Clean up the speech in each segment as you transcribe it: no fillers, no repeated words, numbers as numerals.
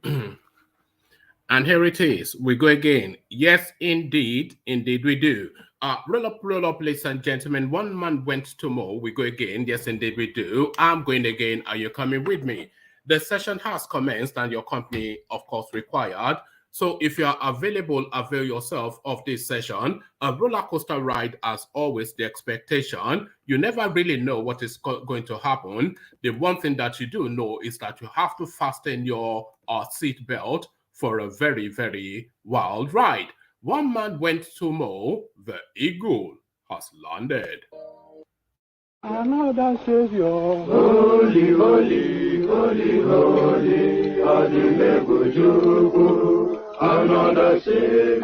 And here it is. We go again. Yes, indeed. Indeed, we do. Roll up, ladies and gentlemen. One man went to more. We go again. Yes, indeed, we do. I'm going again. Are you coming with me? The session has commenced and your company, of course, required. So if you are available, avail yourself of this session. A roller coaster ride, as always, the expectation. You never really know what is going to happen. The one thing that you do know is that you have to fasten your seat belt for a very, very wild ride. One man went to mow, the eagle has landed. Another Savior, holy, holy, holy, holy, Adimebujuku. Another Savior,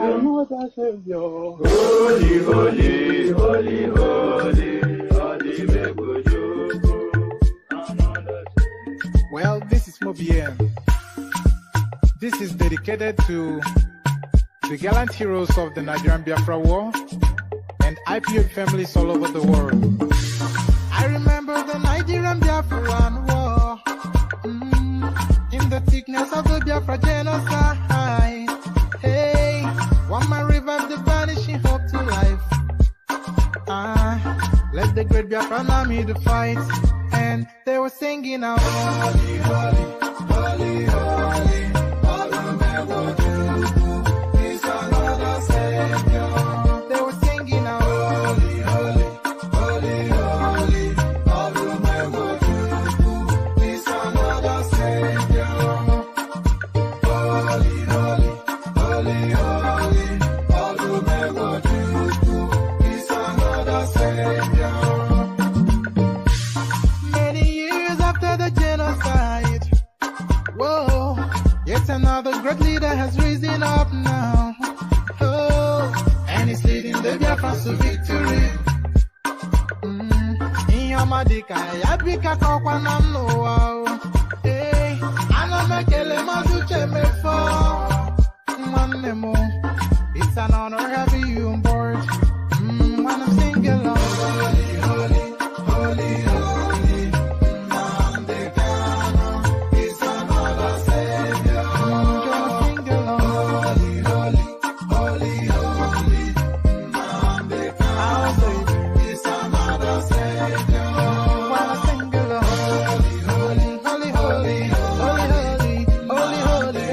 holy, holy, holy, holy, Adimebujuku. Well, this is Mobien. This is dedicated to the gallant heroes of the Nigerian Biafra War and IPO families all over the world. I remember the Nigerian Biafran War, in the thickness of the Biafra genocide. Hey, one man revived the vanishing hope to life. Let the great Biafran army to fight, and they were singing out, holy, holy, holy, holy. They were singing out, holy, holy, holy, holy, is another Savior. Holy, holy, holy, holy, is another Savior. Many years after the genocide, whoa, yet another great leader has risen up now. Oh, and he's leading the Biafrans to victory. In your madika, yabika kokwa namno wow. Hey, anamekele maduche mefo. Manemo, it's an honor having you on board. When I'm singing along, holy, holy, holy, holy. Namde Kano is another Savior. Sing along, holy, holy, holy, holy. Namde Kano is another Savior. When I sing along, holy, holy, holy, holy, holy, holy, holy, holy,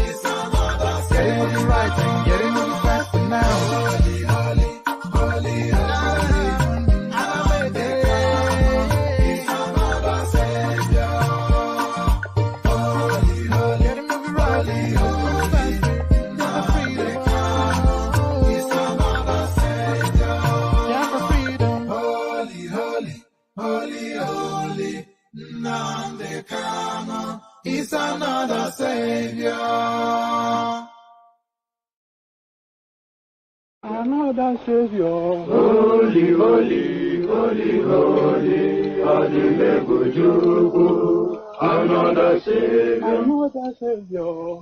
is another Savior. Getting moving right and getting moving fast now. Holy, holy, holy, holy. Anamede is another Savior. Holy, holy, getting moving right, holy, fast. Now freedom is another Savior. Yeah, for freedom. Holy, holy, holy, holy. Nnamdi Kanu is another Savior. Another Savior, holy, holy, holy, holy, Adimebujuku. Another Savior,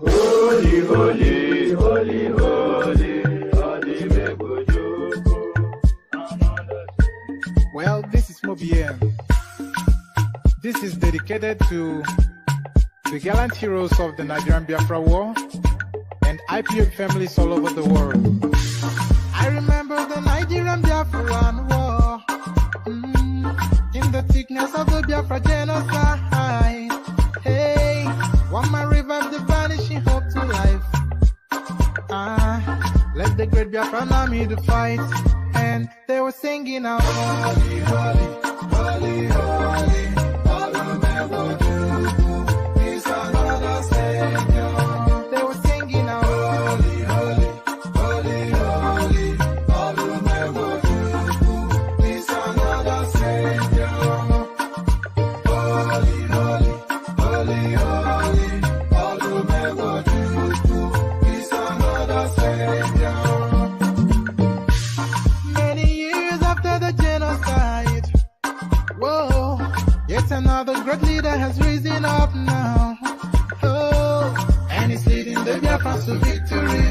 holy, holy, holy, holy, Adimebujuku. Well, this is Mobien. This is dedicated to the gallant heroes of the Nigerian Biafra War and IPO families all over the world. I remember the Nigerian Biafran War, in the thickness of the Biafra genocide. Hey, one man revived the vanishing hope to life. Let the great Biafran army to fight, and they were singing out, holy, holy, holy, holy, is another Savior. They were singing out, holy, holy, holy, holy, is another Savior. Holy, holy, holy, holy, is another Savior. Many years after the genocide, whoa, yet another great leader has risen up now. Oh, and he's leading the Biafrans to victory.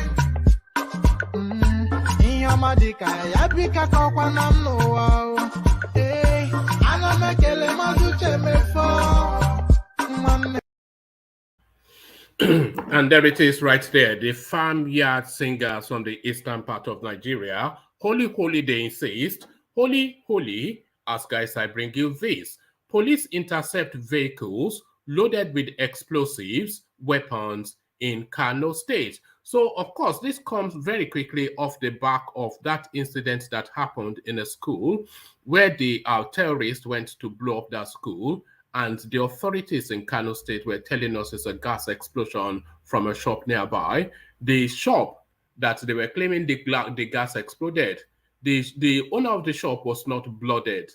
In your madika, yabika kokwa namno wow. Hey, anamekele maduche mefo. And there it is right there. The farmyard singers from the eastern part of Nigeria. Holy, holy, they insist. Holy, holy, as guys, I bring you this. Police intercept vehicles loaded with explosives, weapons in Kano State. So, of course, this comes very quickly off the back of that incident that happened in a school where the terrorists went to blow up that school, and the authorities in Kano State were telling us it's a gas explosion from a shop nearby. The shop that they were claiming the gas exploded, the owner of the shop was not blooded,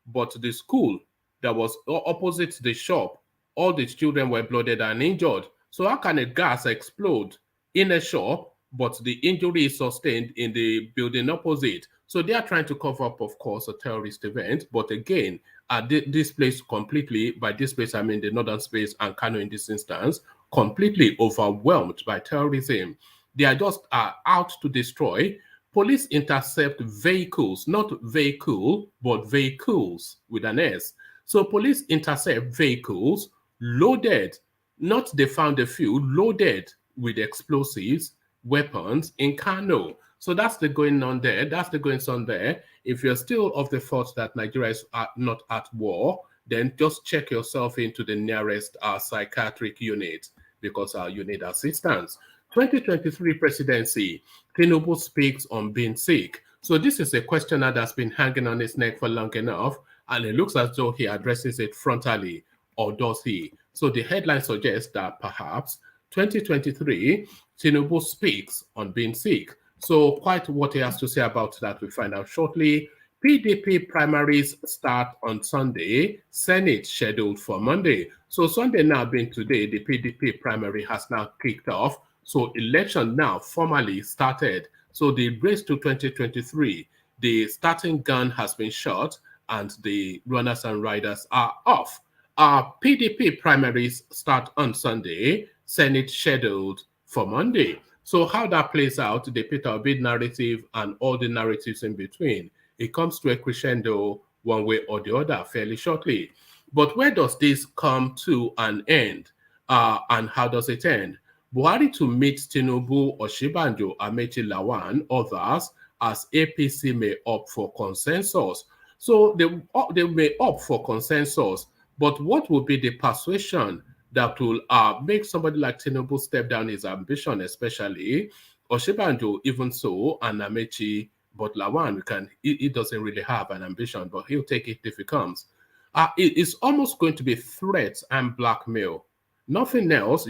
but the school that was opposite the shop, all the children were blooded and injured. So how can a gas explode in a shop, but the injury is sustained in the building opposite? So they are trying to cover up, of course, a terrorist event. But again, this place completely, by this place, I mean the northern space and Kano in this instance, completely overwhelmed by terrorism. They are just out to destroy. Police intercept vehicles, not vehicle, but vehicles with an S. So police intercept vehicles loaded, not they found a few, loaded with explosives, weapons in Kano. So that's the going on there. That's the going on there. If you're still of the thought that Nigeria is not at war, then just check yourself into the nearest psychiatric unit, because you need assistance. 2023 presidency, Tinubu speaks on being sick. So this is a questioner that's been hanging on his neck for long enough, and it looks as though he addresses it frontally, or does he? So the headline suggests that perhaps 2023, Tinubu speaks on being sick. So quite what he has to say about that, we'll find out shortly. PDP primaries start on Sunday, Senate scheduled for Monday. So Sunday now being today, the PDP primary has now kicked off. So election now formally started. So the race to 2023, the starting gun has been shot and the runners and riders are off. PDP primaries start on Sunday, Senate scheduled for Monday. So how that plays out, the Peter Obi narrative and all the narratives in between, it comes to a crescendo one way or the other fairly shortly. But where does this come to an end? And how does it end? Buhari to meet Tinubu, Oshibanjo, Amechi Lawan, others, as APC may opt for consensus. So they may opt for consensus, but what will be the persuasion that will make somebody like Tinubu step down his ambition, especially Oshibanjo, even so, and Amechi, but Lawan, he doesn't really have an ambition, but he'll take it if it comes. It's almost going to be threats and blackmail. Nothing else,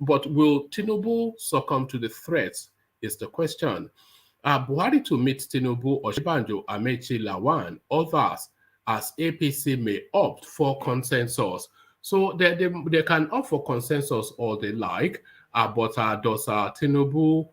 but will Tinubu succumb to the threats is the question. Buhari to meet Tinubu, Oshibanjo, Amechi, Lawan, others, as APC may opt for consensus. So they can opt for consensus all they like, but does Tinubu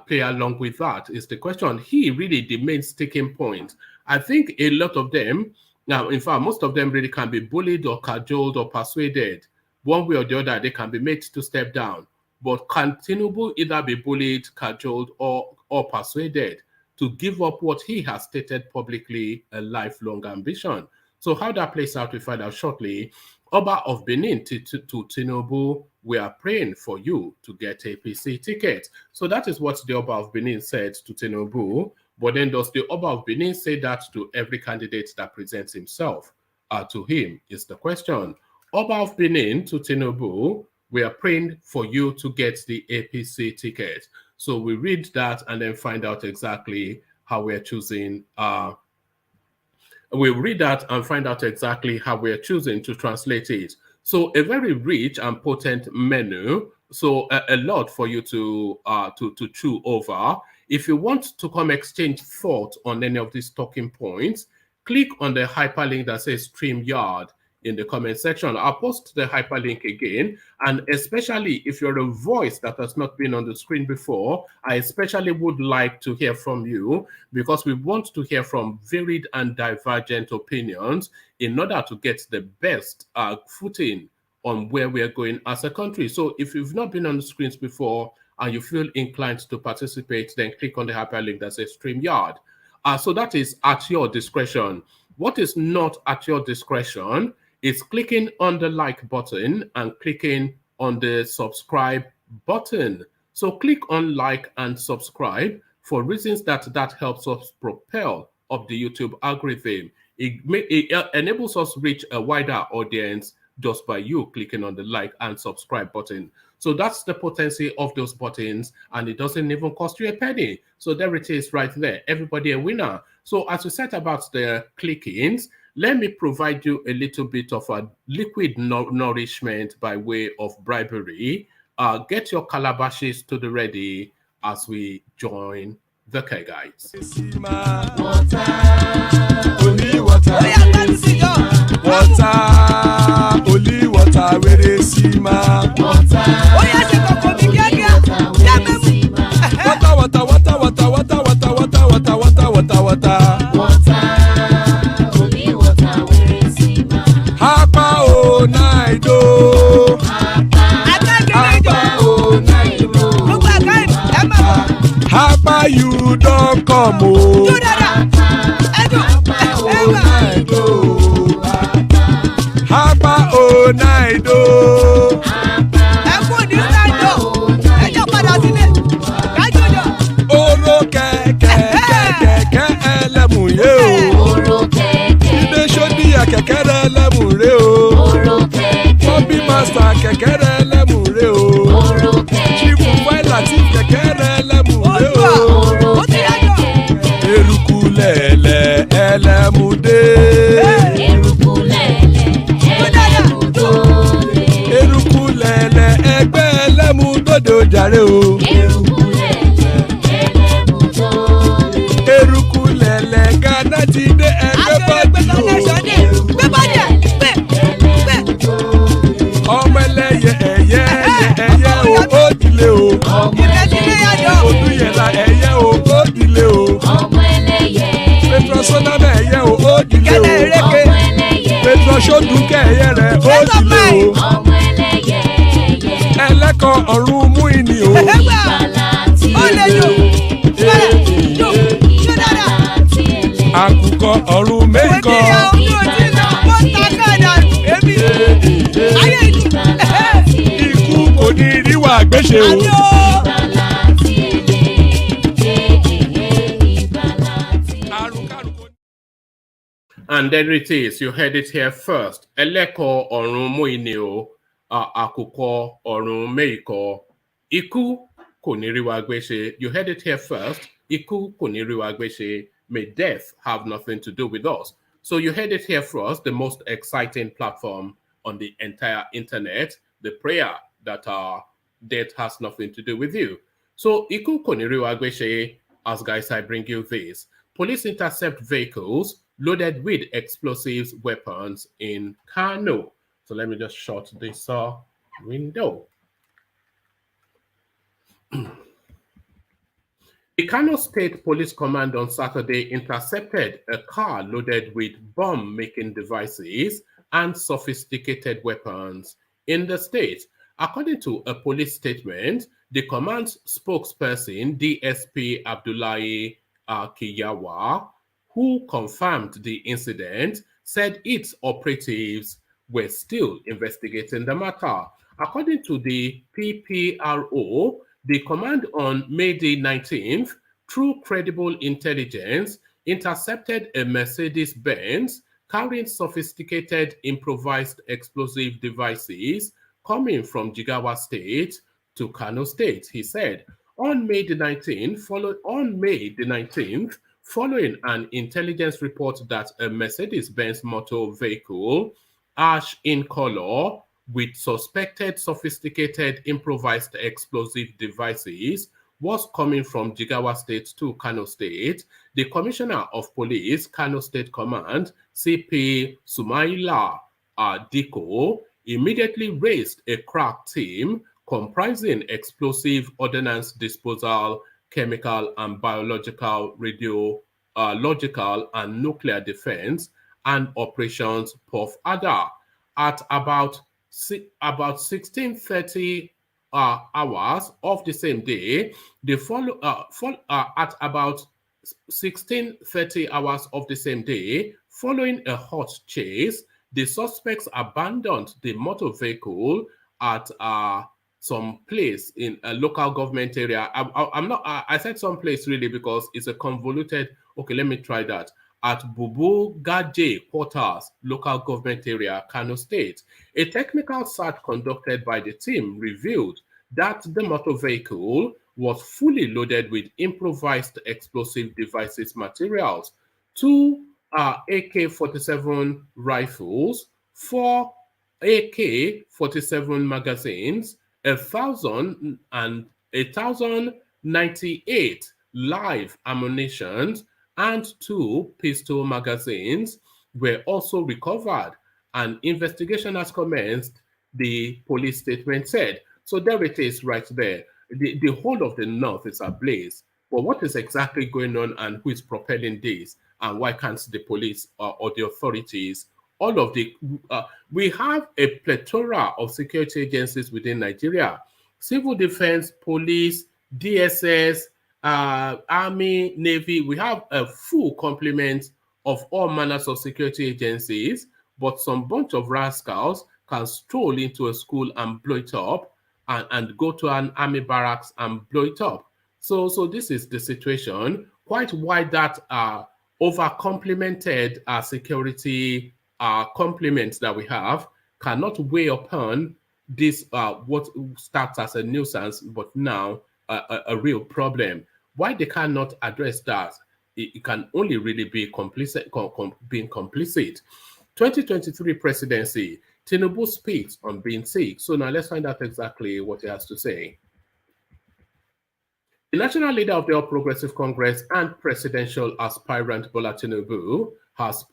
play along with that is the question. He really the main sticking point. I think a lot of them, now in fact, most of them really can be bullied or cajoled or persuaded. One way or the other, they can be made to step down. But can Tinubu either be bullied, cajoled, or persuaded to give up what he has stated publicly, a lifelong ambition? So how that plays out, we find out shortly. Oba of Benin to Tinubu, we are praying for you to get APC ticket. So that is what the Oba of Benin said to Tinubu. But then does the Oba of Benin say that to every candidate that presents himself to him is the question. Oba of Benin to Tinubu, we are praying for you to get the APC ticket. So we read that and then find out exactly how we're choosing. We'll read that and find out exactly how we're choosing to translate it. So a very rich and potent menu. So a lot for you to chew over. If you want to come exchange thought on any of these talking points, click on the hyperlink that says StreamYard in the comment section. I'll post the hyperlink again, and especially if you're a voice that has not been on the screen before, I especially would like to hear from you, because we want to hear from varied and divergent opinions in order to get the best footing on where we're going as a country. So if you've not been on the screens before and you feel inclined to participate, then click on the hyperlink that says StreamYard. So that is at your discretion. What is not at your discretion is clicking on the like button and clicking on the subscribe button. So click on like and subscribe for reasons that helps us propel up the YouTube algorithm. It enables us to reach a wider audience just by you clicking on the like and subscribe button. So that's the potency of those buttons, and it doesn't even cost you a penny. So there it is right there. Everybody a winner. So as we said about the click-ins, let me provide you a little bit of a liquid nourishment by way of bribery. Get your calabashes to the ready as we join the K guys. Water, only water, water, only water, where they see ma. Water, water, water, water, water, water, water, water, water, water, water. Only water, where they see ma. Hapa o naido. Hapa o naido. Hapa you don't come o. Hapa o naido. Hapa o naido. Oro kẹ̀kẹ́ kẹ̀kẹ́ ẹlẹ́mù yé o. Ilé sọ́dí kẹ̀kẹ́ rẹ̀ ẹlẹ́mù rẹ̀ o. Bobby master kẹ̀kẹ́ rẹ̀ ẹlẹ́mù rẹ̀ o. Chief Faila ti kẹ̀kẹ́ rẹ̀ ẹlẹ́mù rẹ̀ o. Eruku lẹ̀lẹ̀ ẹlẹ́mù dé. Eruku lẹ̀lẹ̀ ẹgbẹ́ ẹlẹ́mù dòde ojàre o. Eruku lẹ̀lẹ̀ Ghana ti dé ẹgbẹ́ bọ́dì o. Ọmọ ẹlẹ́yẹ ẹ̀yẹ ẹ̀yẹ o ó dilé o. Odúyẹ̀lá ẹ̀yẹ o ó dilé o. Petrosoname ẹ̀yẹ o ó dilé o. Petrosodunke ẹ̀yẹ rẹ̀ ó dilé o. Ẹlẹ́kọ̀ ọ̀run mú ìní o. Àkùkọ ọ̀run mẹ́kọ̀. Ikú kò ní ríwà gbéṣe o. And there it is. You heard it here first. Eleko ọ̀run mú ìní o. Àkùkọ ọ̀run mẹ́kọ̀. Ikú kò ní ríwà gbéṣe. You heard it here first. Ikú kò ní ríwà gbéṣe. May death have nothing to do with us. So you heard it here first, the most exciting platform on the entire internet, the prayer that death has nothing to do with you. So Iku Koniriwa Agweshe, as guys, I bring you this. Police intercept vehicles loaded with explosives weapons in Kano. So let me just shut this window. The Kano State Police Command on Saturday intercepted a car loaded with bomb-making devices and sophisticated weapons in the state. According to a police statement, the command's spokesperson, DSP Abdullahi Kiyawa, who confirmed the incident, said its operatives were still investigating the matter. According to the PPRO, the command on May the 19th, through credible intelligence, intercepted a Mercedes-Benz carrying sophisticated improvised explosive devices coming from Jigawa State to Kano State, he said. On May the 19th, following an intelligence report that a Mercedes-Benz motor vehicle, ash in color, with suspected sophisticated improvised explosive devices was coming from Jigawa State to Kano State, the Commissioner of Police, Kano State Command, CP Sumaila Diko, immediately raised a crack team comprising explosive ordnance disposal, chemical and biological, radiological and nuclear defense, and operations POF ADA. At about 16:30 hours of the same day, at about 16:30 hours of the same day, following a hot chase, the suspects abandoned the motor vehicle at some place in a local government area. I'm not. I said some place really because it's a convoluted. Okay, let me try that. At Bubu Gaje Quarters, local government area, Kano State, a technical search conducted by the team revealed that the motor vehicle was fully loaded with improvised explosive devices materials, two AK-47 rifles, four AK-47 magazines, 1,098 live ammunition, and two pistol magazines were also recovered. An investigation has commenced, the police statement said. So there it is right there. The whole of the North is ablaze. But what is exactly going on and who is propelling this? And why can't the police or the authorities, all of the, we have a plethora of security agencies within Nigeria: civil defense, police, DSS, army, navy. We have a full complement of all manners of security agencies, but some bunch of rascals can stroll into a school and blow it up, and go to an army barracks and blow it up. So this is the situation. Quite why that over complemented security complements that we have cannot weigh upon this what starts as a nuisance, but now a real problem. Why they cannot address that? It can only really be complicit, being complicit. 2023 presidency, Tinubu speaks on being sick. So now let's find out exactly what he has to say. The national leader of the All Progressive Congress and presidential aspirant Bola Tinubu has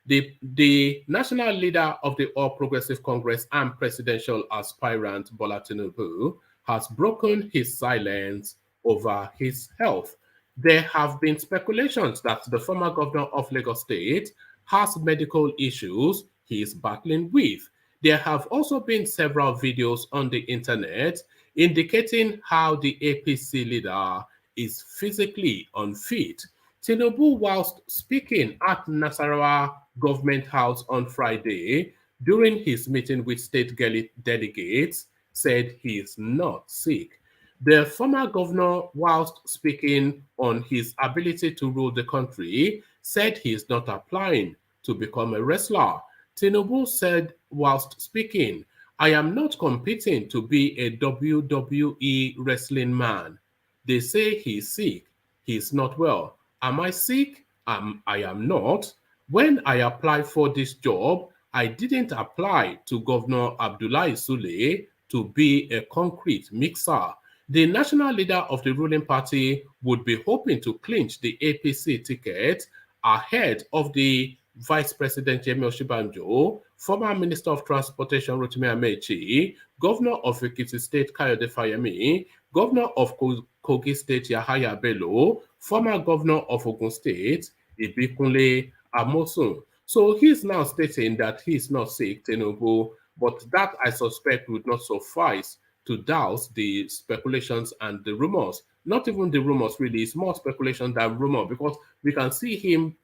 the national leader of the All Progressive Congress and presidential aspirant Bola Tinubu has broken his silence over his health. There have been speculations that the former governor of Lagos State has medical issues he is battling with. There have also been several videos on the internet indicating how the APC leader is physically unfit. Tinubu, whilst speaking at Nasarawa Government House on Friday during his meeting with state delegates, said he is not sick. The former governor, whilst speaking on his ability to rule the country, said he is not applying to become a wrestler. Tinubu said whilst speaking, "I am not competing to be a WWE wrestling man. They say he's sick. He's not well. Am I sick? I am not. When I applied for this job, I didn't apply to Governor Abdullahi Sule to be a concrete mixer." The national leader of the ruling party would be hoping to clinch the APC ticket ahead of the Vice President Yemi Osinbajo, former Minister of Transportation Rotimi Amechi, Governor of Ekiti State Kayode Fayemi, Governor of Kogi State Yahaya Bello, former Governor of Ogun State Ibikunle Amosun. So he's now stating that he's not sick, Tinubu, but that I suspect would not suffice to douse the speculations and the rumors. Not even the rumors, really. It's more speculation than rumor, because we can see him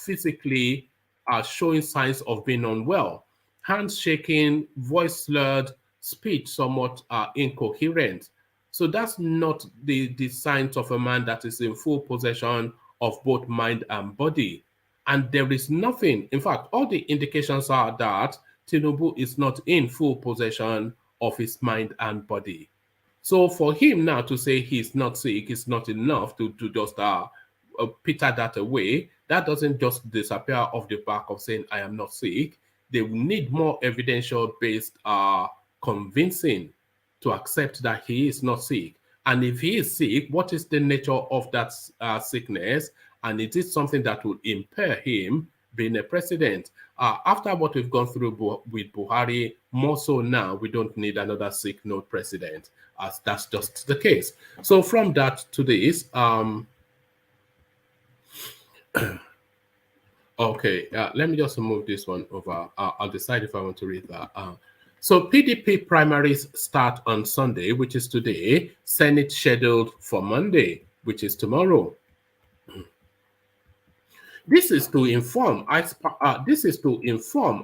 physically showing signs of being unwell. Hands shaking, voice slurred, speech somewhat incoherent. So that's not the signs of a man that is in full possession of both mind and body. And there is nothing, in fact, all the indications are that Tinubu is not in full possession of his mind and body. So for him now to say he's not sick is not enough to just peter that away. That doesn't just disappear off the back of saying I am not sick. They need more evidential based convincing to accept that he is not sick. And if he is sick, what is the nature of that sickness? And is it something that will impair him being a president? After what we've gone through with Buhari, more so now, we don't need another sick note president, as that's just the case. So from that to this, okay, let me just move this one over. I'll decide if I want to read that. So PDP primaries start on Sunday, which is today. Senate scheduled for Monday, which is tomorrow. This is to inform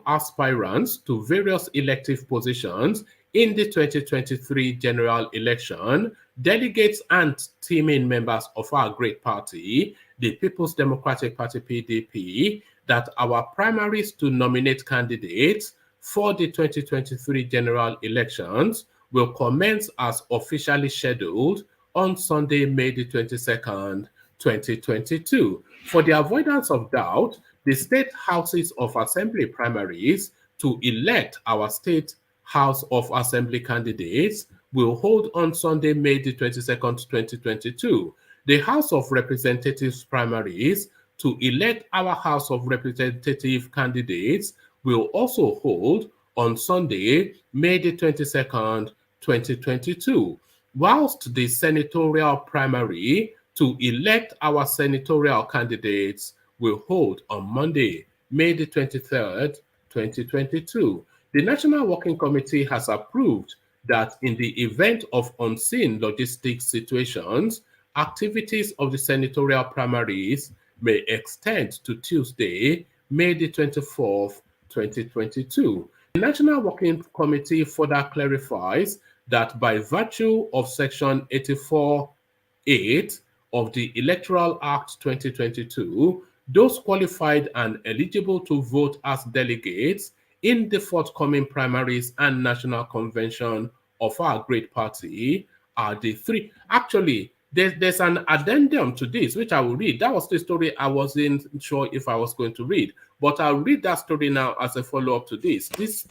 aspirants to various elective positions in the 2023 general election, delegates and teaming members of our great party, the People's Democratic Party PDP, that our primaries to nominate candidates for the 2023 general elections will commence as officially scheduled on Sunday, May the 22nd, 2022. For the avoidance of doubt, the state houses of assembly primaries to elect our state House of Assembly candidates will hold on Sunday, May the 22nd, 2022. The House of Representatives primaries to elect our House of Representative candidates will also hold on Sunday, May the 22nd, 2022, whilst the senatorial primary to elect our senatorial candidates will hold on Monday, May the 23rd, 2022. The National Working Committee has approved that in the event of unseen logistics situations, activities of the senatorial primaries may extend to Tuesday, May the 24th, 2022. The National Working Committee further clarifies that by virtue of Section 84(8) of the Electoral Act 2022, those qualified and eligible to vote as delegates in the forthcoming primaries and national convention of our great party are the three. Actually, there's an addendum to this, which I will read. That was the story I wasn't sure if I was going to read, but I'll read that story now as a follow-up to this. This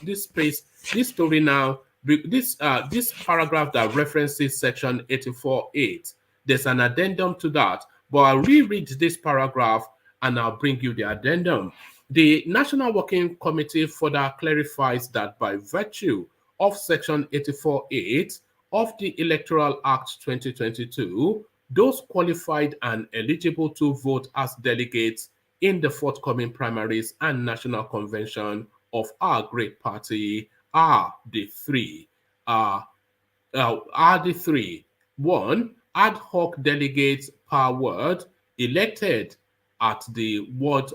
story now, this paragraph that references Section 84(8). There's an addendum to that, but I'll reread this paragraph and I'll bring you the addendum. The National Working Committee further clarifies that by virtue of Section 84(8) of the Electoral Act 2022, those qualified and eligible to vote as delegates in the forthcoming primaries and national convention of our great party are the three. One, ad hoc delegates per ward elected at the ward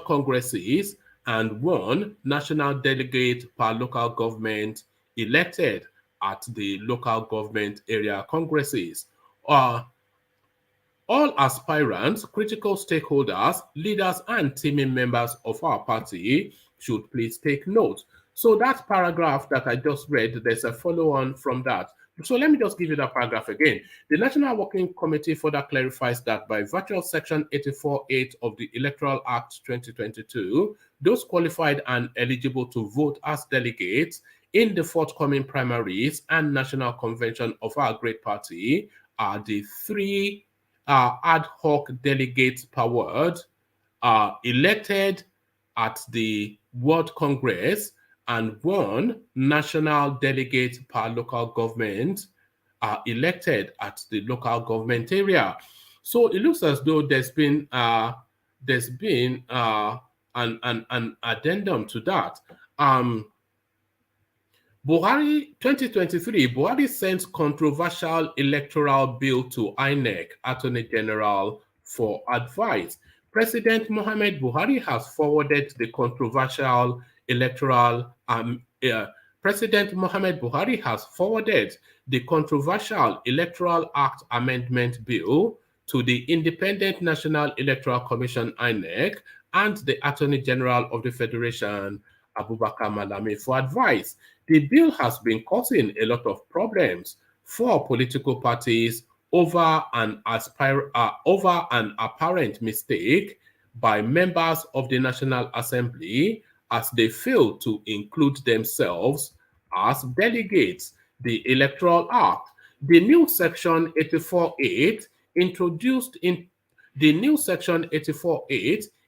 congresses, and one national delegate per local government elected at the local government area congresses. All aspirants, critical stakeholders, leaders, and teaming members of our party should please take note. So that paragraph that I just read, there's a follow-on from that. So let me just give you that paragraph again. The National Working Committee further clarifies that by virtue of Section 84(8) of the Electoral Act 2022, those qualified and eligible to vote as delegates in the forthcoming primaries and national convention of our great party are the three ad hoc delegates per ward elected at the World Congress, and one national delegate per local government are elected at the local government area. So it looks as though there's been an addendum to that. Buhari 2023, Buhari sends controversial electoral bill to INEC Attorney General for advice. President Muhammad Buhari has forwarded the controversial electoral President Muhammad Buhari has forwarded the controversial Electoral Act Amendment Bill to the Independent National Electoral Commission INEC and the Attorney General of the Federation Abubakar Malami for advice. The bill has been causing a lot of problems for political parties over an apparent mistake by members of the National Assembly as they failed to include themselves as delegates. The Electoral Act, the new Section 84(8) introduced in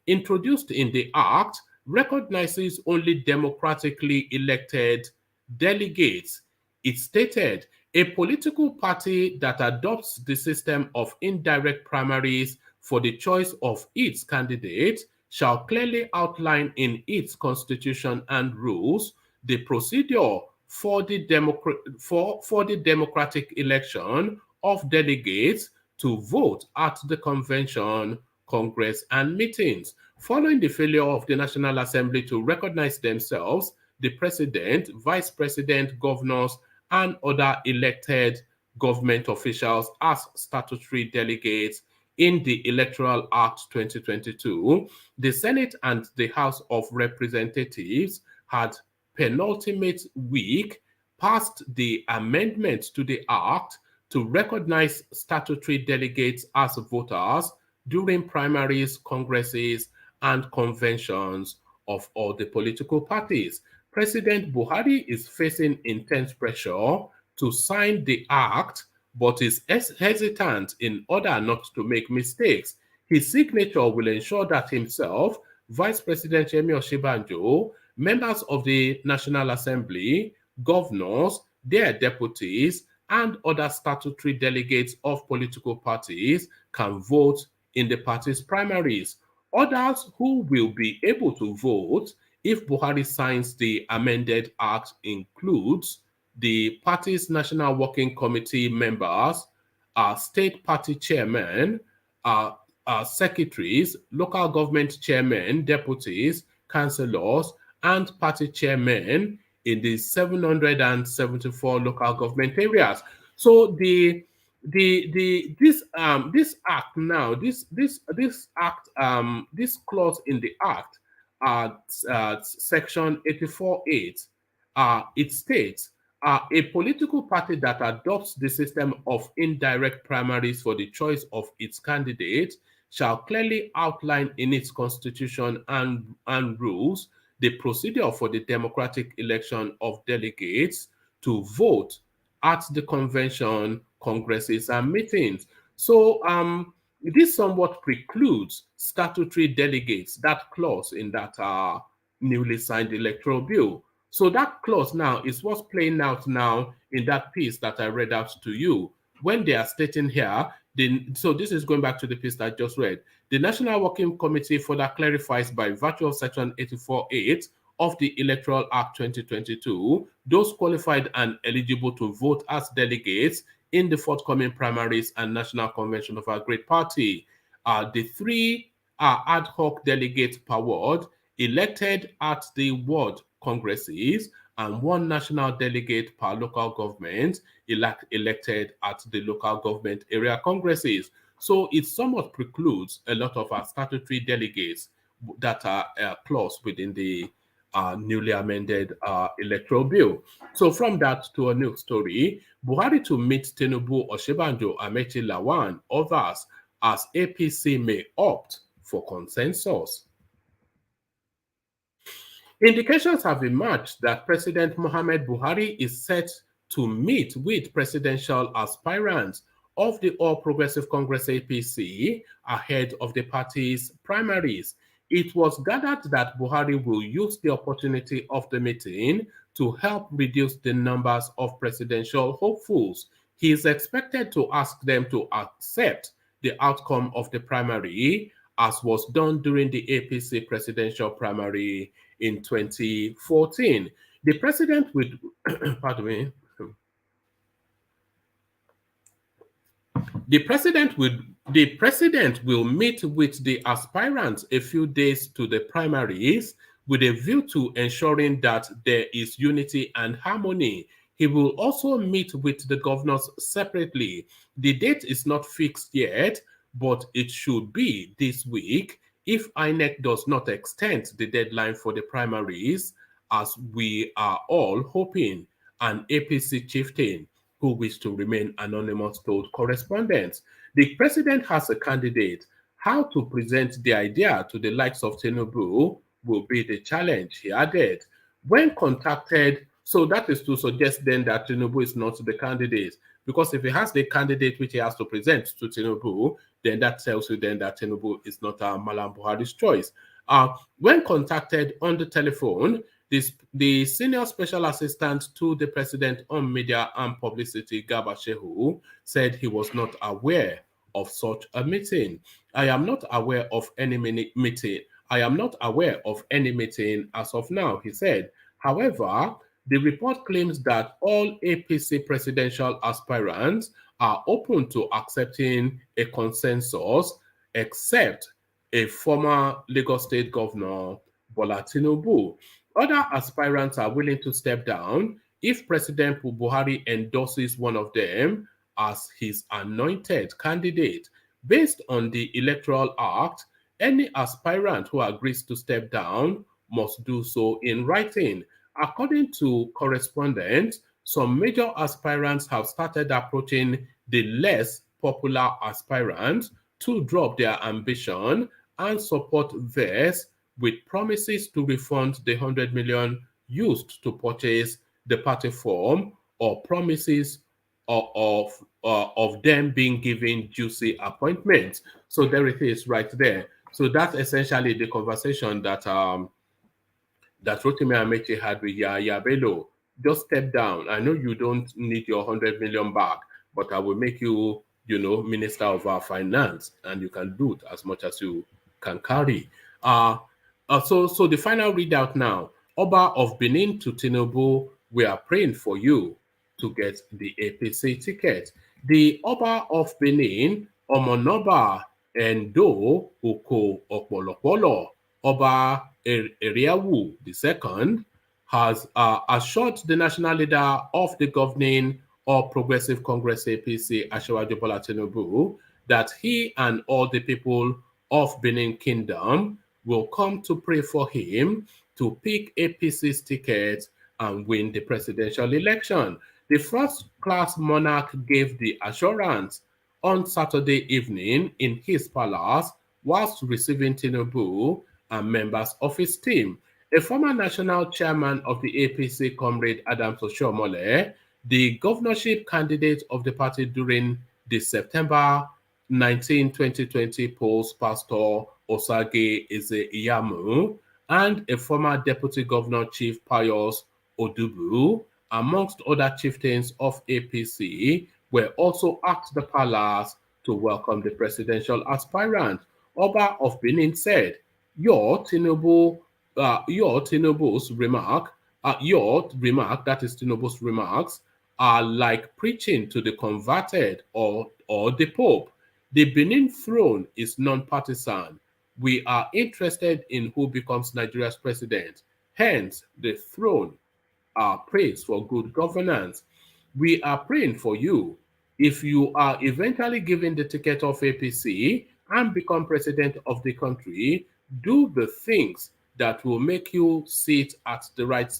the Act recognizes only democratically elected delegates. It stated, a political party that adopts the system of indirect primaries for the choice of its candidate shall clearly outline in its constitution and rules the procedure for the democratic election of delegates to vote at the convention, congress, and meetings. Following the failure of the National Assembly to recognize themselves, the president, vice president, governors, and other elected government officials as statutory delegates in the Electoral Act 2022. The Senate and the House of Representatives had penultimate week passed the amendment to the Act to recognize statutory delegates as voters during primaries, congresses, and conventions of all the political parties. President Buhari is facing intense pressure to sign the act, but is hesitant in order not to make mistakes. His signature will ensure that himself, Vice President Yemi Osinbajo, members of the National Assembly, governors, their deputies, and other statutory delegates of political parties can vote in the party's primaries. Others who will be able to vote if Buhari signs the amended act includes the party's National Working Committee members, state party chairmen, secretaries, local government chairmen, deputies, councillors, and party chairmen in the 774 local government areas. So this act now, this clause in the act, section 84.8, it states a political party that adopts the system of indirect primaries for the choice of its candidate shall clearly outline in its constitution and rules the procedure for the democratic election of delegates to vote at the convention, congresses, and meetings. So this somewhat precludes statutory delegates, that clause in that newly signed electoral bill. So that clause now is what's playing out now in that piece that I read out to you. When they are stating here, so this is going back to the piece that I just read. The National Working Committee further clarifies by virtue of Section 84.8 of the Electoral Act 2022, those qualified and eligible to vote as delegates in the forthcoming primaries and national convention of our great party. The three ad hoc delegates per ward elected at the ward congresses and one national delegate per local government elected at the local government area congresses. So it somewhat precludes a lot of our statutory delegates that are clause within the newly amended electoral bill. So from that to a new story, Buhari to meet Tinubu, Osinbajo, Amechi, Lawan, others as APC may opt for consensus. Indications have emerged that President Muhammad Buhari is set to meet with presidential aspirants of the All Progressive Congress APC ahead of the party's primaries. It was gathered that Buhari will use the opportunity of the meeting to help reduce the numbers of presidential hopefuls. He is expected to ask them to accept the outcome of the primary, as was done during the APC presidential primary in 2014. The president would, pardon me, the president will meet with the aspirants a few days to the primaries with a view to ensuring that there is unity and harmony. He will also meet with the governors separately. The date is not fixed yet, but it should be this week if INEC does not extend the deadline for the primaries, as we are all hoping. An APC chieftain who wish to remain anonymous told correspondents. The president has a candidate. How to present the idea to the likes of Tinubu will be the challenge, he added. When contacted, so that is to suggest then that Tinubu is not the candidate, because if he has the candidate which he has to present to Tinubu, then that tells you then that Tinubu is not Malam Buhari's choice. When contacted on the telephone, the senior special assistant to the president on media and publicity, Garba Shehu, said he was not aware of such a meeting. I am not aware of any meeting. I am not aware of any meeting as of now, he said. However, the report claims that all APC presidential aspirants are open to accepting a consensus, except a former Lagos State Governor, Bola Tinubu. Other aspirants are willing to step down if President Buhari endorses one of them as his anointed candidate. Based on the Electoral Act, any aspirant who agrees to step down must do so in writing. According to correspondents, some major aspirants have started approaching the less popular aspirants to drop their ambition and support theirs with promises to refund the 100 million used to purchase the party form, or promises of them being given juicy appointments. So there it is right there. So that's essentially the conversation that Rotimi Amechi had with Yaya Bello. Just step down. I know you don't need your 100 million back, but I will make you, Minister of our Finance, and you can do it as much as you can carry. So the final readout now. Oba of Benin to Tinubu, we are praying for you to get the APC ticket. The Oba of Benin, Omonoba Endo Oko Opolopolo, Oba Eriawu II, has assured the national leader of the governing All Progressive Congress APC, Asiwaju Bola Tinubu, that he and all the people of Benin Kingdom will come to pray for him to pick APC's ticket and win the presidential election. The first-class monarch gave the assurance on Saturday evening in his palace whilst receiving Tinubu and members of his team. A former national chairman of the APC, Comrade Adams Oshiomhole, the governorship candidate of the party during the September 19, 2020 polls, Pastor Osage Eze-Iyamu, and a former deputy governor, Chief Pius Odubu, amongst other chieftains of APC, were also at the palace to welcome the presidential aspirant. Oba of Benin said, your Tinubu's remark, that is Tinubu's remarks, are like preaching to the converted or the Pope. The Benin throne is non-partisan. We are interested in who becomes Nigeria's president. Hence, the throne prays for good governance. We are praying for you. If you are eventually given the ticket of APC and become president of the country, do the things that will make you sit at the right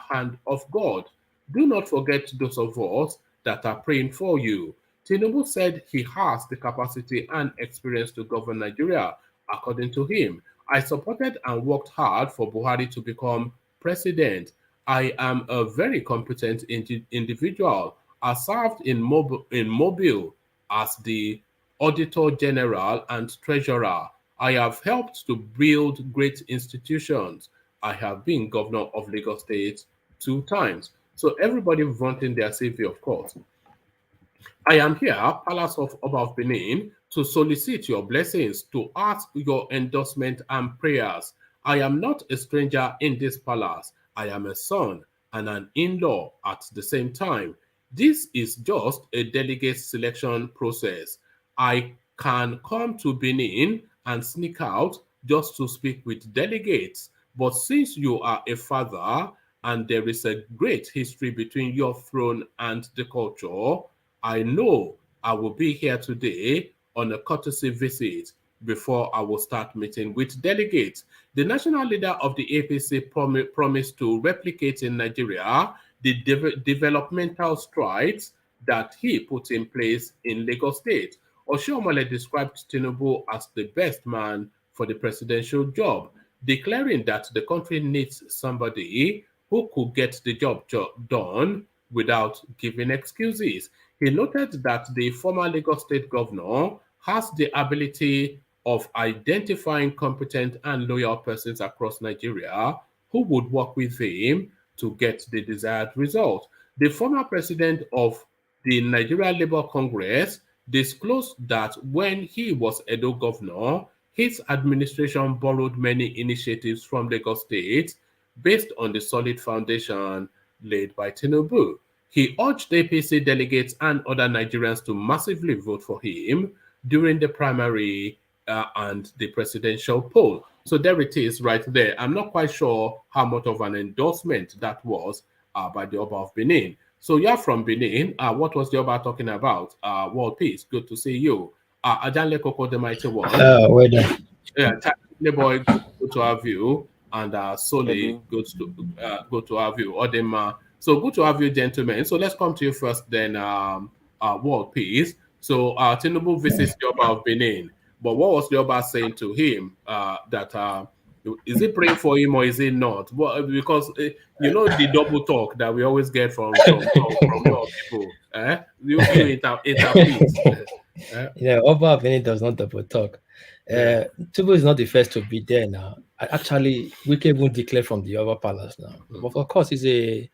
hand of God. Do not forget those of us that are praying for you. Tinubu said he has the capacity and experience to govern Nigeria. According to him, I supported and worked hard for Buhari to become president. I am a very competent individual. I served in Mobile as the Auditor General and Treasurer. I have helped to build great institutions. I have been governor of Lagos State 2 times. So everybody wanting their CV, of course. I am here, Palace of Oba of Benin, to solicit your blessings, to ask your endorsement and prayers. I am not a stranger in this palace. I am a son and an in-law at the same time. This is just a delegate selection process. I can come to Benin and sneak out just to speak with delegates. But since you are a father and there is a great history between your throne and the culture, I know I will be here today on a courtesy visit before I will start meeting with delegates. The national leader of the APC promised to replicate in Nigeria the developmental strides that he put in place in Lagos State. Oshiomhole described Tinubu as the best man for the presidential job, declaring that the country needs somebody who could get the job done without giving excuses. He noted that the former Lagos State governor has the ability of identifying competent and loyal persons across Nigeria who would work with him to get the desired result. The former president of the Nigeria Labour Congress disclosed that when he was Edo governor, his administration borrowed many initiatives from Lagos State based on the solid foundation laid by Tinubu. He urged APC delegates and other Nigerians to massively vote for him during the primary and the presidential poll. So there it is right there. I'm not quite sure how much of an endorsement that was by the Oba of Benin. So you're from Benin. What was the Oba talking about? World peace. Good to see you. Ajanle Koko, the mighty one. Well done. Yeah, boy, good to have you. And Soli, good to have you. Odema. So good to have you, gentlemen. So let's come to you first, then world peace. So Tinubu visits the Oba of Benin. But what was the Oba saying to him? Is he praying for him or is he not? Well, because you know the double talk that we always get from your people. You interpret. Yeah, Oba of Benin does not double talk. Tinubu is not the first to be there now. Actually, Wike won't declare from the Oba Palace now. But of course, he's a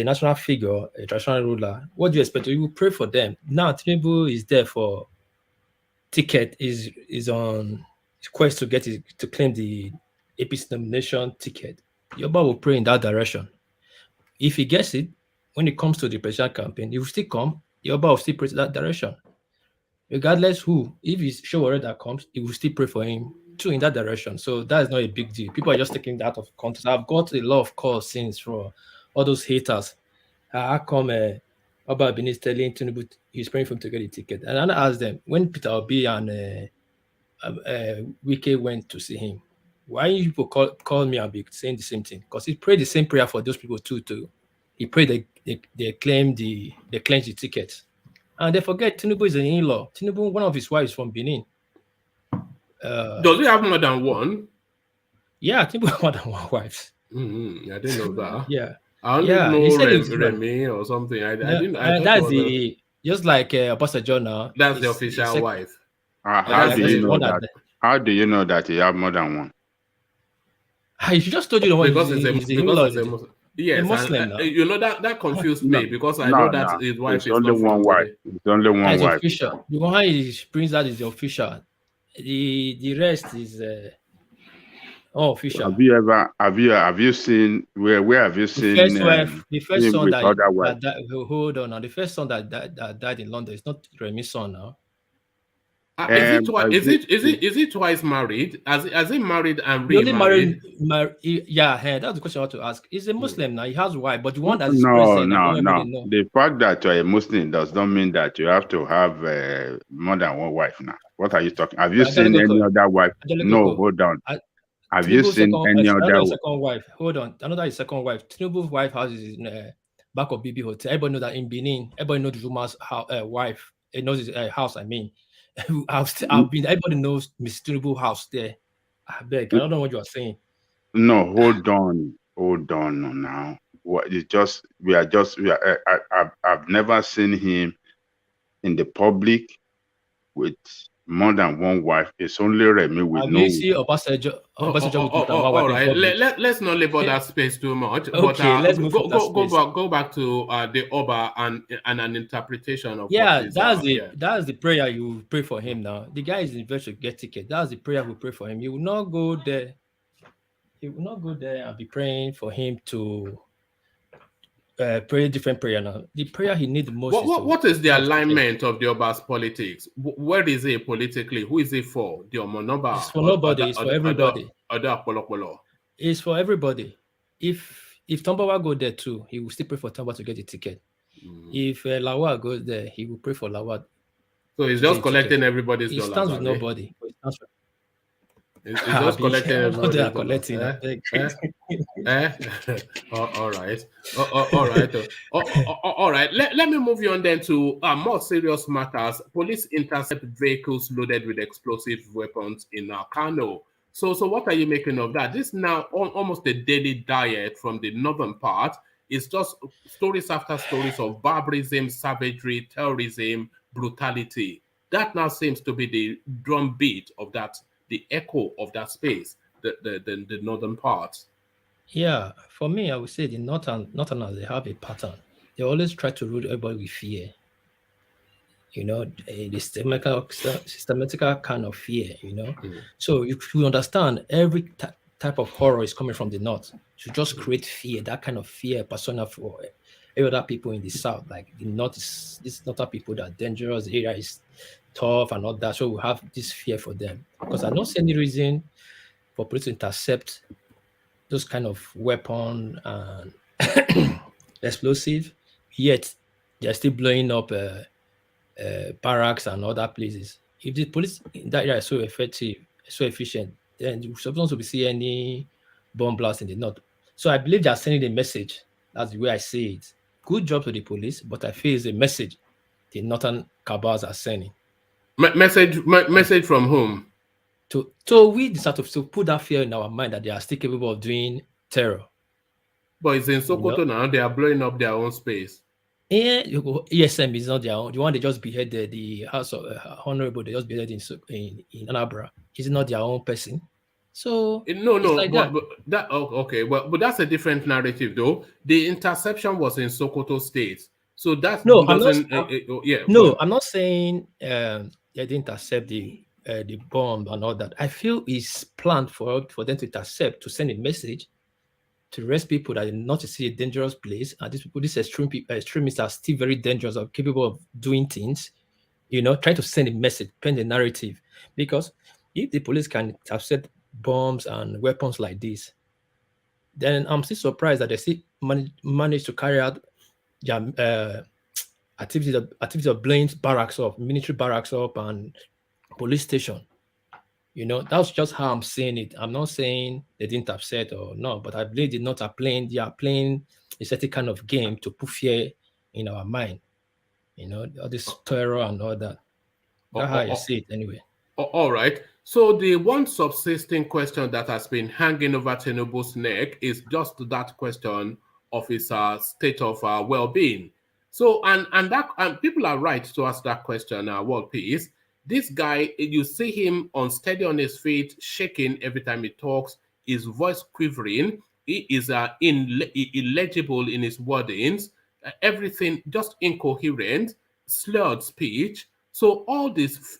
national figure, a traditional ruler. What do you expect? You will pray for them. Now, Tinubu is there for ticket, is on quest to to claim the APC nomination ticket. The Oba will pray in that direction. If he gets it, when it comes to the presidential campaign, he will still come. The Oba will still pray in that direction. Regardless who, if it's Showore that comes, he will still pray for him too in that direction. So that is not a big deal. People are just taking that out of context. I've got a lot of calls since from all those haters. How come Oba Benin is telling Tinubu he's praying for him to get a ticket? And I asked them, when Peter Obi and Wike went to see him, why you people call me and be saying the same thing? Because he prayed the same prayer for those people too. He prayed they claim the ticket. And they forget Tinubu is an in-law. Tinubu, one of his wives from Benin. Does he have more than one? Yeah, Tinubu has more than one wife. I didn't know that. Yeah. I only know Remy or something. I didn't. That's just like Obasanjo now. That's the official wife. How do you know that? How do you know that he have more than one? He just told you the one because he's a yes, Muslim. You know that confused me because I know that his wife is only one wife. It's only one wife. Official. The one he brings that is the official. The rest is official. Have you seen where have you seen the first son that hold on now. The first son that died in London is not Remy's son now. Is he twice married? Has he married and remarried? Yeah, that's the question I want to ask. He's a Muslim now. He has a wife, but the one that's no. The fact that you're a Muslim does not mean that you have to have more than one wife now. What are you talking? Have you seen any other wife? No, hold on. Have you seen any other second wife? Hold on. Another is second wife. Tinubu's wife house is in back of BB Hotel. Everybody know that in Benin. Everybody knows the woman's wife. It knows his house. I mean. Everybody knows Miss Tinubu house there. I beg, I don't know what you are saying. No, hold on now. I've never seen him in the public with more than one wife. It's only Remy with no. You see Obasanjo all right. Let's not labor that space too much. Okay, let's move go back to the Oba and an interpretation of that's the prayer you pray for him now. The guy is invited to get ticket. That's the prayer we pray for him. He will not go there. He will not go there and be praying for him to pray a different prayer now. The prayer he needs the most. What is the alignment of the Oba's politics? Where is he politically? Who is he for? The Omonoba? It's for nobody. It's for everybody. It's for everybody. If Tombawa go there too, he will still pray for Tombawa to get the ticket. If Lawa goes there, he will pray for Lawa. So he's just collecting everybody's dollars. He stands with nobody. It's just collecting. They are collecting. All right. All right. Let me move you on then to more serious matters. Police intercept vehicles loaded with explosive weapons in Kano. So what are you making of that? This is now almost a daily diet from the northern part. It's just stories after stories of barbarism, savagery, terrorism, brutality. That now seems to be the drumbeat of that. The echo of that space, the northern part. Yeah, for me, I would say the northerners, they have a pattern. They always try to rule everybody with fear. You know, the systematical kind of fear, you know. So you understand every type of horror is coming from the north. To just create fear, that kind of fear persona for every other people in the south. Like the north is these northern people that are dangerous, the area is tough and all that. So we have this fear for them. Because I don't see any reason for police to intercept those kind of weapon and explosive, yet they're still blowing up barracks and other places. If the police in that area is so effective, so efficient, then you're supposed to be seeing any bomb blast in the north. So I believe they are sending a message. That's the way I see it. Good job to the police, but I feel it's a message the northern cabals are sending. Message from whom? So we decided to put that fear in our mind that they are still capable of doing terror. But it's in Sokoto now. They are blowing up their own space. Yeah, ESM is not their own. The one they just beheaded, the House of Honorable, they just beheaded in Anambra. Is not their own person. So no, like but okay. Well, but that's a different narrative, though. The interception was in Sokoto State, so that doesn't. I'm not saying they didn't intercept the bomb and all that. I feel it's planned for them to intercept, to send a message to arrest people that are not to see a dangerous place. And these extremists are still very dangerous, are capable of doing things, try to send a message, paint a narrative. Because if the police can intercept bombs and weapons like this, then I'm still surprised that they still manage to carry out their activities of blowing barracks up, military barracks up, and police station. That's just how I'm saying it. I'm not saying they didn't upset or no, but I believe they are playing a certain kind of game to put fear in our mind. All this terror and all that. That's how I see it anyway. All right. So the one subsisting question that has been hanging over Tinubu's neck is just that question of his state of well-being. So and people are right to ask that question. World peace. This guy, you see him unsteady on his feet, shaking every time he talks, his voice quivering, he is illegible in his wordings, everything just incoherent, slurred speech. So all this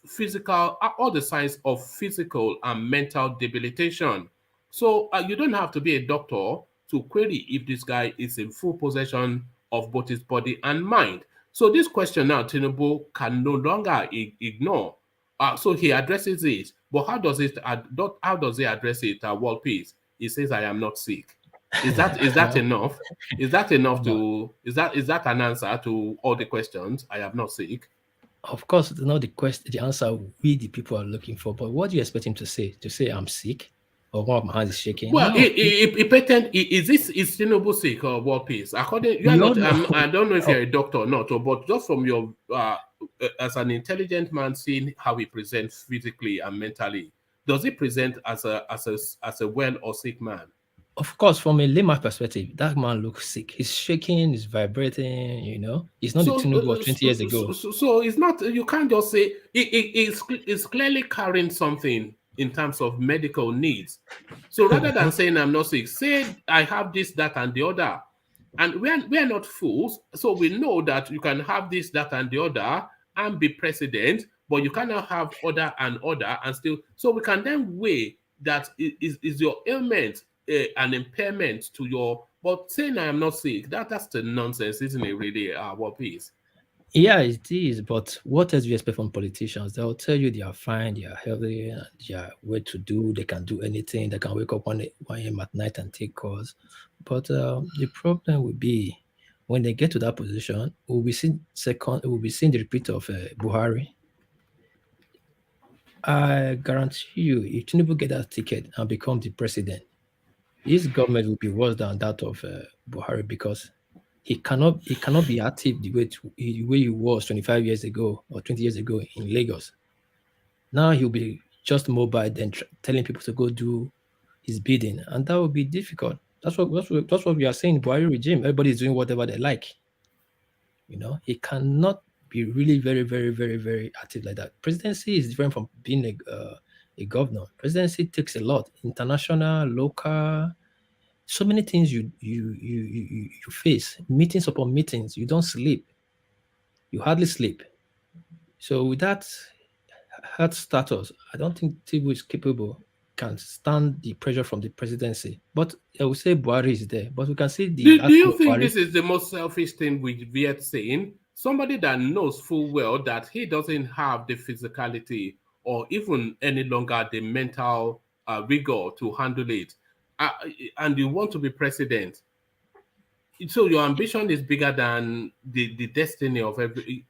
all the signs of physical and mental debilitation. So you don't have to be a doctor to query if this guy is in full possession of both his body and mind. So this question now, Tinubu can no longer ignore. So he addresses it, but how does he address it? World peace. He says, "I am not sick." Is that enough? Is that enough to? Is that an answer to all the questions? I am not sick. Of course, it's not the answer we the people are looking for. But what do you expect him to say? To say I'm sick, or one of my hands is shaking? Well, no. Is Tinubu sick or world peace? According, I don't know if you're a doctor or not, but just from your as an intelligent man, seeing how he presents physically and mentally, does he present as a well or sick man? Of course, from a layman perspective, that man looks sick. He's shaking, he's vibrating, He's not the Tinubu of 20 years ago. So it's not, you can't just say, it's clearly carrying something in terms of medical needs. So rather than saying I'm not sick, say I have this, that, and the other. And we're not fools, so we know that you can have this, that, and the other and be president, but you cannot have other and still. So we can then weigh that is your ailment an impairment to your. But saying I am not sick, that's the nonsense, isn't it? Really, what is? Yeah, it is. But what else do you expect from politicians? They'll tell you they are fine, they are healthy, and they are well to do. They can do anything. They can wake up 1 a.m. at night and take calls. But the problem will be when they get to that position, we'll be seeing the repeat of Buhari. I guarantee you, if Tinubu get that ticket and become the president, his government will be worse than that of Buhari because he cannot be active the way he was 25 years ago or 20 years ago in Lagos. Now he'll be just mobile, then telling people to go do his bidding, and that will be difficult. That's what we are saying. Buhari regime, everybody is doing whatever they like. He cannot be really very, very, very, very active like that. Presidency is different from being a governor. Presidency takes a lot, international, local, so many things you face, meetings upon meetings. You don't sleep. You hardly sleep. So with that health status, I don't think Tinubu is capable, can stand the pressure from the presidency. But I would say Buhari is there. But we can see the. Do you think Buhari, this is the most selfish thing we are saying? Somebody that knows full well that he doesn't have the physicality or even any longer the mental rigor to handle it, and you want to be president. So your ambition is bigger than the destiny of every.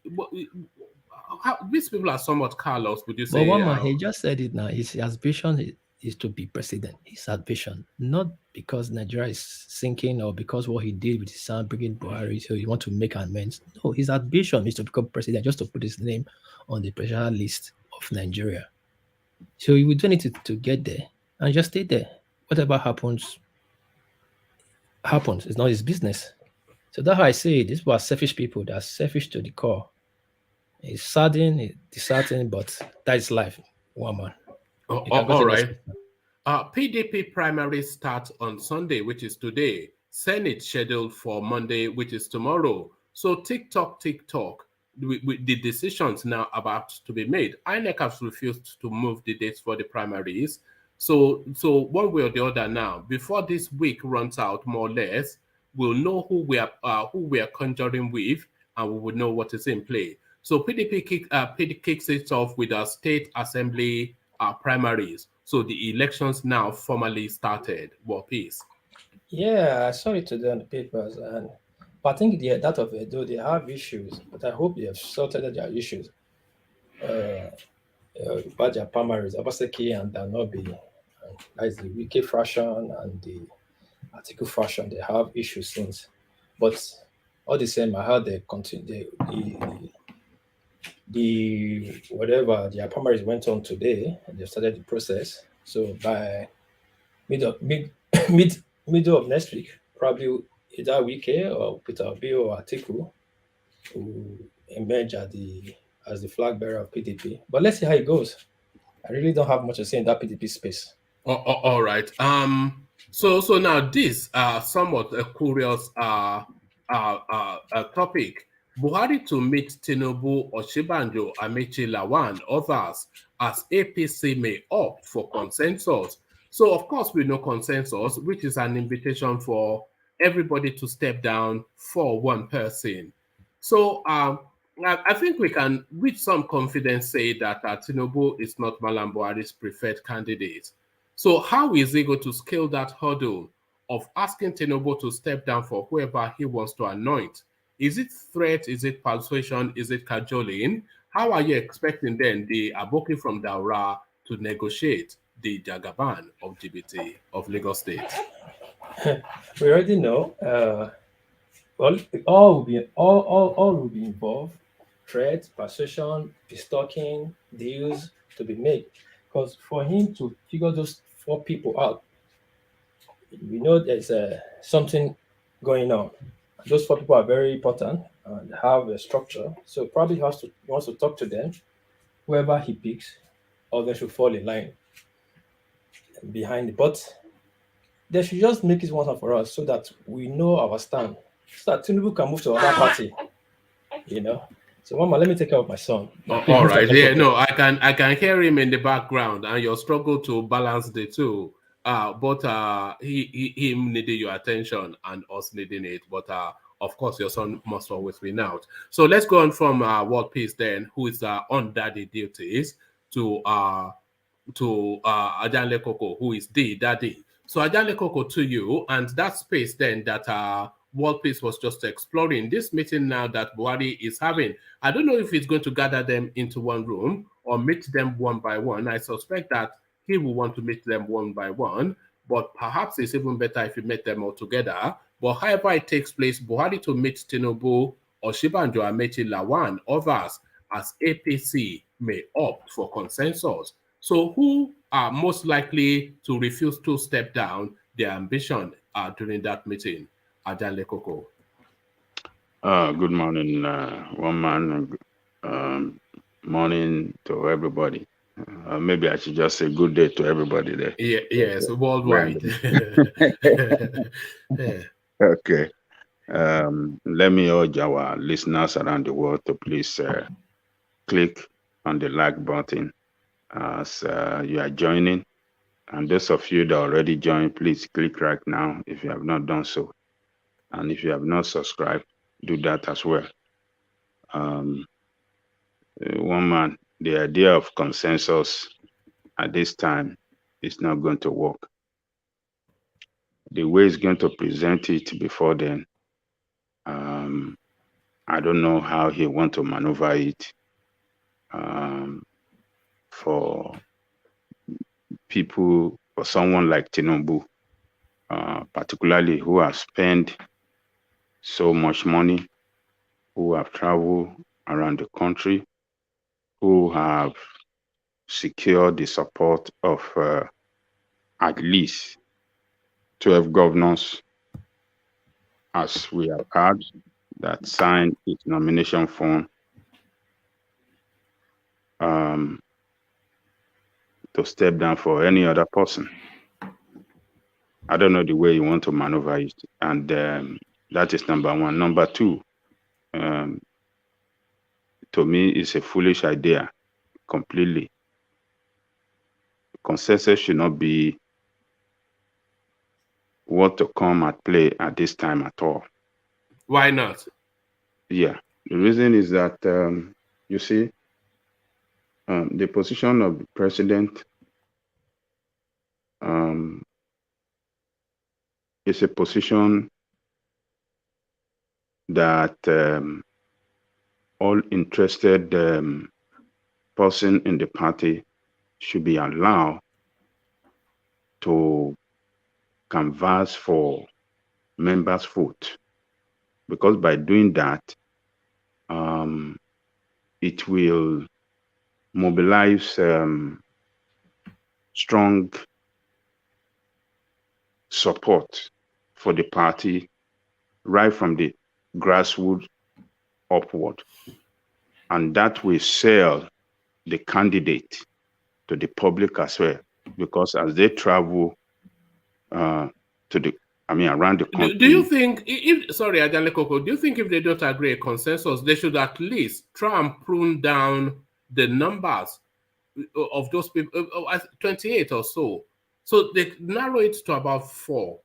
These people are somewhat callous, would you say? But one man, he just said it now. His ambition is to be president. His ambition, not because Nigeria is sinking or because what he did with his son bringing BUHARI, so he want to make amends. No, his ambition is to become president, just to put his name on the presidential list of Nigeria. So he will do anything to get there and just stay there. Whatever happens. It's not his business. So that's how I say these were selfish people. They're selfish to the core. It's saddening, it's disheartening, but that is life. One man. All right. PDP primaries start on Sunday, which is today. Senate scheduled for Monday, which is tomorrow. So TikTok. The decisions now about to be made. INEC has refused to move the dates for the primaries. So one way or the other now, before this week runs out, more or less, we'll know who we are conjuring with, and we will know what is in play. So PDP kicks it off with our state assembly primaries. So the elections now formally started. What piece? Yeah, I saw it today on the papers, but I think that of Edo, they have issues, but I hope they have sorted their issues. About their primaries, Obaseki and Danobi, that is the Wiki fraction and the article fraction, they have issues since. But all the same, I heard they continue the whatever their primaries went on today, and they started the process. So by middle of next week, probably either Wiki or Peter Obi or Atiku will emerge as the flag bearer of PDP. But let's see how it goes. I really don't have much to say in that PDP space. All right. So now this somewhat a curious topic. Buhari to meet Tinubu, Oshibanjo, Amechi Lawan, others, as APC may opt for consensus. So of course we know consensus, which is an invitation for everybody to step down for one person. So I think we can, with some confidence, say that Tinubu is not Malam Buhari's preferred candidate. So how is he going to scale that hurdle of asking Tinubu to step down for whoever he wants to anoint? Is it threat? Is it persuasion? Is it cajoling? How are you expecting then the Aboki from Daura to negotiate the Jagaban of GBT of Lagos State? We already know. All will be involved. Threat, persuasion, stalking, deals to be made. Because for him to figure those 4 people out, we know there's something going on. Those 4 people are very important and have a structure. So probably he wants to talk to them. Whoever he picks, or they should fall in line behind it. But they should just make it one for us so that we know our stand. So that Tinubu can move to another party. So Mama, let me take care of my son. All right. Yeah, no, I can hear him in the background and your struggle to balance the two. But him needing your attention and us needing it. But of course, your son must always win out. So let's go on from World Peace then, who is on daddy duties, to Ajanle Koko, who is the daddy. So Ajanle Koko, to you, and that space then that World Peace was just exploring, this meeting now that Buhari is having. I don't know if he's going to gather them into one room or meet them one by one. I suspect that he will want to meet them one by one, but perhaps it's even better if he met them all together. But however it takes place, Buhari to meet Tinubu, Oshibanjo, Amechi Lawan, others, as APC may opt for consensus. So who are most likely to refuse to step down their ambition during that meeting? Ajanle Koko. Good morning, one man. Morning to everybody. Maybe I should just say good day to everybody there. Yeah, yes, worldwide. Yeah. Okay. Let me urge our listeners around the world to please click on the like button as you are joining. And those of you that already joined, please click right now if you have not done so. And if you have not subscribed, do that as well. One man, the idea of consensus at this time it's not going to work. The way he's going to present it before then, I don't know how he want to maneuver it for people, for someone like Tinubu, particularly who has spent so much money, who have traveled around the country, who have secured the support of at least 12 governors, as we have had, that signed its nomination form to step down for any other person. I don't know the way you want to maneuver it. And that is number one. Number two, to me, it's a foolish idea completely. Consensus should not be what to come at play at this time at all. Why not? Yeah, the reason is that, you see, the position of the president is a position that all interested person in the party should be allowed to canvass for members' vote, because by doing that, it will mobilize strong support for the party right from the grassroots upward, and that will sell the candidate to the public as well, because as they travel around the country. Do you think, sorry, Adele Koko, do you think if they don't agree a consensus, they should at least try and prune down the numbers of those people, 28 or so? So they narrow it to about 4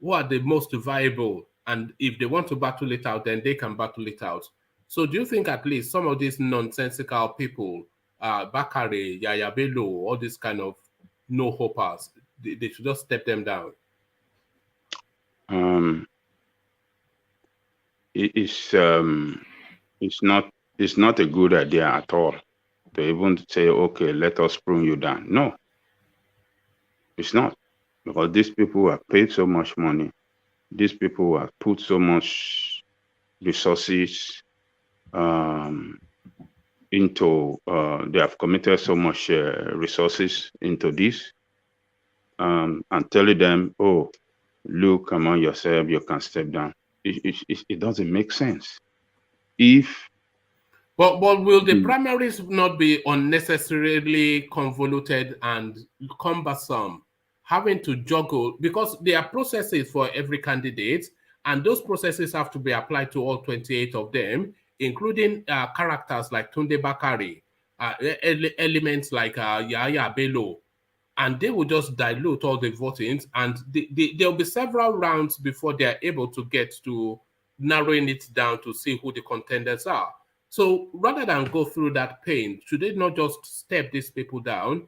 who are the most viable. And if they want to battle it out, then they can battle it out. So do you think at least some of these nonsensical people, Bakare, Yaya Bello, all these kind of no-hopers, they should just step them down? It's not a good idea at all to even say, okay, let us prune you down. No, it's not, because these people have paid so much money. These people have put so much resources into, they have committed so much resources into this, and telling them, oh, look among yourself, you can step down. It doesn't make sense. But will the primaries not be unnecessarily convoluted and cumbersome, having to juggle, because there are processes for every candidate, and those processes have to be applied to all 28 of them, including characters like Tunde Bakari, elements like Yaya Bello, and they will just dilute all the votings, and there'll be several rounds before they're able to get to narrowing it down to see who the contenders are. So rather than go through that pain, should they not just step these people down?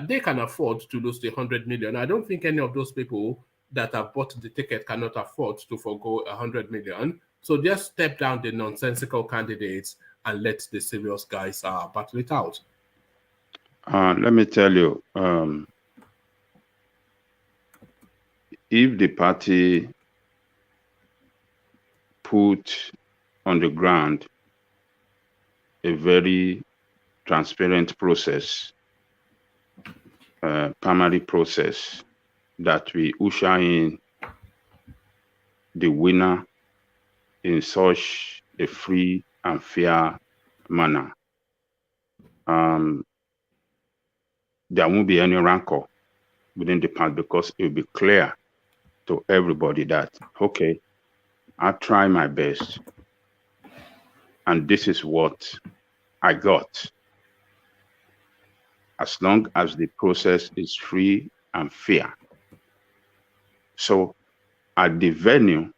They can afford to lose the 100 million. I don't think any of those people that have bought the ticket cannot afford to forgo 100 million. So just step down the nonsensical candidates and let the serious guys battle it out. Let me tell you, if the party put on the ground a very transparent process, primary process, that we usher in the winner in such a free and fair manner, there won't be any rancor within the party, because it will be clear to everybody that, okay, I try my best, and this is what I got. As long as the process is free and fair. So at the venue,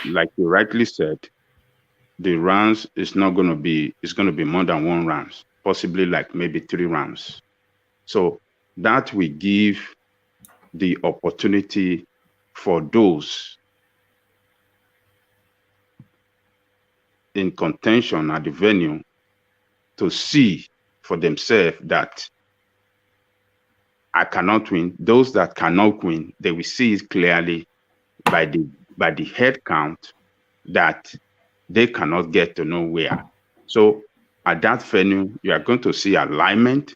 like you rightly said, the rounds is not going to be, it's going to be more than 1 round, possibly like maybe 3 rounds. So that will give the opportunity for those in contention at the venue to see for themselves that I cannot win. Those that cannot win, they will see it clearly by the head count that they cannot get to nowhere. So at that venue, you are going to see alignment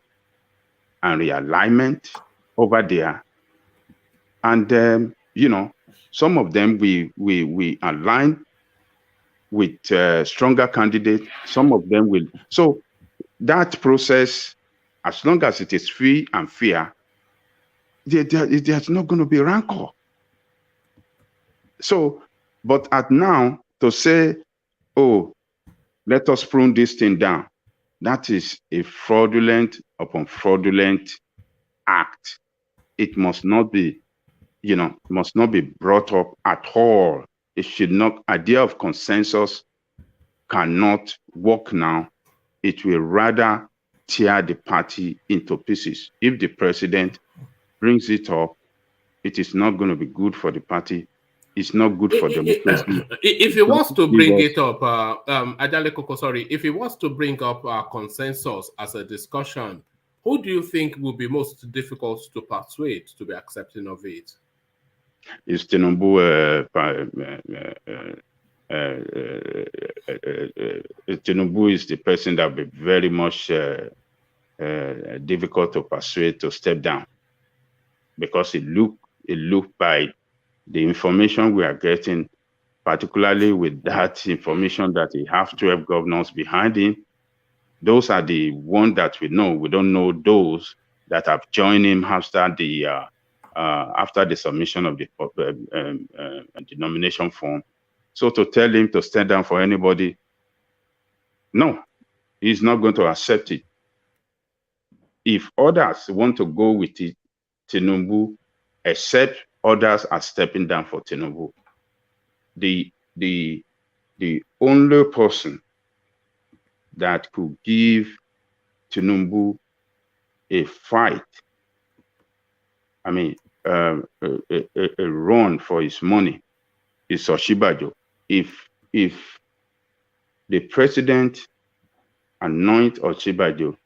and realignment over there. And you know, some of them we align with stronger candidates. Some of them will. So that process, as long as it is free and fair, there's not going to be rancor. So, but at now to say, oh, let us prune this thing down, that is a fraudulent upon fraudulent act. It must not be, you know, must not be brought up at all. It should not. Idea of consensus cannot work now. It will rather tear the party into pieces. If the president brings it up, it is not going to be good for the party. It's not good for democracy. If he wants to bring it up, Adale Koko, sorry, if he wants to bring up consensus as a discussion, who do you think will be most difficult to persuade to be accepting of it? Is Tinubu? Tinubu is the person that will be very much difficult to persuade to step down, because it looked by the information we are getting, particularly with that information that he has 12 governors behind him. Those are the ones that we know. We don't know those that have joined him after the submission of the nomination form. So to tell him to stand down for anybody, no, he's not going to accept it. If others want to go with it, Tinubu, except others are stepping down for Tinubu. The only person that could give Tinubu a fight, I mean, a run for his money, is Oshibajo. If the president anoint Oshibajo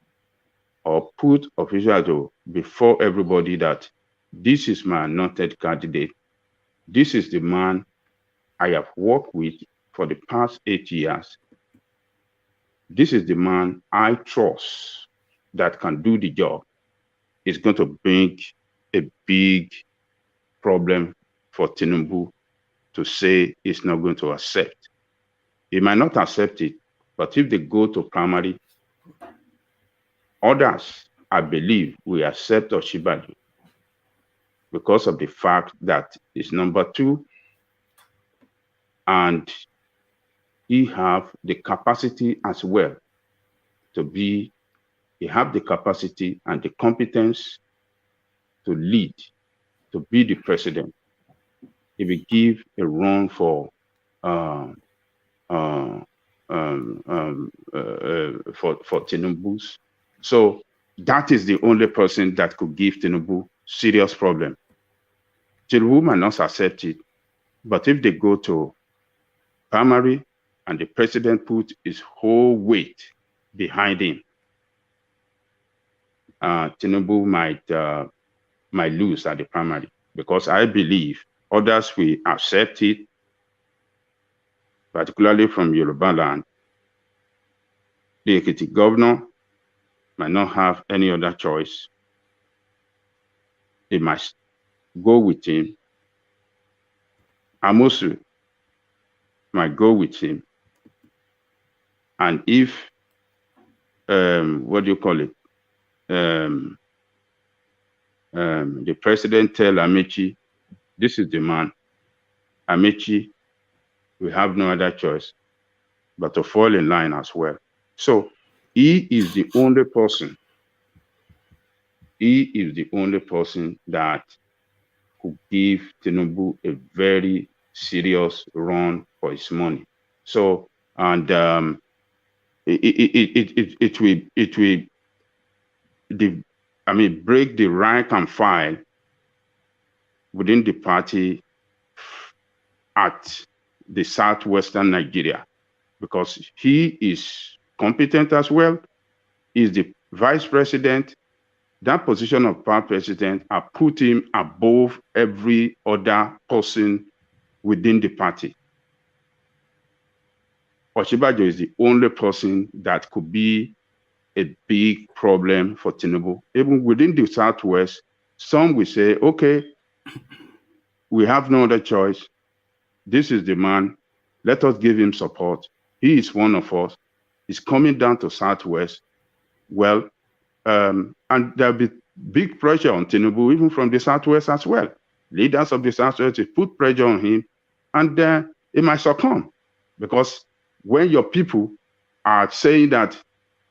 or put Oshibajo before everybody that this is my anointed candidate, this is the man I have worked with for the past 8 years, this is the man I trust that can do the job, it's going to bring a big problem for Tinubu to say it's not going to accept. He might not accept it, but if they go to primary, others, I believe, will accept Oshibajo because of the fact that he's number 2 and he have the capacity as well to be, he have the capacity and the competence to lead, to be the president. He will give a run for Tinubu's. So that is the only person that could give Tinubu serious problem. Tinubu might not accept it, but if they go to primary and the president put his whole weight behind him, Tinubu might lose at the primary, because I believe others will accept it, particularly from Yoruba land. The Ekiti governor might not have any other choice. They must go with him. Amosu might go with him. And if, what do you call it? The president tell Amici, this is the man. Amici, we have no other choice but to fall in line as well. So he is the only person. He is the only person that could give Tinubu a very serious run for his money. So, and break the rank and file within the party at the southwestern Nigeria, because he is competent as well. He's the vice president. That position of power president, I put him above every other person within the party. Oshibajo is the only person that could be a big problem for Tinubu. Even within the Southwest, some will say, okay, we have no other choice. This is the man. Let us give him support. He is one of us. He's coming down to Southwest. Well, and there'll be big pressure on Tinubu, even from the Southwest as well. Leaders of the Southwest will put pressure on him, and he might succumb. Because when your people are saying that,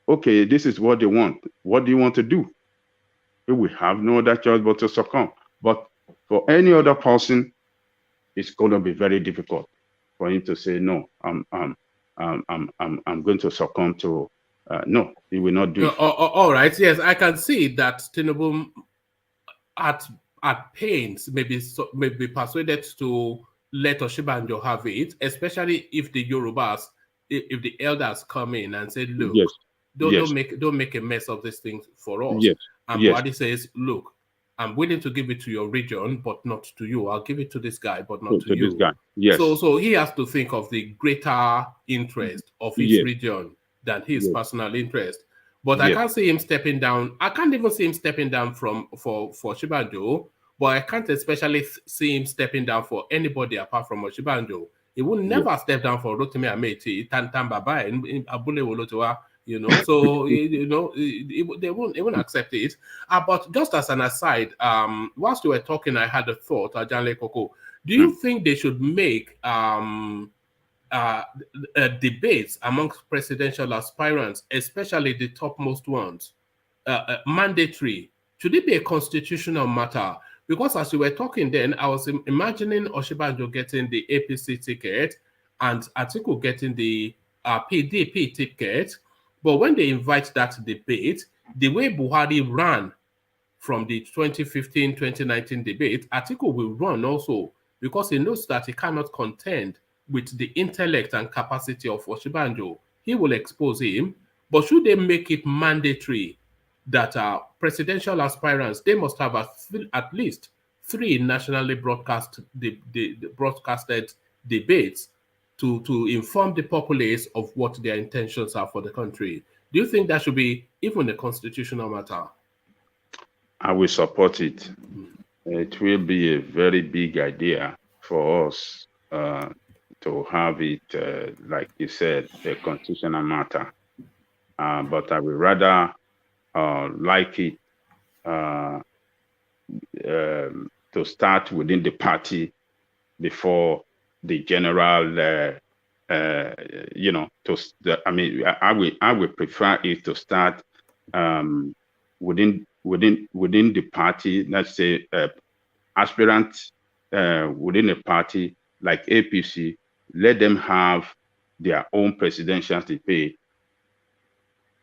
okay, this is what they want, what do you want to do? He will have no other choice but to succumb. But for any other person, it's going to be very difficult for him to say, no, I'm going to succumb to. No, he will not do it. All right. Yes, I can see that Tinubu at pains maybe persuaded to let Oshibanjo have it, especially if the Yorubas, if the elders come in and say, look, yes. don't make a mess of this thing for us. Yes. And Buhari says, look, I'm willing to give it to your region, but not to you. I'll give it to this guy, but not to you. This guy. Yes. So he has to think of the greater interest of his region than his personal interest. But I can't see him stepping down. I can't even see him stepping down for Oshibanjo, but I can't especially see him stepping down for anybody apart from Oshibanjo. He will never step down for Rotimi Ameti, Tantan Baba, in Abule Wolotowa, so they won't accept it. But just as an aside, whilst you were talking, I had a thought, Ajanle Koko. Do you think they should make debates amongst presidential aspirants, especially the topmost ones, mandatory? Should it be a constitutional matter? Because as you were talking then, I was imagining Oshibanjo getting the APC ticket and Atiku getting the PDP ticket. But when they invite that debate, the way Buhari ran from the 2015-2019 debate, Atiku will run also, because he knows that he cannot contend with the intellect and capacity of Oshibanjo. He will expose him. But should they make it mandatory that presidential aspirants, they must have at least 3 nationally broadcasted debates to inform the populace of what their intentions are for the country? Do you think that should be even a constitutional matter? I will support it. It will be a very big idea for us to have it, like you said, a constitutional matter. But I would rather like it to start within the party before the general, I would prefer it to start within the party. Let's say aspirants within a party like APC, let them have their own presidential debate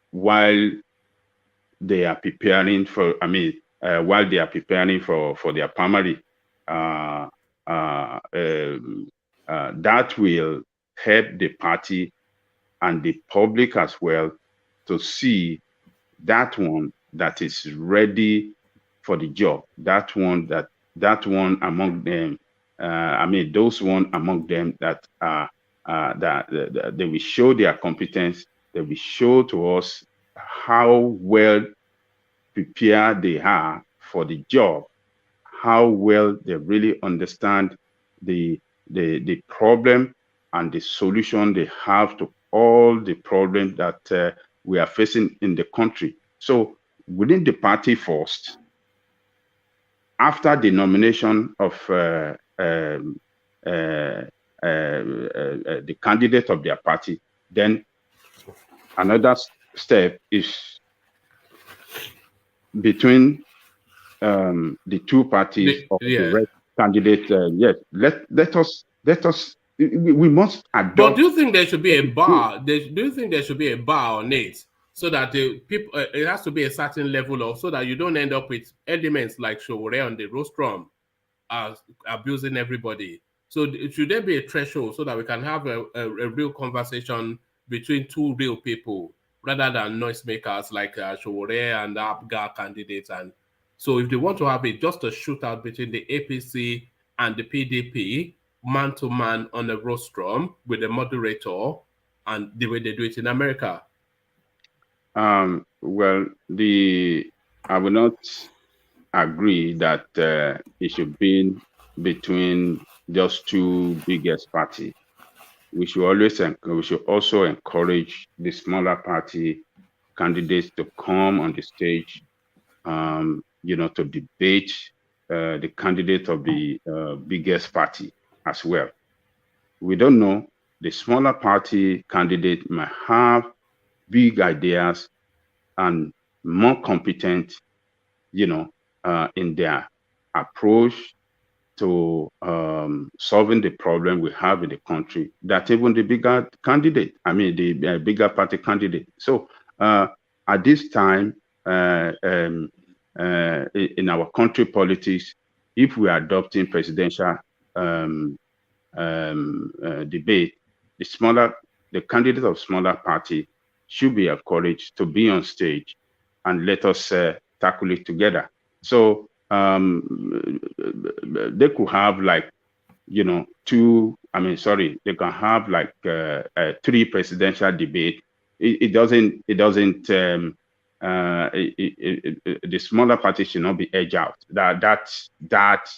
while they are preparing for, while they are preparing for their primary. That will help the party and the public as well to see that one that is ready for the job. That one among them, those one among them that that they will show their competence. They will show to us how well prepared they are for the job, how well they really understand the problem and the solution they have to all the problems that we are facing in the country. So within the party first, after the nomination of the candidate of their party, then another step is between the two parties of the right candidate. Yes, let us. We must adopt. But do you think there should be a bar? Do you think there should be a bar on it? so that the people, it has to be a certain level of, so that you don't end up with elements like Showore on the rostrum abusing everybody. So should there be a threshold so that we can have a real conversation between two real people rather than noisemakers like Showore and Abga candidates? And so if they want to have it, just a shootout between the APC and the PDP, man to man on a rostrum with a moderator, and the way they do it in America. Well, I will not agree that it should be between just two biggest parties. We should also encourage the smaller party candidates to come on the stage, to debate the candidate of the biggest party as well. We don't know. The smaller party candidate might have big ideas and more competent, in their approach to solving the problem we have in the country that even the bigger candidate, the bigger party candidate. So at this time, in our country politics, if we are adopting presidential debate, the candidate of smaller party should be encouraged to be on stage and let us tackle it together. So they could have they can have three presidential debate. The smaller party should not be edged out. That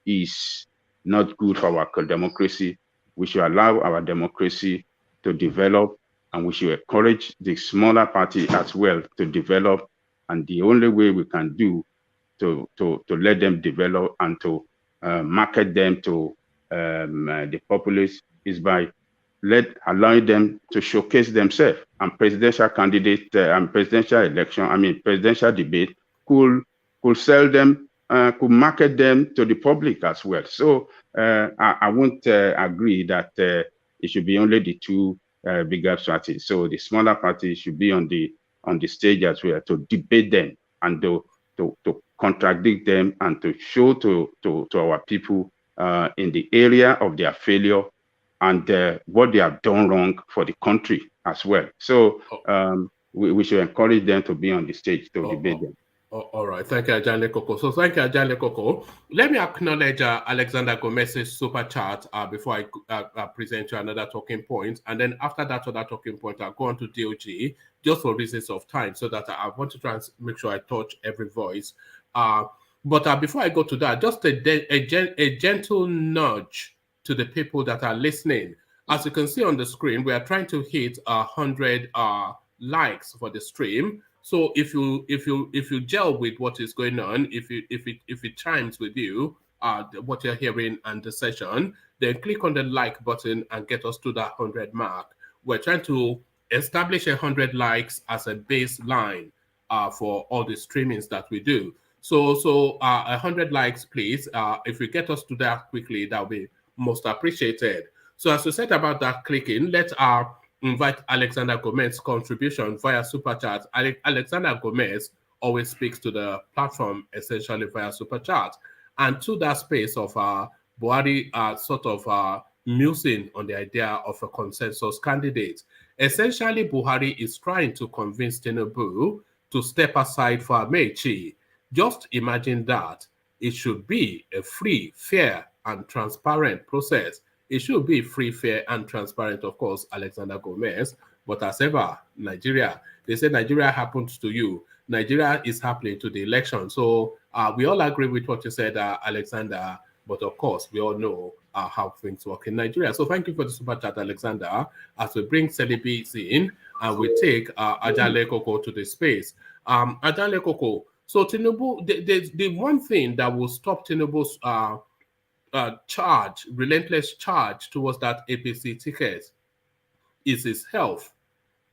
is not good for our democracy. We should allow our democracy to develop, and we should encourage the smaller party as well to develop. And the only way we can do to let them develop and to market them to the populace is by allowing them to showcase themselves. And presidential candidate and presidential election, presidential debate could sell them, could market them to the public as well. So I won't agree that it should be only the two bigger parties. So the smaller parties should be on the stage as well to debate them and to contradict them and to show to our people in the area of their failure and what they have done wrong for the country as well. So we should encourage them to be on the stage to debate them. All right. Thank you, Ajale Koko. So thank you, Ajale Koko. Let me acknowledge Alexander Gomez's super chat before I present you another talking point. And then after that other talking point, I'll go on to DOG just for reasons of time so that I want to try and make sure I touch every voice. But before I go to that, just a gentle nudge to the people that are listening. As you can see on the screen, we are trying to hit 100 likes for the stream. So if you gel with what is going on, if it chimes with you, what you're hearing and the session, then click on the like button and get us to that 100 mark. We're trying to establish 100 likes as a baseline for all the streamings that we do. So 100 likes, please. If you get us to that quickly, that'll be most appreciated. So as we said about that clicking, let's invite Alexander Gomez's contribution via Super Chat. Alexander Gomez always speaks to the platform essentially via Super Chat. And to that space of Buhari musing on the idea of a consensus candidate. Essentially, Buhari is trying to convince Tinubu to step aside for Amechi. Just imagine that. It should be a free, fair, and transparent process. It should be free, fair, and transparent, of course, Alexander Gomez. But as ever, Nigeria, they say Nigeria happens to you. Nigeria is happening to the election. So we all agree with what you said, Alexander. But of course, we all know how things work in Nigeria. So thank you for the super chat, Alexander. As we bring Celibis in, and we take Ajale Koko to the space. Ajale Koko, so Tinubu, the one thing that will stop Tinubu's relentless charge towards that APC ticket is his health.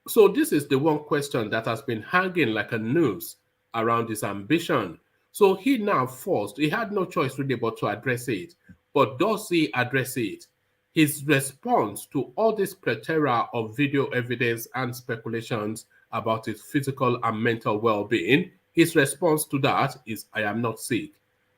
So this is the one question that has been hanging like a noose around his ambition. So he now he had no choice really but to address it. But does he address it? His response to all this plethora of video evidence and speculations about his physical and mental well-being, his response to that is, I am not sick.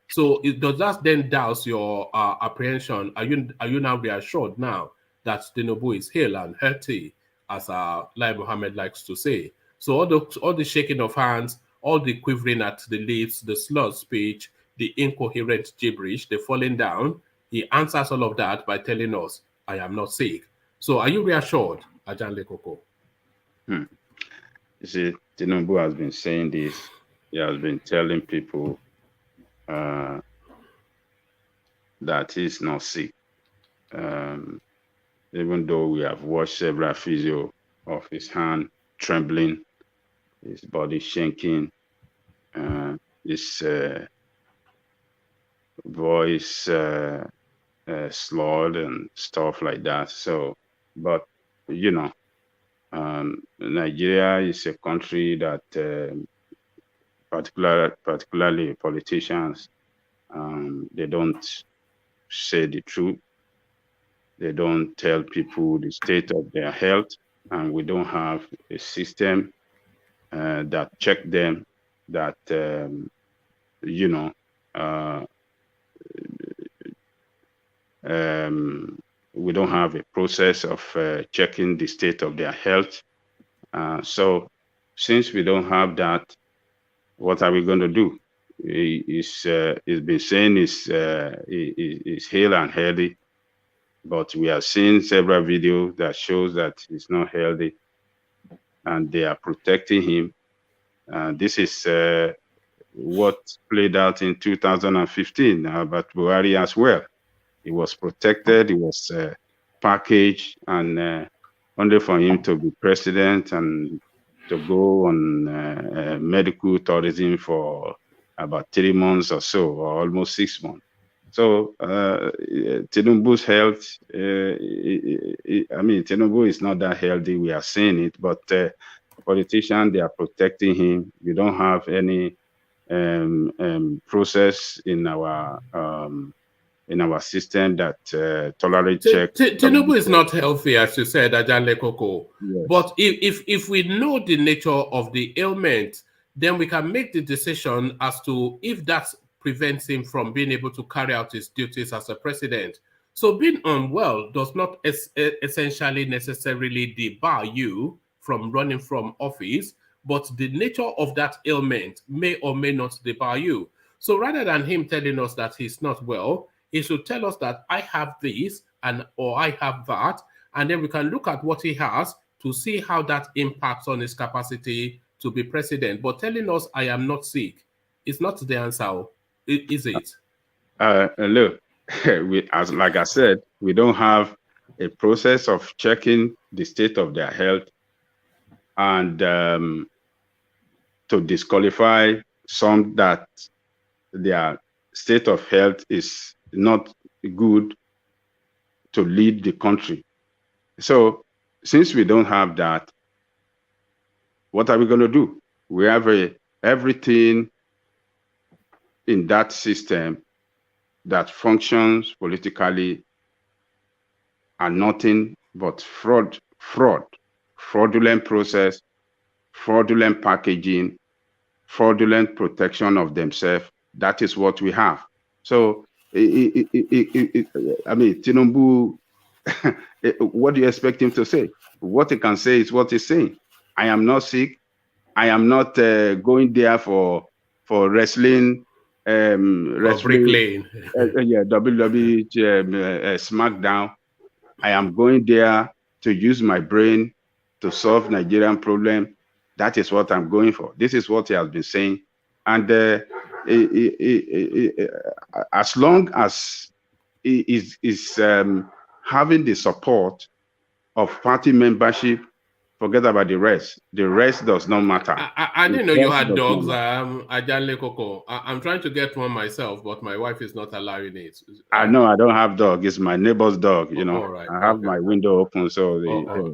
So does that then douse your apprehension? Are you now reassured now that Tinubu is hale and healthy, as Lai Mohammed likes to say? So all the shaking of hands, all the quivering at the lips, the slurred speech, the incoherent gibberish, the falling down, he answers all of that by telling us, I am not sick. So are you reassured, Ajan Lekoko? You see, Tinubu has been saying this. He has been telling people that he's not sick. Even though we have watched several physio of his hand trembling, his body shaking, his voice slurred and stuff like that. So, but you know, Nigeria is a country that particularly politicians, they don't say the truth. They don't tell people the state of their health, and we don't have a system that check them, that we don't have a process of checking the state of their health. So since we don't have that, what are we going to do? He's been saying is hale and healthy, but we have seen several videos that shows that he's not healthy, and they are protecting him. This is what played out in 2015 about Buhari as well. He was protected, he was packaged, and only for him to be president and to go on medical tourism for about 3 months or so, or almost 6 months. So Tinubu's health, Tinubu is not that healthy, we are saying it, but politicians, they are protecting him. We don't have any process in our system that tolerate check. Tinubu is not healthy, as you said, Ajan Lekoko. Yes. But if we know the nature of the ailment, then we can make the decision as to if that prevents him from being able to carry out his duties as a president. So being unwell does not essentially necessarily debar you from running from office, but the nature of that ailment may or may not debar you. So rather than him telling us that he's not well, he should tell us that I have this or I have that, and then we can look at what he has to see how that impacts on his capacity to be president. But telling us I am not sick is not the answer, is it? Look, like I said, we don't have a process of checking the state of their health and to disqualify some that their state of health is not good to lead the country. So since we don't have that, what are we going to do? We have everything in that system that functions politically are nothing but fraudulent process, fraudulent packaging, fraudulent protection of themselves. That is what we have. So, Tinubu, what do you expect him to say? What he can say is what he's saying. I am not sick. I am not going there for wrestling. Bricklaying. WWE SmackDown. I am going there to use my brain to solve Nigerian problem. That is what I'm going for. This is what he has been saying. And as long as he is having the support of party membership, forget about the rest. The rest does not matter. I didn't know you had dogs, Ajan Lekoko. I'm trying to get one myself, but my wife is not allowing it. I know I don't have dog. It's my neighbor's dog. You know, right, I have my window open, so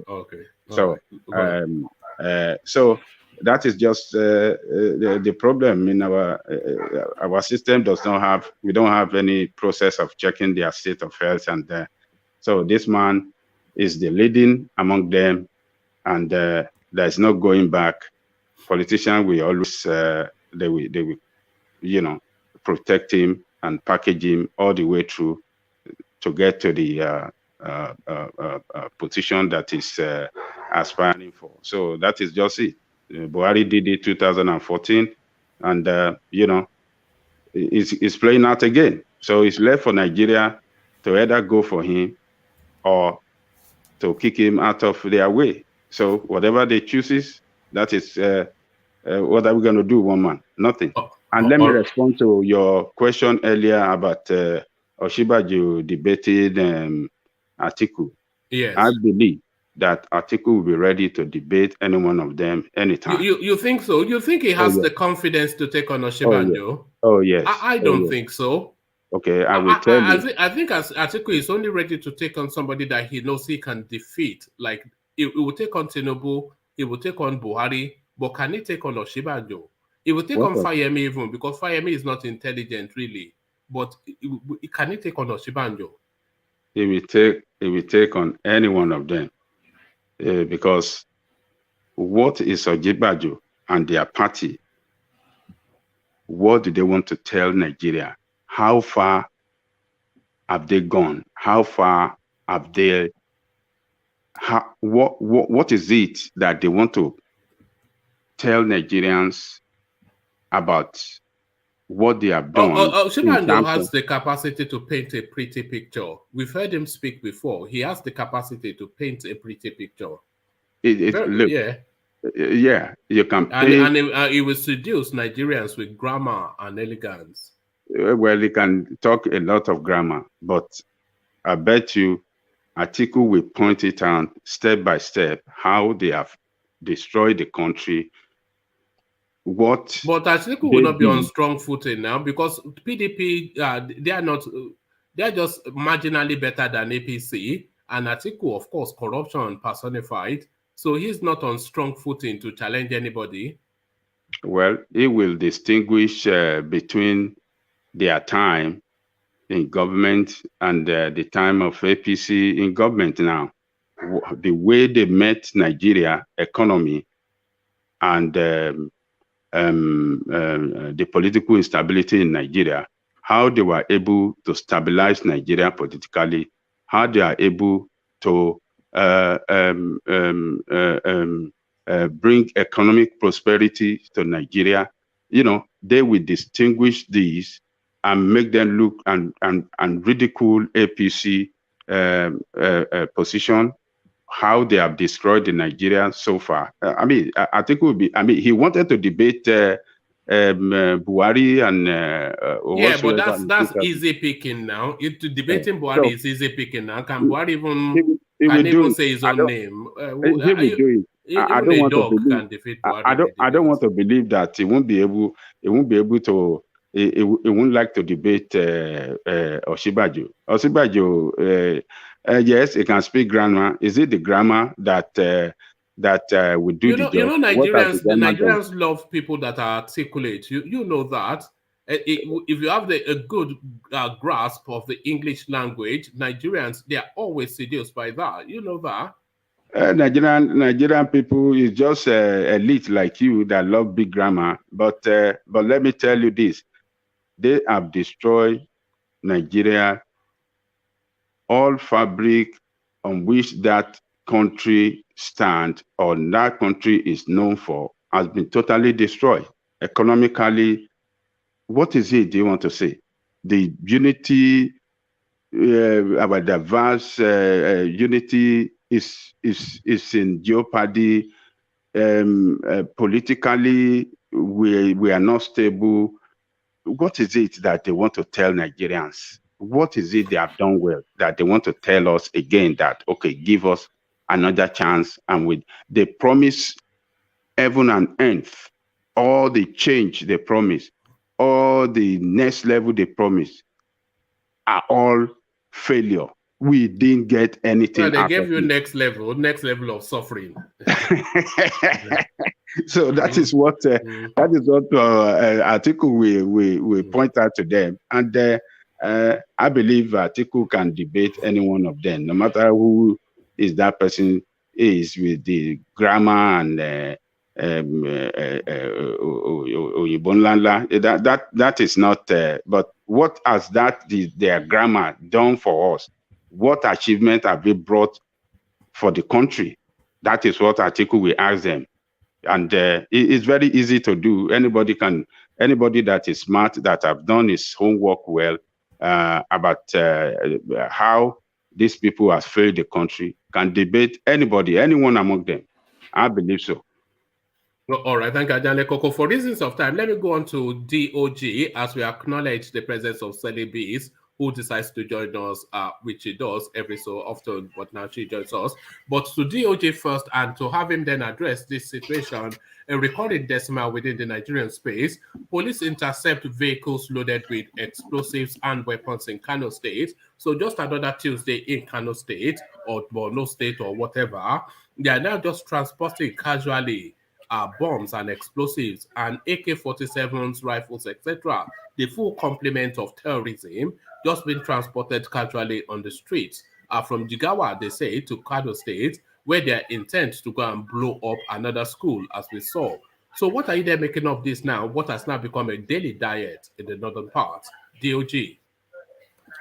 okay. So so that is just the problem in our system. We don't have any process of checking their state of health, and so this man is the leading among them. And there's no going back. Politicians will always they will protect him and package him all the way through to get to the position that is aspiring for. So that is just it. Buhari did it 2014, and it's playing out again. So it's left for Nigeria to either go for him or to kick him out of their way. So whatever they chooses, that is what are we going to do, one man? Nothing. And let me respond to your question earlier about Osinbajo debated Atiku. Yes. I believe that Atiku will be ready to debate any one of them anytime. You think so? You think he has the confidence to take on Osinbajo? Oh, yes. I don't think so. Okay, I will tell you. I think as Atiku is only ready to take on somebody that he knows he can defeat. Like, he will take on Tinubu, he will take on Buhari, but can he take on Osinbajo? He will take on Fayemi even, because Fayemi is not intelligent, really. But can he take on Osinbajo? He will take on any one of them. Because what is Osinbajo and their party? What do they want to tell Nigeria? How far have they gone? How far have they? What is it that they want to tell Nigerians about what they have done? Osinbajo has the capacity to paint a pretty picture. We've heard him speak before. He has the capacity to paint a pretty picture. Yeah, you can paint. And he will seduce Nigerians with grammar and elegance. Well, he can talk a lot of grammar, but I bet you Atiku will point it out step by step how they have destroyed the country. But Atiku will not be on strong footing now, because PDP they are just marginally better than APC, and Atiku, of course, corruption personified. So he's not on strong footing to challenge anybody. Well, he will distinguish between their time in government and the time of APC in government now. The way they met Nigeria economy and the political instability in Nigeria, how they were able to stabilize Nigeria politically, how they are able to bring economic prosperity to Nigeria. They will distinguish these and make them look and ridicule APC position, how they have destroyed the Nigeria so far. I think it will be. He wanted to debate Buhari and but that's easy picking now. Debating Buhari is easy picking now. Can Buhari even say his own name? He will do it. I don't want to believe. I don't want to believe that he won't be able. He won't be able to. He won't like to debate Osinbajo. Osinbajo, yes, he can speak grammar. Is it the grammar that would do the job? Nigerians love people that are articulate. You know that. If you have a good grasp of the English language, Nigerians, they are always seduced by that. You know that. Nigerian people is just elite like you that love big grammar. But let me tell you this. They have destroyed Nigeria. All fabric on which that country stands or that country is known for has been totally destroyed. Economically, what is it you want to say? The unity, our diverse unity is in jeopardy. Politically, we are not stable. What is it that they want to tell Nigerians? What is it they have done well that they want to tell us again that, okay, give us another chance? And they promise heaven and earth, all the change they promise, all the next level they promise are all failure. We didn't get anything. They gave you next level of suffering. So that is what Atiku will point out to them, and I believe Atiku can debate any one of them, no matter who is that person. is with the grammar and that is not. But what has their grammar done for us? What achievement have they brought for the country? That is what article we ask them, and it's very easy to do. Anybody that is smart, that have done his homework well about how these people have failed the country, can debate anyone among them. I believe so. All right, thank you, Ajale Koko. For reasons of time, let me go on to DOG as we acknowledge the presence of Celebes, who decides to join us, which she does every so often, but now she joins us. But to DOG first, and to have him then address this situation, a recorded decimal within the Nigerian space, police intercept vehicles loaded with explosives and weapons in Kano State. So just another Tuesday in Kano State, or Borno State, or whatever. They are now just transporting casually bombs and explosives and AK-47s, rifles, etc. The full complement of terrorism just being transported casually on the streets. From Jigawa, they say, to Kano State, where they intend to go and blow up another school, as we saw. So what are you there making of this now? What has now become a daily diet in the northern part? DOG.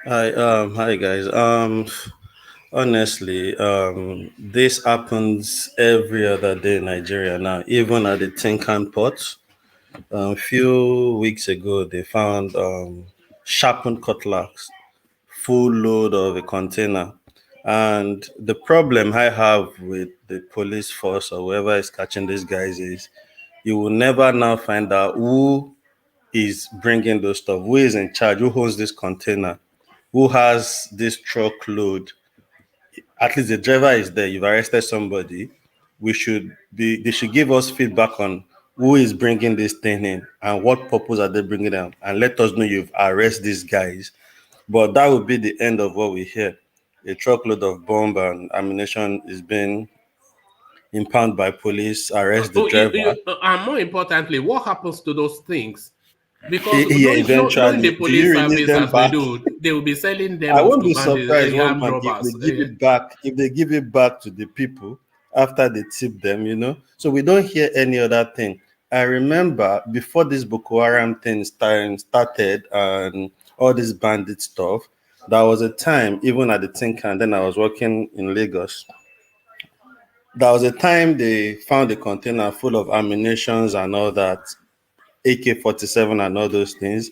Hi guys. Honestly, this happens every other day in Nigeria now, even at the Tinkan port. A few weeks ago, they found sharpened cutlass, full load of a container. And the problem I have with the police force or whoever is catching these guys is you will never now find out who is bringing those stuff, who is in charge, who owns this container, who has this truckload. At least the driver is there. You've arrested somebody. They should give us feedback on who is bringing this thing in and what purpose are they bringing them, and let us know you've arrested these guys. But that would be the end of what we hear. A truckload of bomb and ammunition is being impounded by police, arrest the driver. And more importantly, what happens to those things? Because eventually, the police service as they do, they will be selling them. I won't be surprised if they give it back. If they give it back to the people after they tip them, So we don't hear any other thing. I remember before this Boko Haram thing started and all this bandit stuff, there was a time, even at the think, and then I was working in Lagos. There was a time they found a container full of ammunitions and all that, AK-47 and all those things.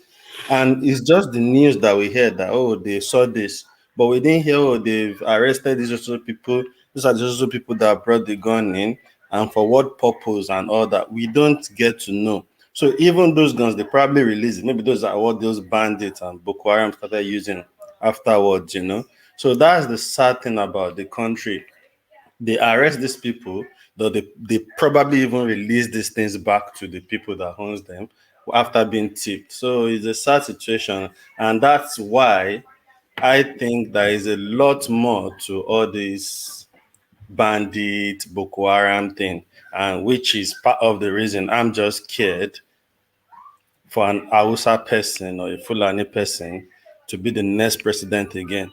And it's just the news that we heard that, they saw this. But we didn't hear, they've arrested these also people. These are just also people that brought the gun in. And for what purpose and all that, we don't get to know. So even those guns, they probably released it. Maybe those are what those bandits and Boko Haram started using afterwards, So that's the sad thing about the country. They arrest these people, though they probably even release these things back to the people that owns them after being tipped. So it's a sad situation. And that's why I think there is a lot more to all this bandit, Boko Haram thing, and which is part of the reason I'm just scared for an Hausa person or a Fulani person to be the next president again.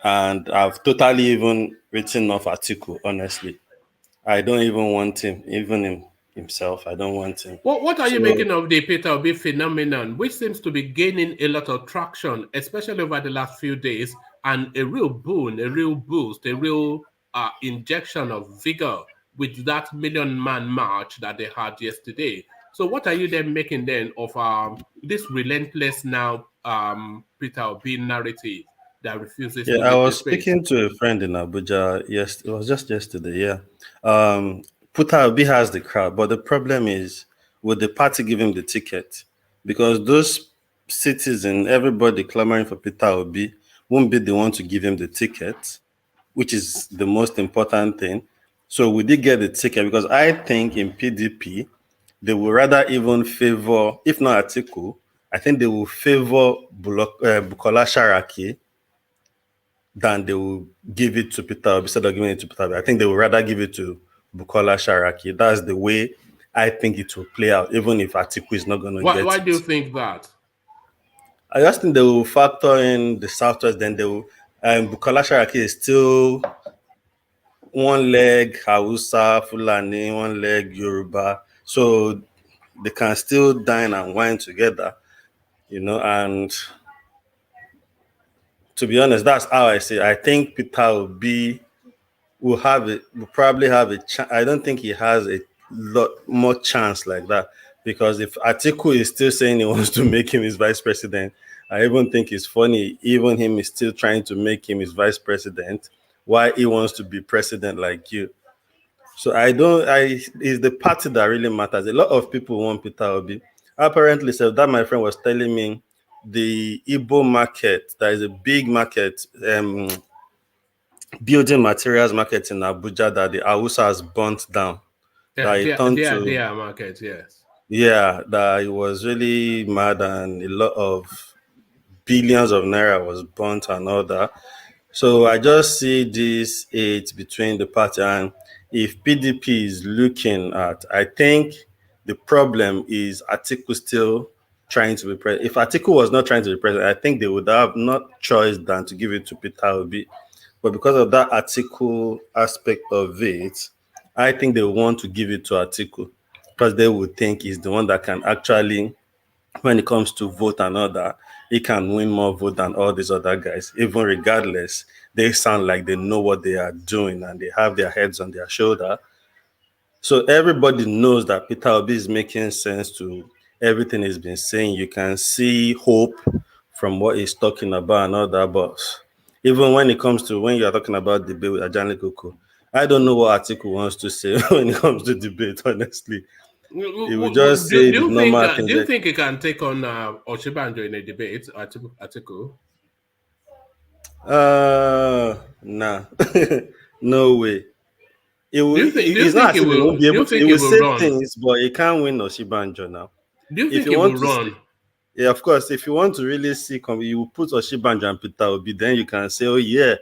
And I've totally even written off Atiku, honestly. I don't even want him, even himself. I don't want him. What are you making of the Peter Obi phenomenon, which seems to be gaining a lot of traction, especially over the last few days, and a real boon, a real boost, a real injection of vigor with that million-man march that they had yesterday? So what are you then making then of this relentless now Peter Obi narrative that refuses to I was speaking to a friend in Abuja. Yes, it was just yesterday. Peter Obi has the crowd, but the problem is, would the party give him the ticket? Because those citizens, everybody clamoring for Peter Obi, won't be the one to give him the ticket, which is the most important thing. So would he get the ticket? Because I think in PDP, they will rather even favor, if not Atiku, I think they will favor Bukola Saraki than they will give it to Peter Obi instead of giving it to Peter Obi. I think they would rather give it to Bukola Saraki. That's the way I think it will play out, even if Atiku is not going to get it. Why do you think that? I just think they will factor in the Southwest, then they will. Bukola Saraki is still one leg Hausa, Fulani, one leg Yoruba. So they can still dine and wine together, and to be honest, that's how I see it. I think Peter will probably have a chance. I don't think he has a lot more chance like that, because if Atiku is still saying he wants to make him his vice president, I even think it's funny. Even him is still trying to make him his vice president. Why he wants to be president like you? So I don't. It's the party that really matters. A lot of people want Peter Obi. Apparently, so that my friend was telling me, the Igbo market, there is a big market, building materials market in Abuja, that the Hausa has burnt down. Yeah, their market, yes. Yeah, that it was really mad, and a lot of billions of naira was burnt and all that. So I just see this hate between the party, and if PDP is looking at, I think the problem is Atiku still trying to be president. If Atiku was not trying to be president, I think they would have not choice than to give it to Peter Obi. But because of that Atiku aspect of it, I think they want to give it to Atiku, because they would think he's the one that can actually, when it comes to vote and all that, he can win more vote than all these other guys. Even regardless, they sound like they know what they are doing and they have their heads on their shoulder. So everybody knows that Peter Obi is making sense to everything he's been saying. You can see hope from what he's talking about and all that. But even when it comes to, when you're talking about debate with Ajani Koko, I don't know what Atiku wants to say when it comes to debate, honestly. He would just say the normal things. Do you think he can take on Oshibanjo in a debate, Atiku? Nah. No way. He will, do you think he won't be able to. He will say run things, but he can't win Oshibanjo now. Do you think he will run? Yeah, of course. If you want to really see, you will put Oshibanjo and Peter Obi, then you can say, oh yeah,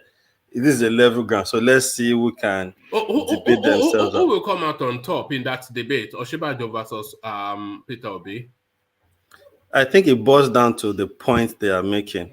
it is a level ground. So let's see who can debate themselves. Who will come out on top in that debate, Oshibanjo versus Peter Obi? I think it boils down to the point they are making.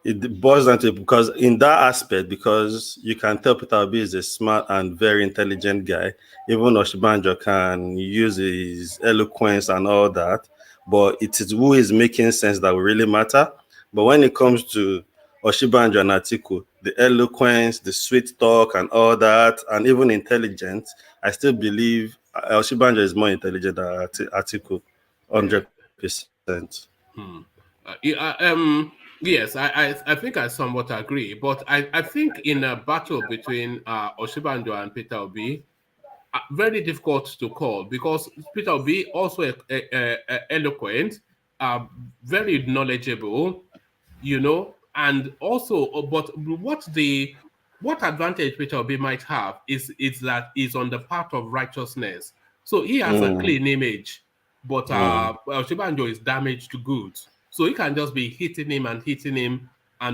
It boils down to, because in that aspect, because you can tell Peter Obi is a smart and very intelligent guy. Even Oshibanjo can use his eloquence and all that, but it is who is making sense that will really matter. But when it comes to Oshibanjo and Atiku, the eloquence, the sweet talk and all that, and even intelligence, I still believe Oshibanjo is more intelligent than Atiku, 100%. Yes, I think I somewhat agree, but I think in a battle between Oshibanjo and Peter Obi, very difficult to call, because Peter Obi also eloquent, very knowledgeable, and also, but what advantage Peter Obi might have is that he's on the path of righteousness, so he has a clean image, but Oshibanjo is damaged to goods. So he can just be hitting him, and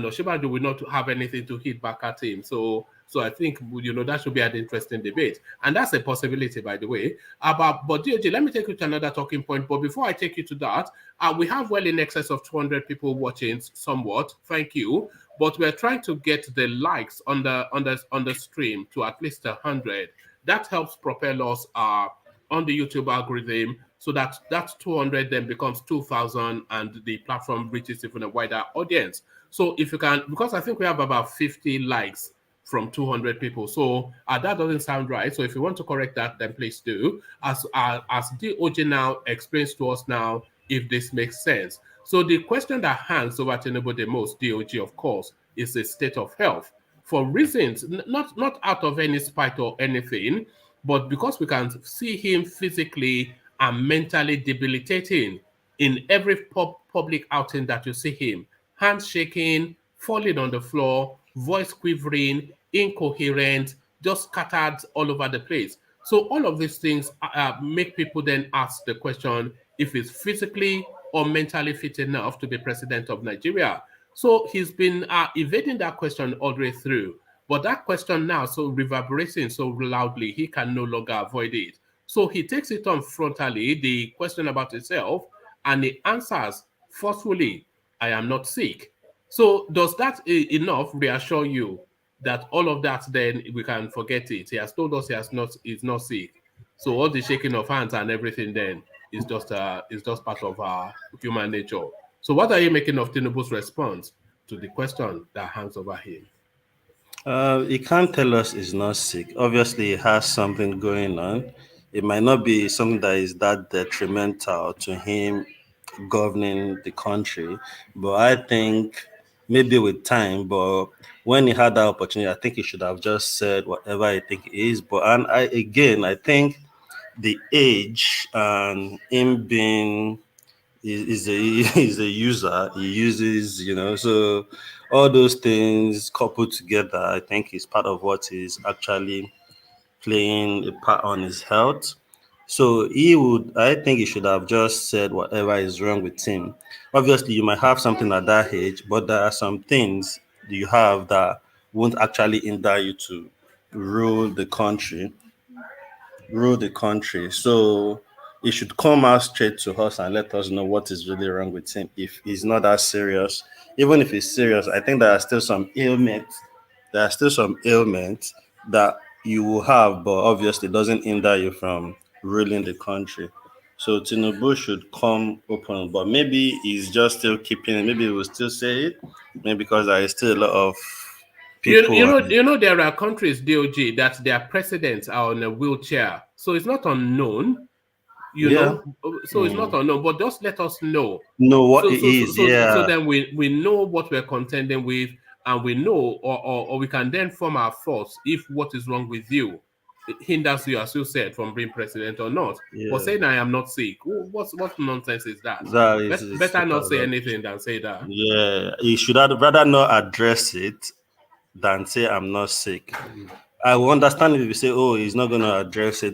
Oshibanjo will not have anything to hit back at him. So I think, that should be an interesting debate. And that's a possibility, by the way. But DOJ, let me take you to another talking point. But before I take you to that, we have well in excess of 200 people watching somewhat. Thank you. But we're trying to get the likes on the stream to at least 100. That helps propel us on the YouTube algorithm, so that 200 then becomes 2,000 and the platform reaches even a wider audience. So if you can, because I think we have about 50 likes from 200 people. So that doesn't sound right. So if you want to correct that, then please do. As DOJ now explains to us now, if this makes sense. So the question that hangs over Tinubu the most, DOJ, of course, is the state of health. For reasons, not out of any spite or anything, but because we can see him physically and mentally debilitating in every public outing that you see him. Hands shaking, falling on the floor, voice quivering, incoherent, just scattered all over the place. So all of these things make people then ask the question if he's physically or mentally fit enough to be president of Nigeria. So he's been evading that question all the way through. But that question now so reverberating so loudly, he can no longer avoid it. So he takes it on frontally, the question about himself, and he answers forcefully, I am not sick. So does that enough reassure you? that all of that, then we can forget it. He has told us he's not sick. So all the shaking of hands and everything then is just part of our human nature. So what are you making of Tinubu's response to the question that hangs over him? He can't tell us he's not sick. Obviously, he has something going on. It might not be something that is that detrimental to him governing the country, but I think maybe with time, but when he had that opportunity, I think he should have just said whatever I think it is. But I think the age and him being is a is a user. He uses, so all those things coupled together, I think is part of what is actually playing a part on his health. So I think he should have just said whatever is wrong with him. Obviously, you might have something at that age, but there are some things you have that won't actually hinder you to rule the country rule the country. So he should come out straight to us and let us know what is really wrong with him. If he's not that serious, even if he's serious, I think there are still some ailments. There are still some ailments that you will have, but obviously doesn't hinder you from ruling the country. So Tinubu should come open, but maybe he's just still keeping it. Maybe he will still say it, maybe because there is still a lot of people. You know, there are countries, DOG, that their presidents are on a wheelchair, so it's not unknown. You know, so it's not unknown, but just let us know. What it is, So then we know what we're contending with, and we know, or we can then form our thoughts if what is wrong with you hinders you, as you said, from being president or not. But saying I am not sick, what nonsense is that? Better not say anything than say that. Yeah, he should have rather not address it than say I'm not sick. I will understand if you say, oh, he's not going to address it,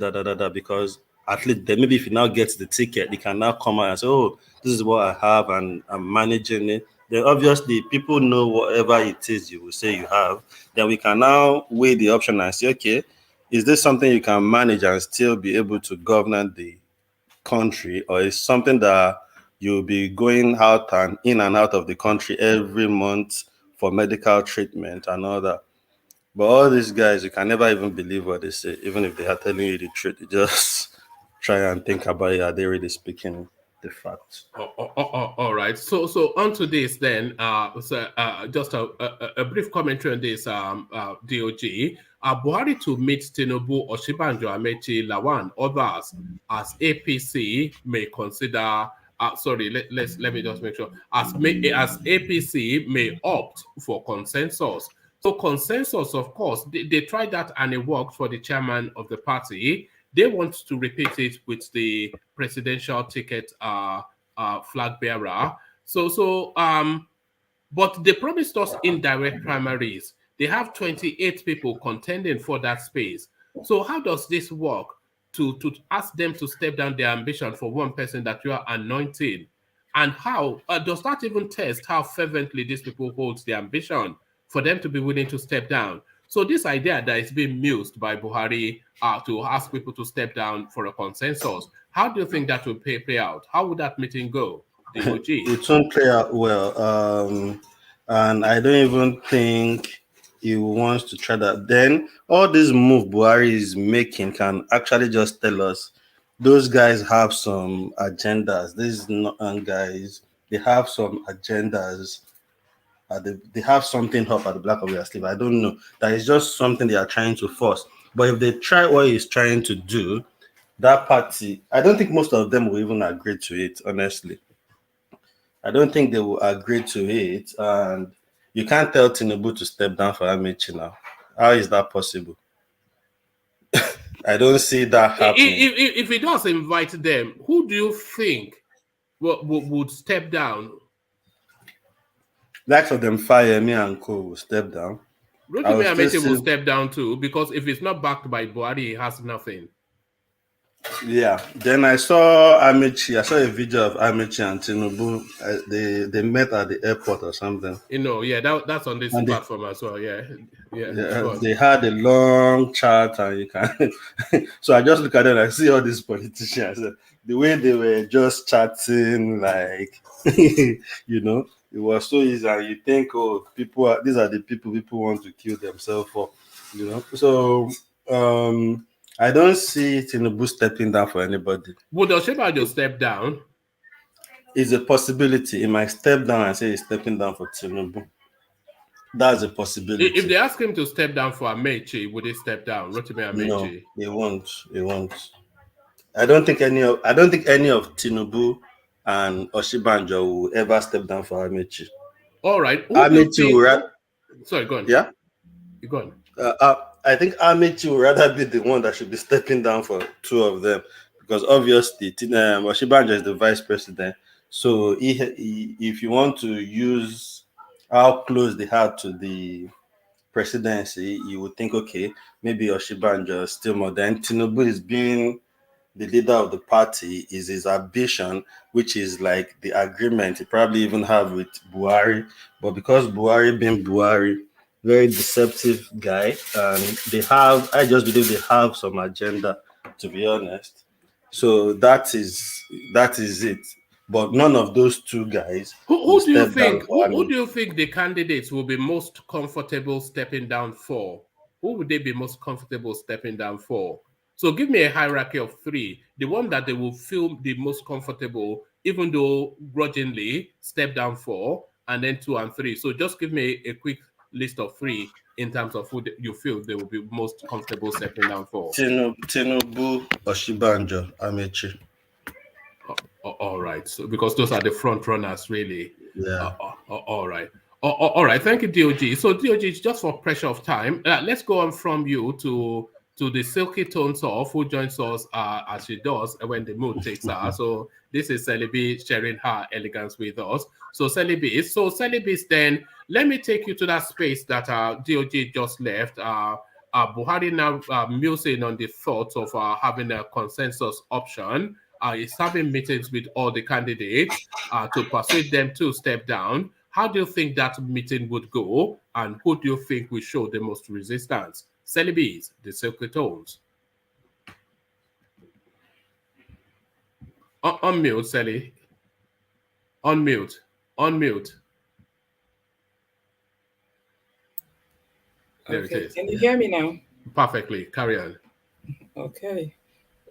because at least then maybe if he now gets the ticket, he can now come out and say, oh, this is what I have and I'm managing it. Then obviously people know whatever it is you will say you have. Then we can now weigh the option and say, okay, is this something you can manage and still be able to govern the country, or is something that you'll be going out and in and out of the country every month for medical treatment and all that? But all these guys, you can never even believe what they say, even if they are telling you the truth. You just try and think about it. Are they really speaking the facts? All right. So on to this then. Just a brief commentary on this. DOG. Buhari to meet Tinubu, Oshibanjo, Amechi, Lawan, others as APC may consider. Let me just make sure. As APC may opt for consensus. So consensus, of course, they tried that and it worked for the chairman of the party. They want to repeat it with the presidential ticket flag bearer. But they promised us indirect primaries. They have 28 people contending for that space. So how does this work to ask them to step down their ambition for one person that you are anointing? And how does that even test how fervently these people hold the ambition for them to be willing to step down? So this idea that is being mused by Buhari to ask people to step down for a consensus, how do you think that will play out? How would that meeting go? It won't play out well. And I don't even think he wants to try that. Then all this move Buhari is making can actually just tell us those guys have some agendas. These guys, they have some agendas. They have something up at the back of their sleeve. I don't know. That is just something they are trying to force. But if they try what he's trying to do, that party, I don't think most of them will even agree to it, honestly. I don't think they will agree to it. And you can't tell Tinubu to step down for Amici now. How is that possible? I don't see that happening. If he does invite them, who do you think would step down? Like for them, fire me and Co will step down. Rotimi Amete will step down too, because if it's not backed by Buhari, he has nothing. Yeah. Then I saw Amici. I saw a video of Amici and Tinubu. They met at the airport or something. That's on this platform as well. Yeah. They had a long chat, and you can. So I just look at them and I see all these politicians. The way they were just chatting, like, It was so easy, and you think, oh, these are the people want to kill themselves for, So I don't see Tinubu stepping down for anybody. Would Osinbajo step down? It's a possibility. He might step down and say he's stepping down for Tinubu. That's a possibility. If they ask him to step down for Amechi, would he step down? Rotimi Amechi? No, he won't. He won't. I don't think any of Tinubu and Osinbajo will ever step down for Amechi. All right. Amechi will Sorry, go on. Yeah? You go on. I think Amechi would rather be the one that should be stepping down for two of them, because obviously Osinbajo is the vice president. So if you want to use how close they are to the presidency, you would think, okay, maybe Osinbajo is still more. Then Tinubu is being the leader of the party, is his ambition, which is like the agreement he probably even have with Buhari. But because Buhari being Buhari, very deceptive guy, and I just believe they have some agenda, to be honest. So that is it. But none of those two guys. Who do you think the candidates will be most comfortable stepping down for? Who would they be most comfortable stepping down for? So give me a hierarchy of three. The one that they will feel the most comfortable, even though grudgingly, step down for, and then 2 and 3. So just give me a quick list of 3 in terms of who you feel they will be most comfortable stepping down for. Tinubu, Osinbajo, Amechi. All right. So because those are the front runners, really. Yeah. All right. All right. Thank you, DOG. So DOG, just for pressure of time, let's go on from you to the silky tones of who joins us as she does when the mood takes her. So this is Celebi sharing her elegance with us. So Celebis, then let me take you to that space that DOG just left. Buhari now musing on the thoughts of having a consensus option. Is having meetings with all the candidates to persuade them to step down. How do you think that meeting would go? And who do you think will show the most resistance? Celebis, the silky tones. Unmute, Sally. Unmute. There Okay. it is. Can you hear me now? Perfectly. Carry on. Okay.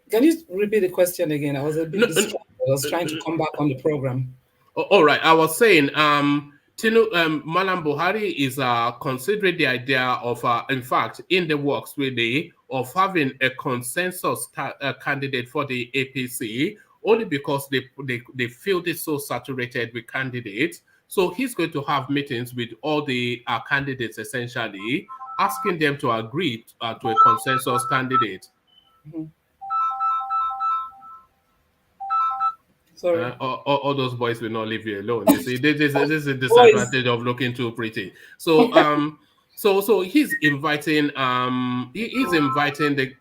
Can you repeat the question again? I was a bit distracted. I was trying to come back on the program. All right. I was saying, Malam Buhari is considering the idea of, in fact, in the works really, of having a consensus candidate for the APC, only because they feel it's so saturated with candidates. So he's going to have meetings with all the candidates, essentially, asking them to agree to a consensus candidate. Mm-hmm. Sorry. All those boys will not leave you alone. You see, this is the disadvantage of looking too pretty. So, so he's inviting. He's inviting the.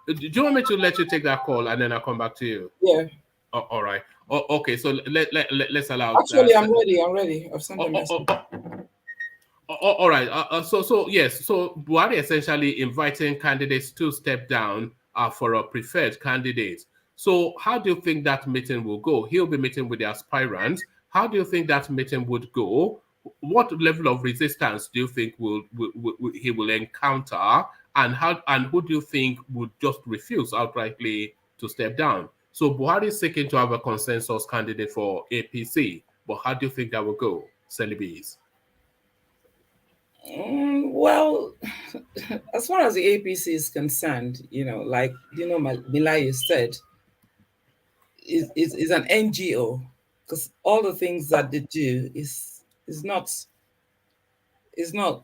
Do you want me to let you take that call and then I'll come back to you? Yeah. All right. Okay. So let's allow. Actually, I'm ready. I've sent a message. All right. So yes. So Buhari essentially inviting candidates to step down for a preferred candidate. So how do you think that meeting will go? He'll be meeting with the aspirants. How do you think that meeting would go? What level of resistance do you think he will encounter? And who do you think would just refuse outrightly to step down? So Buhari is seeking to have a consensus candidate for APC. But how do you think that will go, Celebis? Well, as far as the APC is concerned, like Milai said, is an NGO, because all the things that they do is not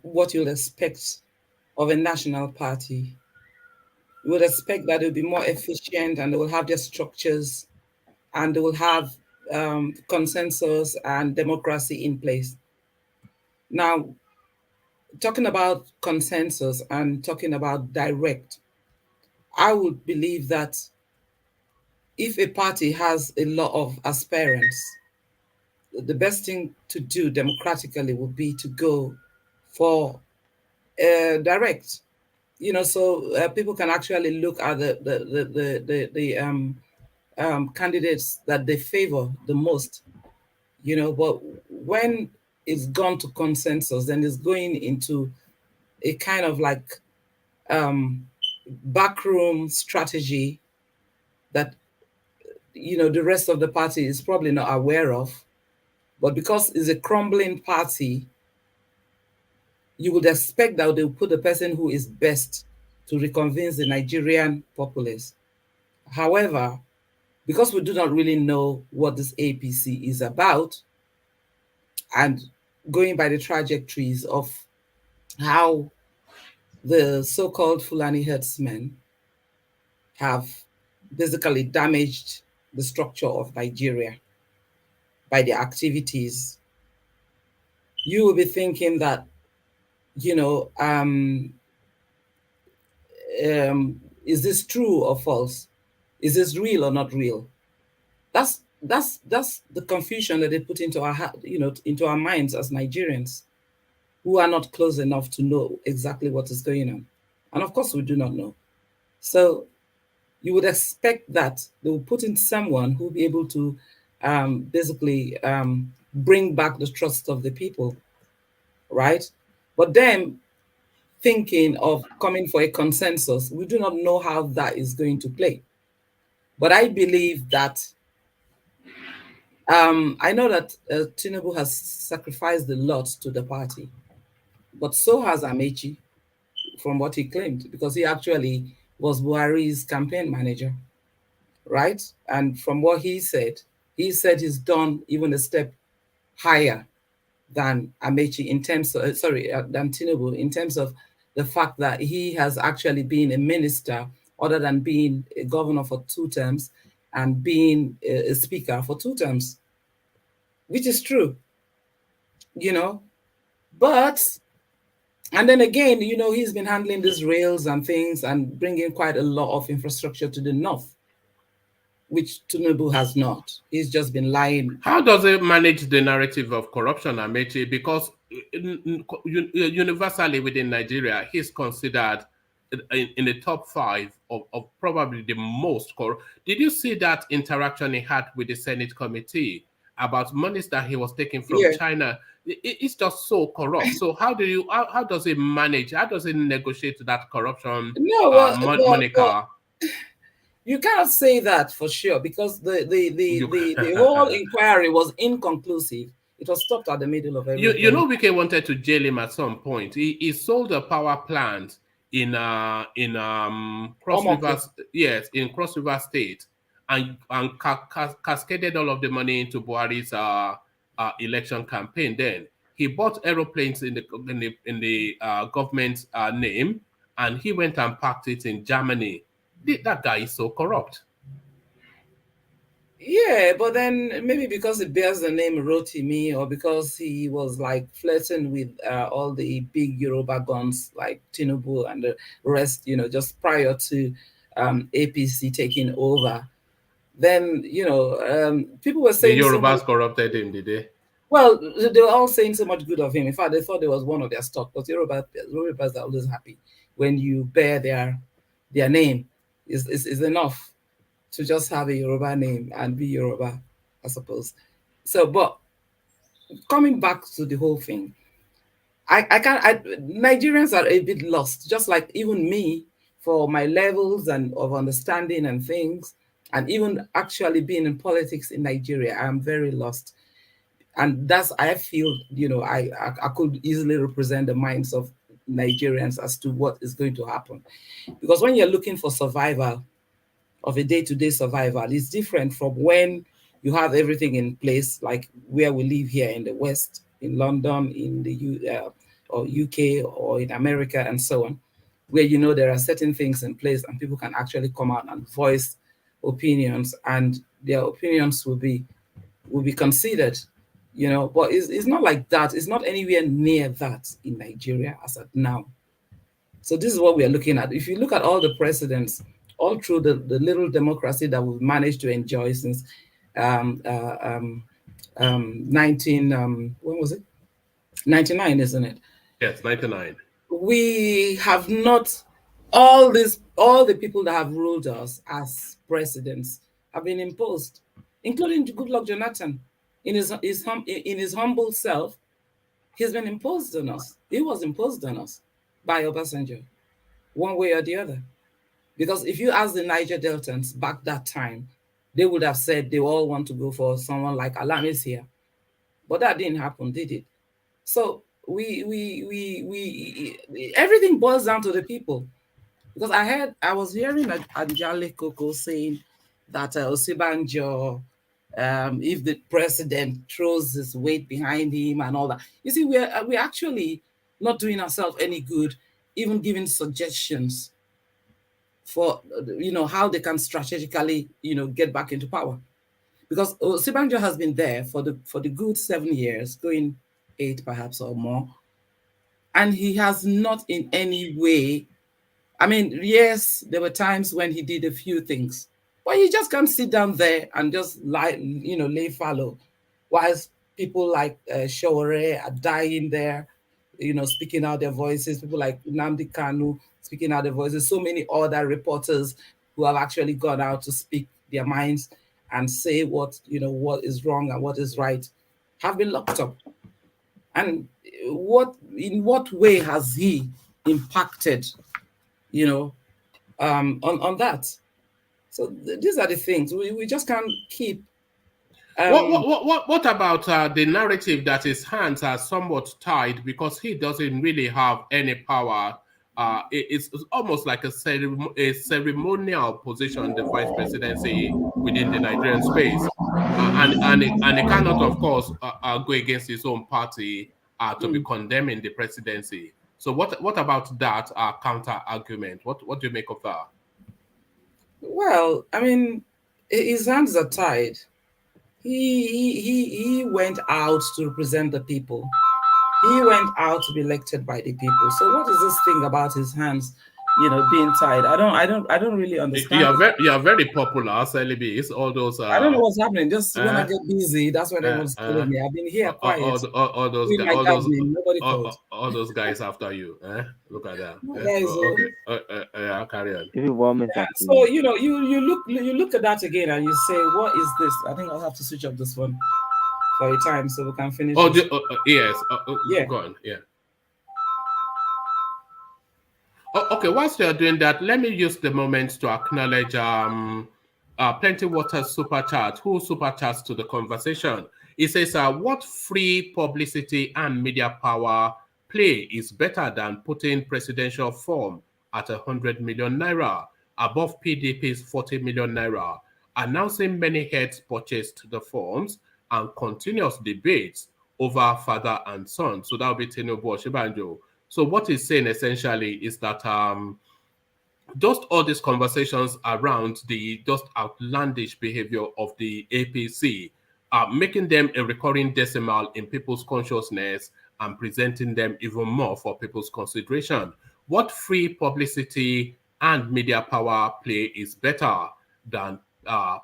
what you'll expect of a national party. You would expect that it will be more efficient, and they will have their structures, and they will have consensus and democracy in place. Now, talking about consensus and talking about direct, I would believe that if a party has a lot of aspirants, the best thing to do democratically would be to go for direct. So people can actually look at the candidates that they favor the most. But when it's gone to consensus, then it's going into a kind of like backroom strategy that, you know, the rest of the party is probably not aware of. But because it's a crumbling party, you would expect that they'll put the person who is best to reconvince the Nigerian populace. However, because we do not really know what this APC is about, and going by the trajectories of how the so-called Fulani herdsmen have basically damaged the structure of Nigeria by their activities, you will be thinking that, you know, is this true or false? Is this real or not real? That's the confusion that they put into our, you know, into our minds as Nigerians, who are not close enough to know exactly what is going on. And of course, we do not know. So you would expect that they will put in someone who will be able to basically bring back the trust of the people, right? But then thinking of coming for a consensus, we do not know how that is going to play. But I believe that, I know that Tinubu has sacrificed a lot to the party, but so has Amechi, from what he claimed, because he actually was Buhari's campaign manager, right? And from what he said he's done even a step higher than Amechi in terms of, than Tinubu, in terms of the fact that he has actually been a minister, other than being a governor for 2 terms and being a speaker for 2 terms, which is true, you know. But, and then again, you know, he's been handling these rails and things and bringing quite a lot of infrastructure to the north, which Tinubu has not. He's just been lying. How does he manage the narrative of corruption, Amechi? Because universally within Nigeria, he's considered in the top 5 of probably the most corrupt. Did you see that interaction he had with the Senate committee about monies that he was taking from China? It's just so corrupt. So how does he manage? How does he negotiate that corruption moniker? You cannot say that for sure, because the whole inquiry was inconclusive. It was stopped at the middle of everything. You know, Wike wanted to jail him at some point. He sold a power plant in Cross River, yes, in Cross River State, and cascaded all of the money into Buhari's election campaign. Then he bought aeroplanes in the government's name, and he went and parked it in Germany. That guy is so corrupt. Yeah, but then maybe because it bears the name Rotimi, or because he was like flirting with all the big Yoruba guns like Tinubu and the rest, you know, just prior to APC taking over. Then, you know, people were saying the Yorubas corrupted him, did they? Well, they were all saying so much good of him. In fact, they thought it was one of their stock, because Yorubas are always happy when you bear their name. Is enough to just have a Yoruba name and be Yoruba, I suppose. So, but coming back to the whole thing, Nigerians are a bit lost, just like even me, for my levels and of understanding and things, and even actually being in politics in Nigeria, I'm very lost. And that's, I feel, you know, I could easily represent the minds of Nigerians as to what is going to happen. Because when you're looking for survival, of a day-to-day survival, it's different from when you have everything in place, like where we live here in the West, in London, in the or UK, or in America, and so on, where, you know, there are certain things in place and people can actually come out and voice opinions, and their opinions will be considered, you know. But it's not like that. It's not anywhere near that in Nigeria as of now. So this is what we are looking at. If you look at all the presidents, all through the little democracy that we've managed to enjoy since 19 when was it? 99, isn't it? Yes, 99. We have not, all the people that have ruled us as presidents have been imposed, including Goodluck Jonathan in his humble self. He's been imposed on us. He was imposed on us by Obasanjo, one way or the other. Because if you ask the Niger Deltans back that time, they would have said they all want to go for someone like Alamis here. But that didn't happen, did it? So everything boils down to the people. Because I was hearing Anjale Koko saying that Osibanjo, if the president throws his weight behind him and all that. You see, we're actually not doing ourselves any good, even giving suggestions for, how they can strategically, get back into power. Because Osibanjo has been there for the good 7 years, going 8 perhaps or more. And he has not in any way, I mean, yes, there were times when he did a few things, but you just can't sit down there and just lay fallow, whilst people like Shawore are dying there, speaking out their voices. People like Nnamdi Kano speaking out their voices. So many other reporters who have actually gone out to speak their minds and say what is wrong and what is right, have been locked up. And in what way has he impacted, on that? So these are the things we just can't keep. What about the narrative that his hands are somewhat tied because he doesn't really have any power? It's almost like a ceremonial position, the vice presidency within the Nigerian space, and it cannot, of course, go against his own party to be condemning the presidency. So what about that counter argument? What do you make of that? Well, I mean, his hands are tied. He went out to represent the people. He went out to be elected by the people. So what is this thing about his hands, being tied? I don't really understand. You are very popular, Celibis. All those. I don't know what's happening. Just when I get busy, that's when everyone's calling me. I've been here quiet. All those guys. Nobody called. All those guys after you. Look at that. Okay. Carry on. So you look at that again and you say, what is this? I think I'll have to switch up this one for a time so we can finish. Yes. Yeah. Go on. Yeah. Okay, whilst you're doing that, let me use the moment to acknowledge Plenty Water Super Chat, who super chats to the conversation. He says, what free publicity and media power play is better than putting presidential form at 100 million naira, above PDP's 40 million naira, announcing many heads purchased the forms, and continuous debates over father and son. So that will be Tinubu Oshibanjo. So what he's saying essentially is that just all these conversations around the just outlandish behavior of the APC are making them a recurring decimal in people's consciousness and presenting them even more for people's consideration. What free publicity and media power play is better than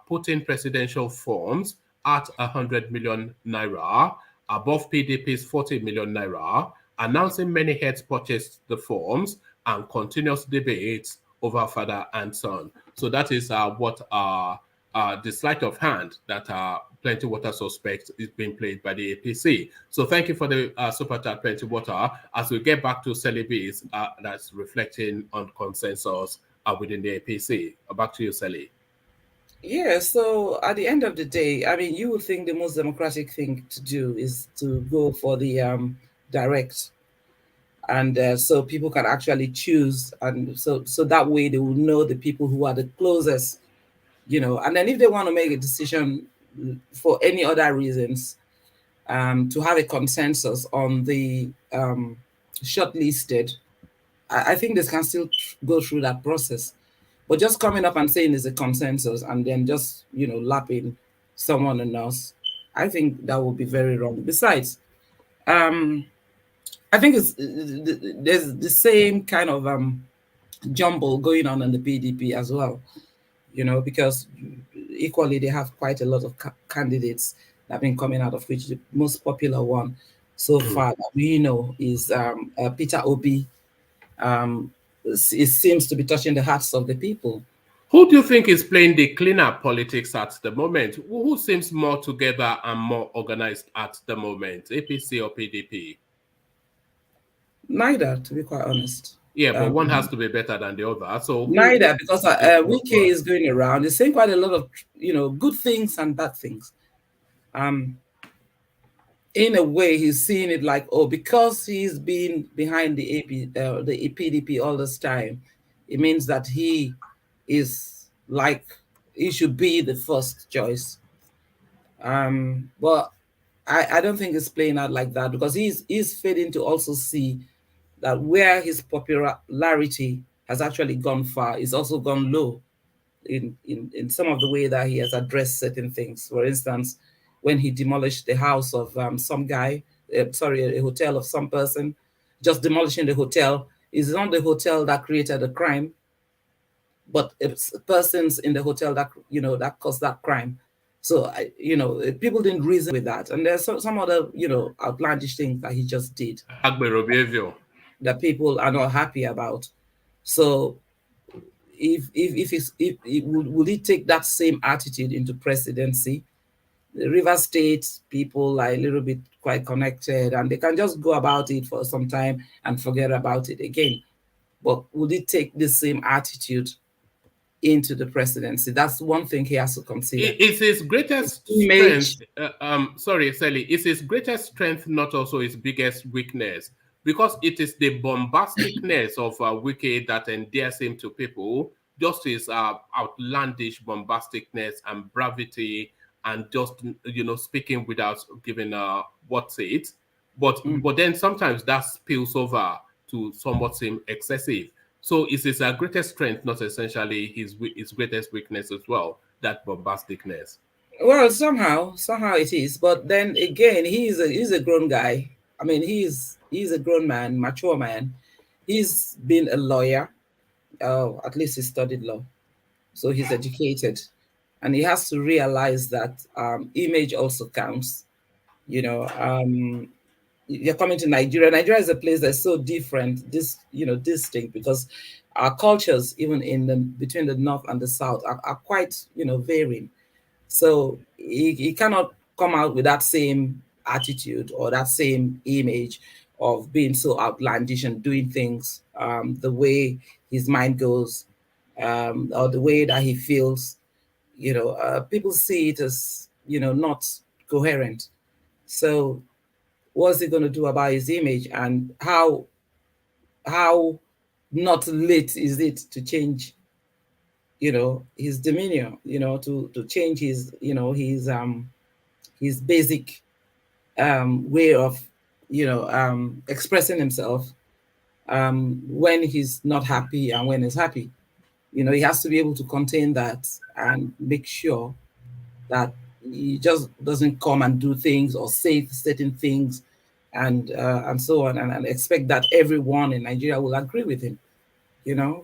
putting presidential forms at 100 million naira, above PDP's 40 million naira, announcing many heads purchased the forms, and continuous debates over father and son. So that is what the sleight of hand that Plenty Water suspects is being played by the APC. So thank you for the super chat, Plenty Water. As we get back to Celibis, that's reflecting on consensus within the APC. Back to you, Celi. Yeah, so at the end of the day, I mean, you would think the most democratic thing to do is to go for the direct, and so people can actually choose, and so that way they will know the people who are the closest, and then if they want to make a decision for any other reasons, to have a consensus on the shortlisted, I think they can still go through that process. But just coming up and saying it's a consensus and then just, lapping someone else, I think that would be very wrong. Besides, I think there's the same kind of jumble going on in the PDP as well, because equally they have quite a lot of candidates that have been coming out, of which the most popular one so far that we know is Peter Obi. It seems to be touching the hearts of the people. Who do you think is playing the cleaner politics at the moment? Who seems more together and more organized at the moment, APC or PDP? Neither, to be quite honest. Yeah, but one has to be better than the other. So neither, because Wike is going around. He's saying quite a lot of good things and bad things. In a way, he's seeing it like, oh, because he's been behind the PDP all this time, it means that he is like he should be the first choice. But I don't think it's playing out like that, because he's failing to also see that where his popularity has actually gone far, it's also gone low in some of the way that he has addressed certain things. For instance, when he demolished the house of some guy, a hotel of some person, just demolishing the hotel. It's not the hotel that created the crime, but it's persons in the hotel that that caused that crime. So people didn't reason with that, and there's some other outlandish things that he just did that people are not happy about. So would he take that same attitude into presidency? The River State people are a little bit quite connected, and they can just go about it for some time and forget about it again. But would he take the same attitude into the presidency? That's one thing he has to consider. Is his greatest strength, sorry, Sally, is his greatest strength not also his biggest weakness? Because it is the bombasticness of Wike that endears him to people, just his outlandish bombasticness and brevity, and just speaking without giving what's it. But then sometimes that spills over to somewhat seem excessive. So is his greatest strength not essentially his greatest weakness as well, that bombasticness? Well, somehow it is. But then again, he's a grown guy. I mean, he's a grown man, mature man. He's been a lawyer. At least he studied law. So he's educated. And he has to realize that image also counts. You're coming to Nigeria. Nigeria is a place that's so different, distinct, because our cultures, even between the North and the South, are quite, varying. So he cannot come out with that same attitude or that same image of being so outlandish and doing things the way his mind goes, or the way that he feels. People see it as, not coherent. So what's he going to do about his image, and how not late is it to change, his demeanor, to change his, his basic way of, expressing himself when he's not happy and when he's happy. He has to be able to contain that and make sure that he just doesn't come and do things or say certain things and so on, and expect that everyone in Nigeria will agree with him.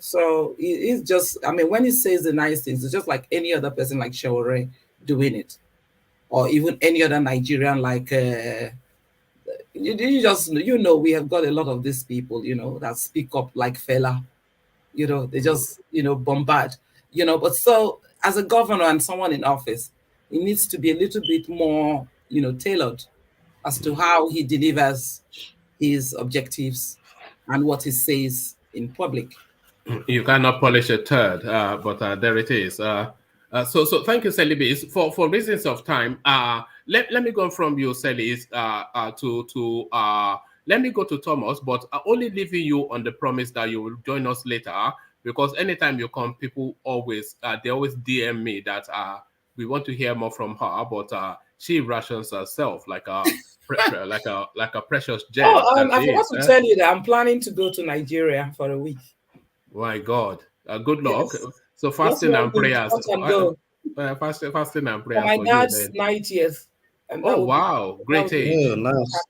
So he's just, I mean, when he says the nice things, it's just like any other person like Shawore doing it, or even any other Nigerian like we have got a lot of these people, that speak up like Fela. They just, bombard, but so as a governor and someone in office, he needs to be a little bit more, tailored as to how he delivers his objectives and what he says in public. You cannot polish a turd, but there it is. So thank you, Celibis. For reasons of time, let me go from you, Celis, let me go to Thomas, but only leaving you on the promise that you will join us later, because anytime you come, people always DM me that we want to hear more from her, but she rations herself like a like a precious gem. I forgot to tell you that I'm planning to go to Nigeria for a week. My God, good luck. Yes. So fasting and prayers. Fasting and prayers. For my dad's 90th. Oh wow, great age. Oh, nice.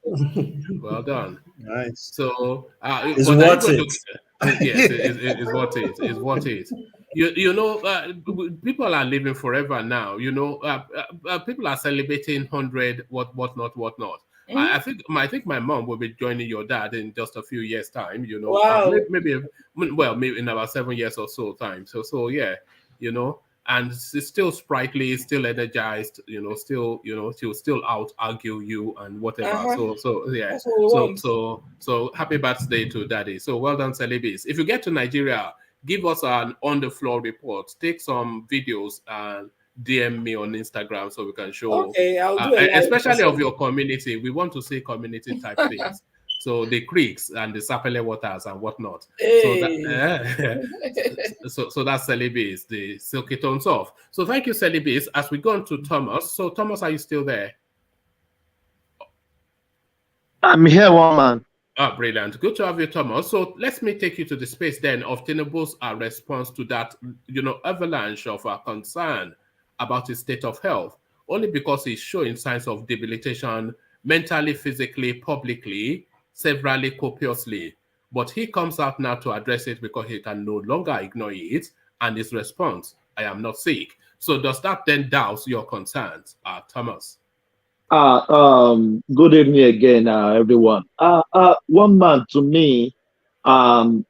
Well done. Nice. So it's worth it. Yes, it's worth it. It's worth it. People are living forever now. People are celebrating 100, whatnot. Mm-hmm. I think my mom will be joining your dad in just a few years' time. Wow. Maybe in about 7 years or so time. So yeah, and it's still sprightly, still energized, she'll still out argue you and whatever. So yeah. So happy birthday to Daddy. So well done, Celibis. If you get to Nigeria, give us an on the floor report. Take some videos and DM me on Instagram so we can show. Okay, I'll do it. Especially of your community. We want to see community type things. So the creeks and the Sapele waters and whatnot. Hey. So that's Celibis, the silky tones off. So thank you, Celibis. As we go on to Thomas. So Thomas, are you still there? I'm here, one man. Brilliant. Good to have you, Thomas. So let me take you to the space then of Tinubu's response to that, avalanche of concern about his state of health, only because he's showing signs of debilitation mentally, physically, publicly, severally, copiously. But he comes out now to address it because he can no longer ignore it, and his response, I am not sick. So does that then douse your concerns, Thomas? Good evening again, everyone. One man, to me, as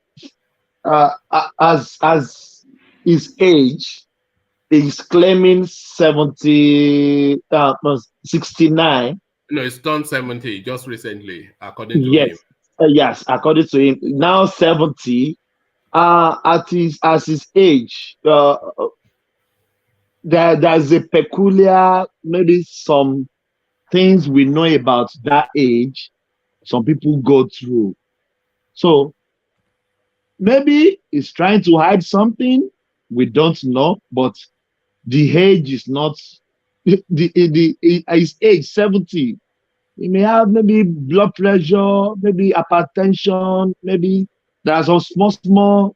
his age, is claiming 69. No, it's turned 70 just recently, according to him. Yes, according to him. Now 70. As his age, there's a peculiar, maybe some things we know about that age, some people go through. So maybe he's trying to hide something, we don't know, but the age is not his age 70. He may have maybe blood pressure, maybe hypertension, maybe there are some small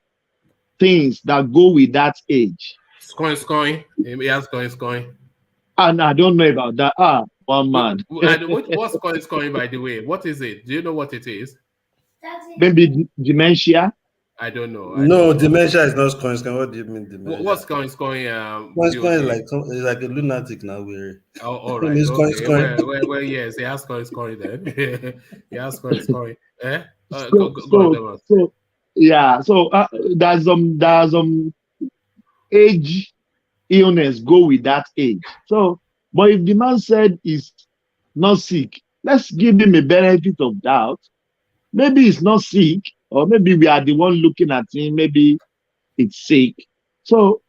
things that go with that age. Scoring. He has scoring. And I don't know about that. One man. What's scoring, by the way? What is it? Do you know what it is? Maybe dementia. I don't know. No, dementia is not scoring. What do you mean dementia? What's scoring? Scoring is like a lunatic now. Oh, all right. Okay. Well, yes, he has scoring then. He has scoring. So there's some age illness go with that age. So, but if the man said he's not sick, let's give him a benefit of doubt. Maybe he's not sick, or maybe we are the one looking at him. Maybe it's sick. So,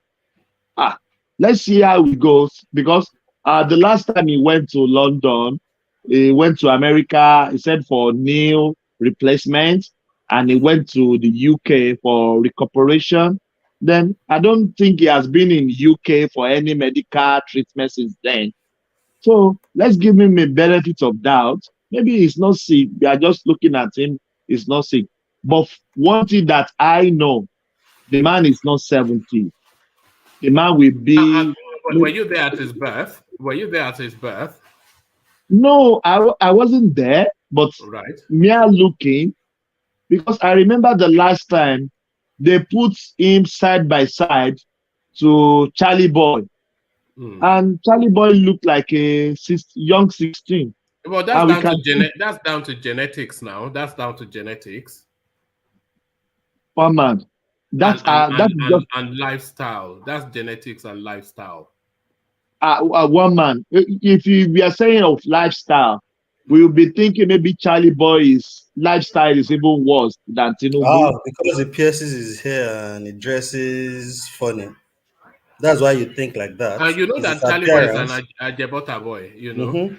let's see how it goes. Because the last time he went to London, he went to America. He said for knee replacement, and he went to the UK for recuperation. Then I don't think he has been in UK for any medical treatment since then. So let's give him a benefit of doubt. Maybe he's not sick. We are just looking at him. He's not sick. But one thing that I know, the man is not 70. The man will be. Were you there at his birth? No, I wasn't there. But mere looking, because I remember the last time they put him side by side to Charlie Boy. And Charlie Boy looked like a young 16. Well, that's down to genetics now. That's down to genetics. One man. And lifestyle. That's genetics and lifestyle. One man. If we are saying of lifestyle, we will be thinking maybe Charlie Boy's lifestyle is even worse than Tinubu. Because he pierces his hair and he dresses funny. That's why you think like that. And you know that Charlie Boy is an Ajebota boy, you know.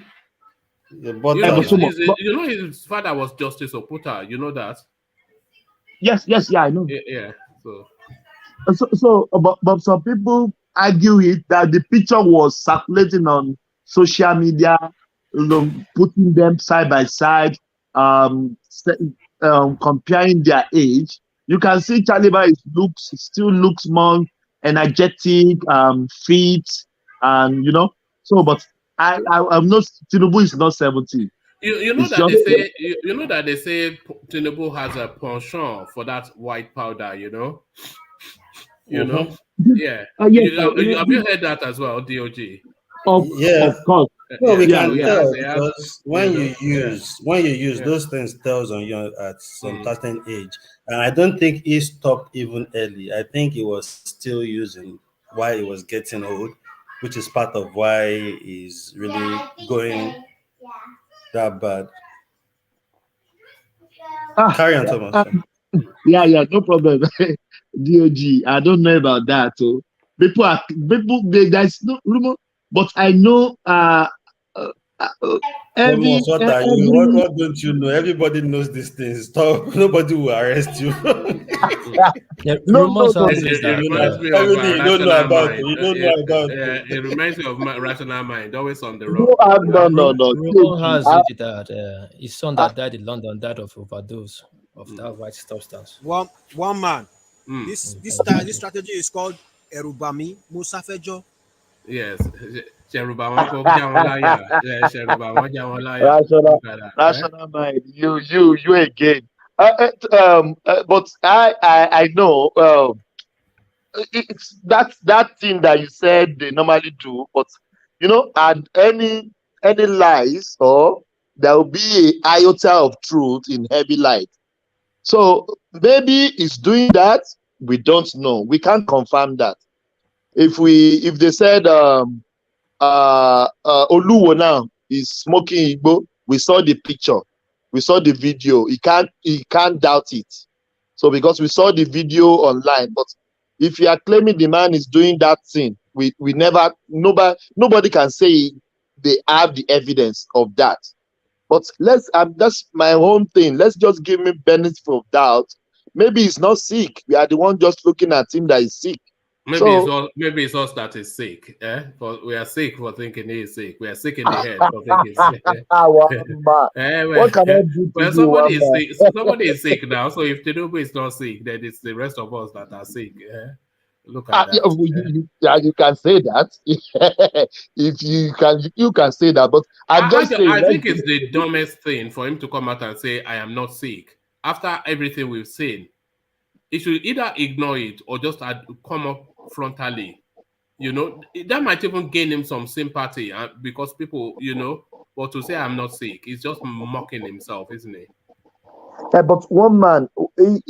You know his father was Justice Oputa, you know that? Yes, I know. Yeah. But some people argue it that the picture was circulating on social media, putting them side by side, comparing their age. You can see Charlie Boy still looks more energetic, fit, and but I know Tinubu is not 70. You know that they say Tinubu has a penchant for that white powder, you know. Yeah. Have you heard that as well, DOG? Of course. No, we can tell because when you use those things tells on you at some certain age, and I don't think he stopped even early. I think he was still using why it was getting old, which is part of why it's really going that bad. Carry on, Thomas. Yeah, no problem. DOG, I don't know about that. So there's no rumor, but I know Thomas, what don't you know? Everybody knows these things. Stop. Nobody will arrest you. Rumors It reminds me of everything you don't know rational about mind. it. You don't know about it. It reminds me of rational mind, always on the road. No. Rumor has it that his son that died in London died of overdose of that white substance. One man. This strategy is called Erubami Musafejo. Yes. Rational mind. You again. But I know it's that thing that you said they normally do, but and any lies, or there will be a iota of truth in heavy light. So maybe it's doing that. We don't know. We can't confirm that. If they said Oluwo now is smoking Igbo, we saw the picture, we saw the video. He can't doubt it. So because we saw the video online, but if you are claiming the man is doing that thing, nobody can say they have the evidence of that. But that's my own thing. Let's just give him benefit of doubt. Maybe he's not sick. We are the one just looking at him that is sick. Maybe it's us that is sick. But we are sick for thinking he is sick. We are sick in the head for thinking he's sick. What can I do to somebody is sick. Somebody is sick now. So if Tinubu is not sick, then it's the rest of us that are sick. Look at that. You can say that. If you can say that. But I think it's the dumbest thing for him to come out and say, I am not sick. After everything we've seen, he should either ignore it or just come up frontally. That might even gain him some sympathy because people, but to say I'm not sick, he's just mocking himself, isn't he? But one man,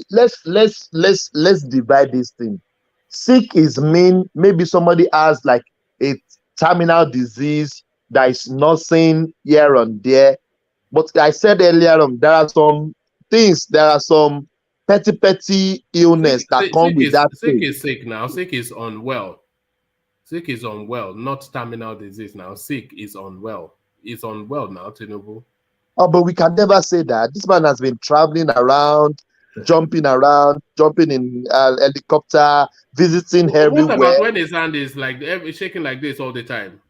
let's divide this thing. Sick is mean maybe somebody has like a terminal disease that is nothing here and there. But I said earlier on, there are some things, there are some petty illness that come with that. Sick is sick now. Sick is unwell. Sick is unwell, not terminal disease now. Sick is unwell. It's unwell now, Tinubu. Oh, but we can never say that. This man has been traveling around, jumping in helicopter, visiting everywhere. What about when his hand is like shaking like this all the time?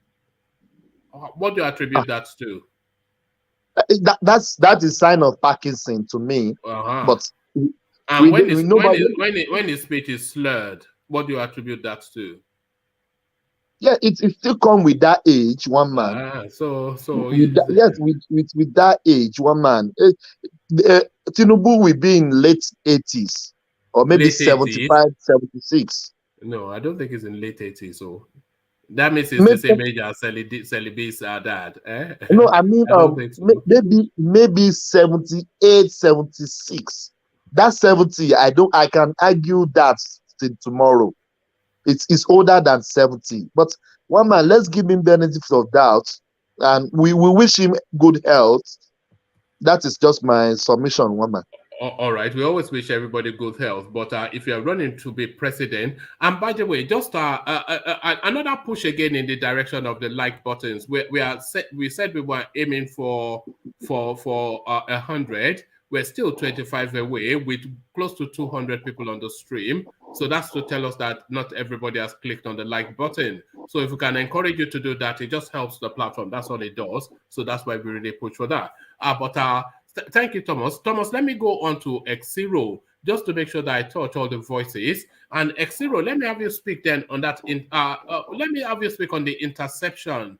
What do you attribute that to? That is sign of Parkinson to me. But when his speech is slurred, what do you attribute that to? Yeah, it still come with that age, one man. With that age, one man. Tinubu will be in late 80s or maybe 75, 76. No, I don't think he's in late 80s. So that means it's the same age as Celibi's dad. No, I mean maybe 78, 76. That's 70. I can argue that till tomorrow. It's older than 70. But one man, let's give him benefit of doubt, and we wish him good health. That is just my submission, one man. All right, we always wish everybody good health, but if you are running to be president, and by the way, just another push again in the direction of the like buttons. We said we were aiming for 100. We're still 25 away with close to 200 people on the stream. So that's to tell us that not everybody has clicked on the like button. So if we can encourage you to do that, it just helps the platform. That's all it does. So that's why we really push for that. Thank you, Thomas. Thomas, let me go on to X0 just to make sure that I touch all the voices. And X0, let me have you speak then on that. Let me have you speak on the interception.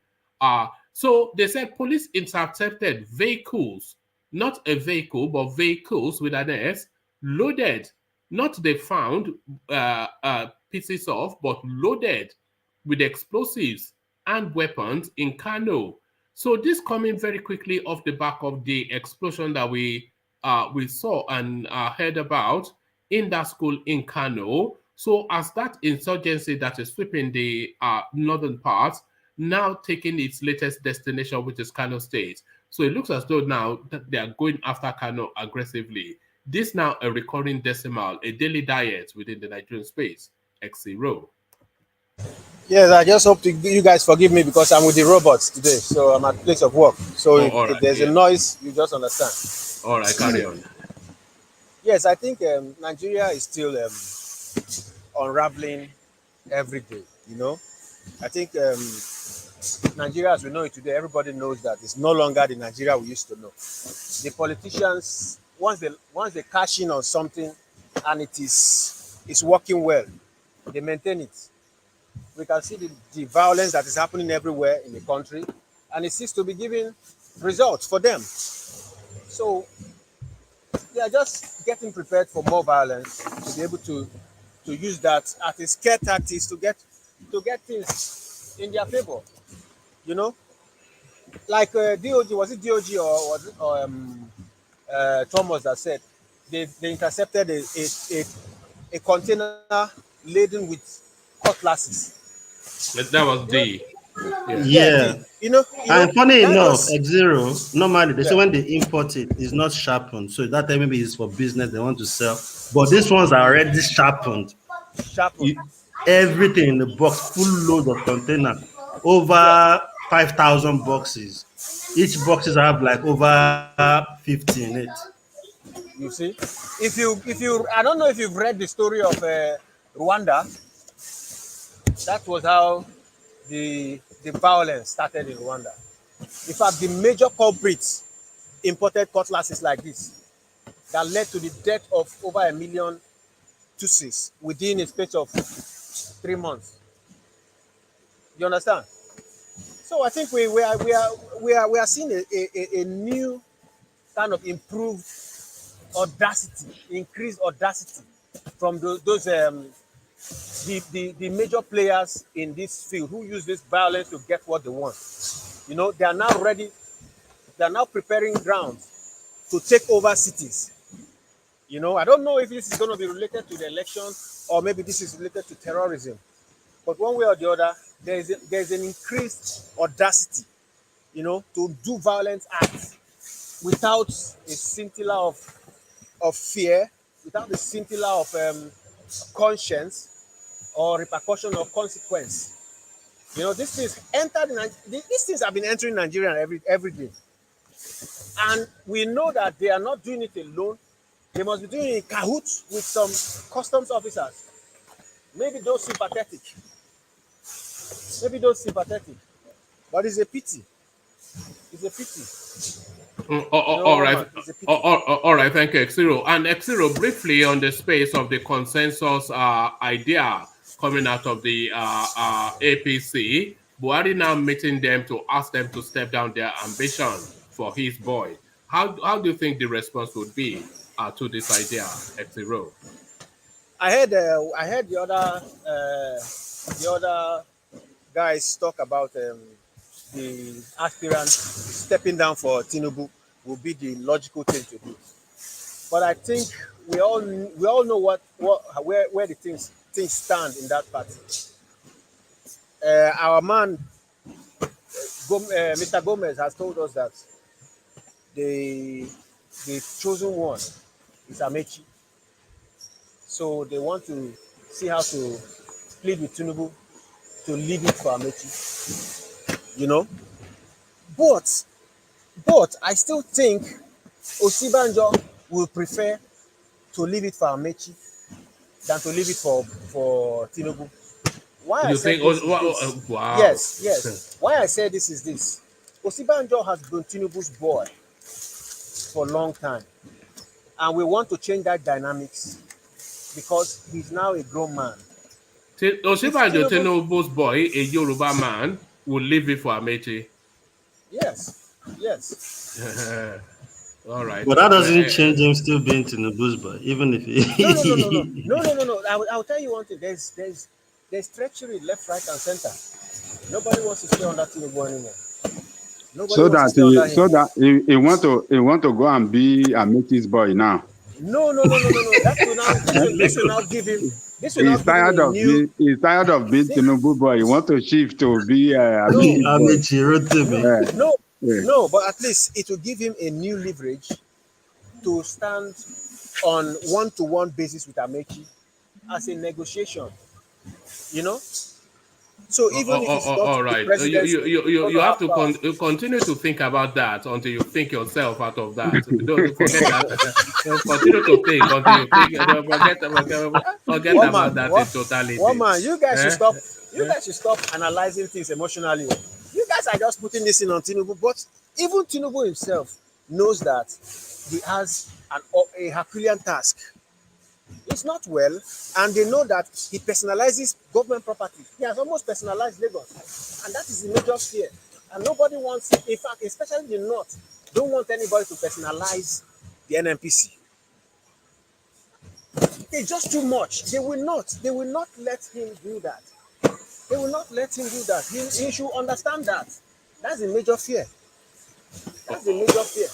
So they said police intercepted vehicles, not a vehicle, but vehicles with an S, loaded. Not they found pieces of, but loaded with explosives and weapons in Kano. So this coming very quickly off the back of the explosion that we saw and heard about in that school in Kano. So as that insurgency that is sweeping the northern parts, now taking its latest destination, which is Kano State. So it looks as though now that they are going after Kano aggressively. This now a recurring decimal, a daily diet within the Nigerian space. X0. Yes, I just hope you guys forgive me because I'm with the robots today. So I'm at place of work. So if there's a noise, you just understand. All right, carry on. Yes, I think Nigeria is still unraveling every day. You know, I think Nigeria, as we know it today, everybody knows that it's no longer the Nigeria we used to know. The politicians, once they cash in on something, and it's working well, they maintain it. We can see the violence that is happening everywhere in the country, and it seems to be giving results for them. So they are just getting prepared for more violence to be able to use that as a scare tactics to get things in their favor. You know, like DOG, was it DOG or was it Thomas that said they intercepted a container laden with cutlasses. That was D. Yeah. You know, and funny enough, X0, normally they say when they import it, it's not sharpened. So that time maybe it's for business, they want to sell. But these ones are already sharpened. Everything in the box, full load of container, over 5,000 boxes. Each boxes have like over 50 in it. You see, if you, I don't know if you've read the story of Rwanda. That was how the violence started in Rwanda. In fact, the major culprits imported cutlasses like this that led to the death of over 1 million Tutsis within a space of 3 months. You understand? So I think we are seeing a new kind of improved audacity, increased audacity from those the major players in this field who use this violence to get what they want. You know, they are now ready, they are now preparing grounds to take over cities. You know, I don't know if this is going to be related to the election or maybe this is related to terrorism. But one way or the other, there's an increased audacity, you know, to do violent acts without a scintilla of fear, without a scintilla of conscience or repercussion or consequence. You know, these things have been entering Nigeria every day. And we know that they are not doing it alone. They must be doing it in cahoots with some customs officers. Maybe those sympathetic. But it's a pity. It's a pity. All right, thank you, X0. And X0, briefly on the space of the consensus idea coming out of the APC, Buhari now meeting them to ask them to step down their ambition for his boy. How do you think the response would be to this idea, X0? I heard the other guys talk about the aspirants stepping down for Tinubu will be the logical thing to do. But I think we all know where the things stand in that party. Our man, Mr. Gomez, has told us that the chosen one is Amechi. So they want to see how to plead with Tinubu to leave it for Amechi. You know? But I still think Osibanjo will prefer to leave it for Amechi than to leave it for Tinubu. Why I say this? Wow. Yes. Why I say this is this. Osibanjo has been Tinubu's boy for a long time. And we want to change that dynamics because he's now a grown man. Osibanjo, Tinubu's boy, a Yoruba man, will leave it for Amechi. Yes. All right. But that doesn't change him still being Tinubu's boy, even if he... No. I'll tell you one thing. There's treachery left, right, and center. Nobody wants to stay under Tinubu anymore. So that he want to go and be Amechi's boy now. No. That will now give him This will not give him a new. He's tired of being Tinubu boy. He wants to shift to be No, but at least it will give him a new leverage to stand on one-to-one basis with Amechi as a negotiation. You know. So even if it's not all right, you have to continue to think about that until you think yourself out of that. Don't forget that. Continue to think until you think. Forget about that in totality. Woman, you guys should stop. You guys should stop analyzing things emotionally. You guys are just putting this in on Tinubu, but even Tinubu himself knows that he has a Herculean task. It's not well, and they know that he personalizes government property. He has almost personalized Lagos, and that is the major fear. And nobody wants it. In fact, especially the North, don't want anybody to personalize the NNPC. It's just too much. They will not let him do that. They will not let him do that. He should understand that. That's the major fear. That's the major fear.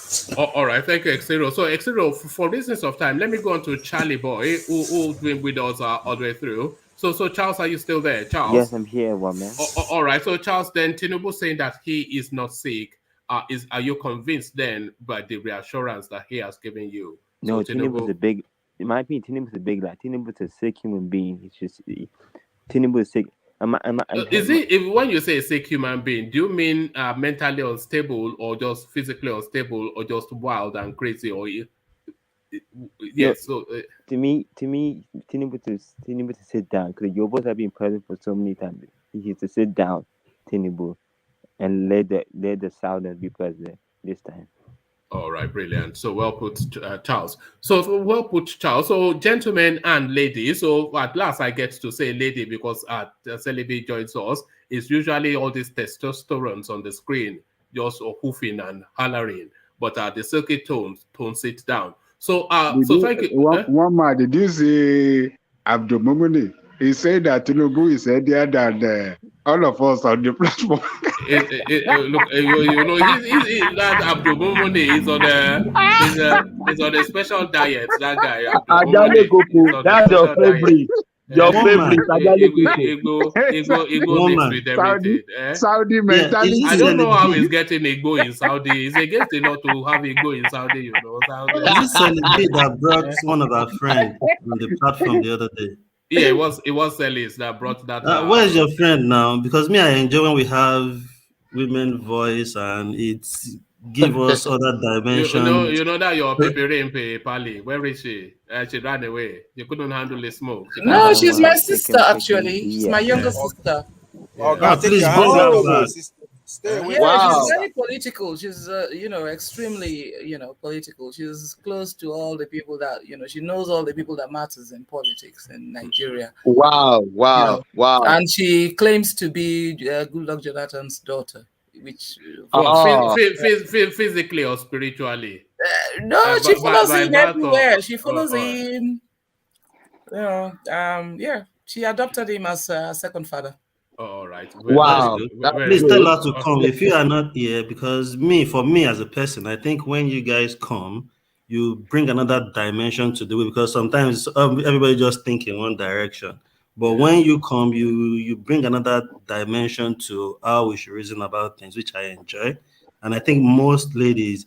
All right, thank you, Exero. So, Exero, for reasons of time, let me go on to Charlie Boy, who's been with us all the way through. So Charles, are you still there? Charles? Yes, I'm here, one man. All right. So, Charles, then Tinubu saying that he is not sick. Are you convinced then by the reassurance that he has given you? No, so Tinubu's a big. In my opinion, Tinubu's a big lie. Tinubu's a sick human being. He's just Tinubu is sick. When you say a sick human being, do you mean mentally unstable, or just physically unstable, or just wild and crazy? Or yes, no, so to me, Tinubu to sit down, because the Yobos have been present for so many times. He has to sit down, Tinubu, and let the Southerners be president this time. All right, brilliant. So well put, Charles. So well put, Charles. So gentlemen and ladies. So at last I get to say lady because Celebi joins us. It's usually all these testosterone on the screen, just hoofing and hollering. But the silky tones it down. So thank you. One man, did you see Abdul Mumuni? He said that Tinubu is heavier than all of us on the platform. Look, he's that Abdul Mumuni is on a special diet. That guy, that's your favorite. Your favorite. Ego mixed with everything. Saudi mentality. I don't know how he's getting ego in Saudi. It's against the law to have ego in Saudi, you know. This celebrity that brought one of our friends on the platform the other day. Yeah, it was Celis that brought that. Where's your friend now? Because me, I enjoy when we have women voice and it's give us other dimensions. You know that your Pepe Pali. Where is she? She ran away. You couldn't handle the smoke. No, she's my sister actually. She's my younger sister. Please bring her back. Stay away. Yeah, she's very political. She's extremely political. She's close to all the people that she knows all the people that matters in politics in Nigeria. Wow. And she claims to be Goodluck Jonathan's daughter, which physically or spiritually. No, she follows him everywhere. She follows him. She adopted him as a second father. All right. Wow. Please tell her to come if you are not here, because for me as a person, I think when you guys come, you bring another dimension to the way, because sometimes everybody just think in one direction. But when you come, you bring another dimension to how we should reason about things, which I enjoy. And I think most ladies,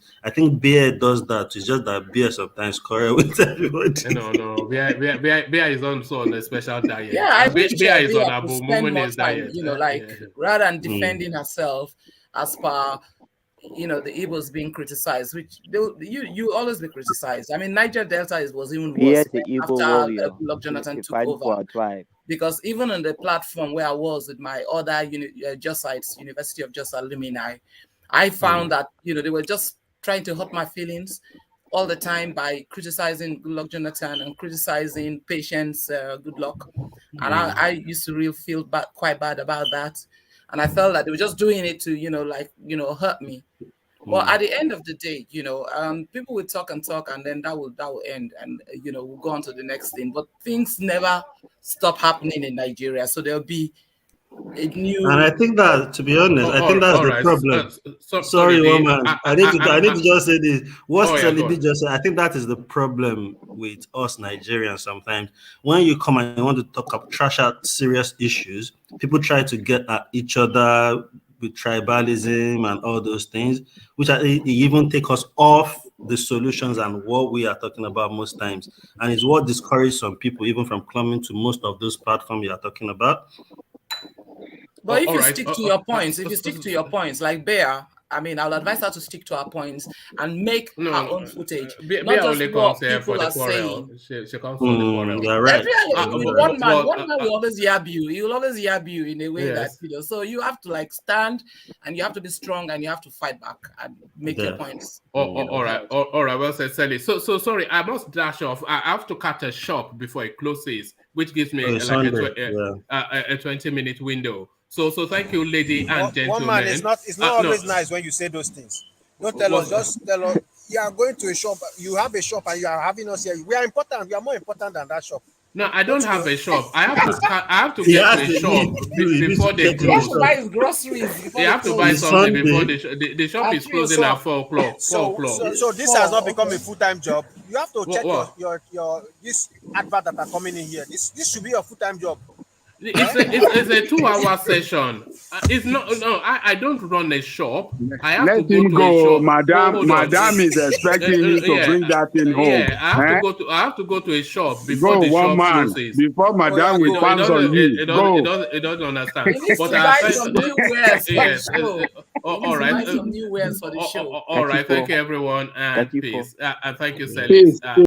Beer does that. It's just that Beer sometimes quarrel with everybody. No. Beer is also on a special diet. Yeah, I wish Beer is on Abu Mumune's diet. Rather than defending herself as per, the Igbos being criticized, which you always be criticized. I mean, Niger Delta was even worse after Goodluck Jonathan took over. Because even on the platform where I was with my other University of Jos alumni, I found that, they were just trying to hurt my feelings all the time by criticizing Goodluck Jonathan and criticizing Patience Goodluck. And I used to really feel quite bad about that. And I felt that they were just doing it to, hurt me. But at the end of the day, people will talk and then that will end. And, we'll go on to the next thing. But things never stop happening in Nigeria. So there'll be And I think that, to be honest, I think that's the problem. Sorry, woman. I need to just say this. What Salibi just said, I think that is the problem with us Nigerians sometimes. When you come and you want to trash out serious issues, people try to get at each other with tribalism and all those things, which even take us off the solutions and what we are talking about most times. And it's what discourages some people even from coming to most of those platforms you are talking about. But if you stick to your points, like Bear, I mean, I'll advise her to stick to her points and make her own footage. Not just what people are saying. She comes for the quarrel. You're right. One man will always yab you. He will always yab you in a way that, so you have to like stand and you have to be strong and you have to fight back and make your points. All right. Well said, Sally. So sorry, I must dash off. I have to cut a shop before it closes, which gives me a 20-minute window. So thank you, lady and gentlemen. One man, it's not always nice when you say those things. Don't tell us, just tell us you are going to a shop, you have a shop and you are having us here. We are important, we are more important than that shop. No, I don't have a shop. I have to get to a shop before they close. You have to buy his groceries. You have to buy something before the shop is closing at 4 o'clock. So this has not become a full-time job. You have to check your this advert that are coming in here. This should be your full-time job. It's a 2-hour session. It's not. No, I don't run a shop. I have to go to a shop. Madam is expecting you to bring that in home. Yeah, I have to go to a shop before the shop closes. Before Madam will pounce on you. It doesn't understand. But I some new wares for the show. All right. Some new wares for the show. All right. Thank you, everyone, and peace. And thank you, Sally.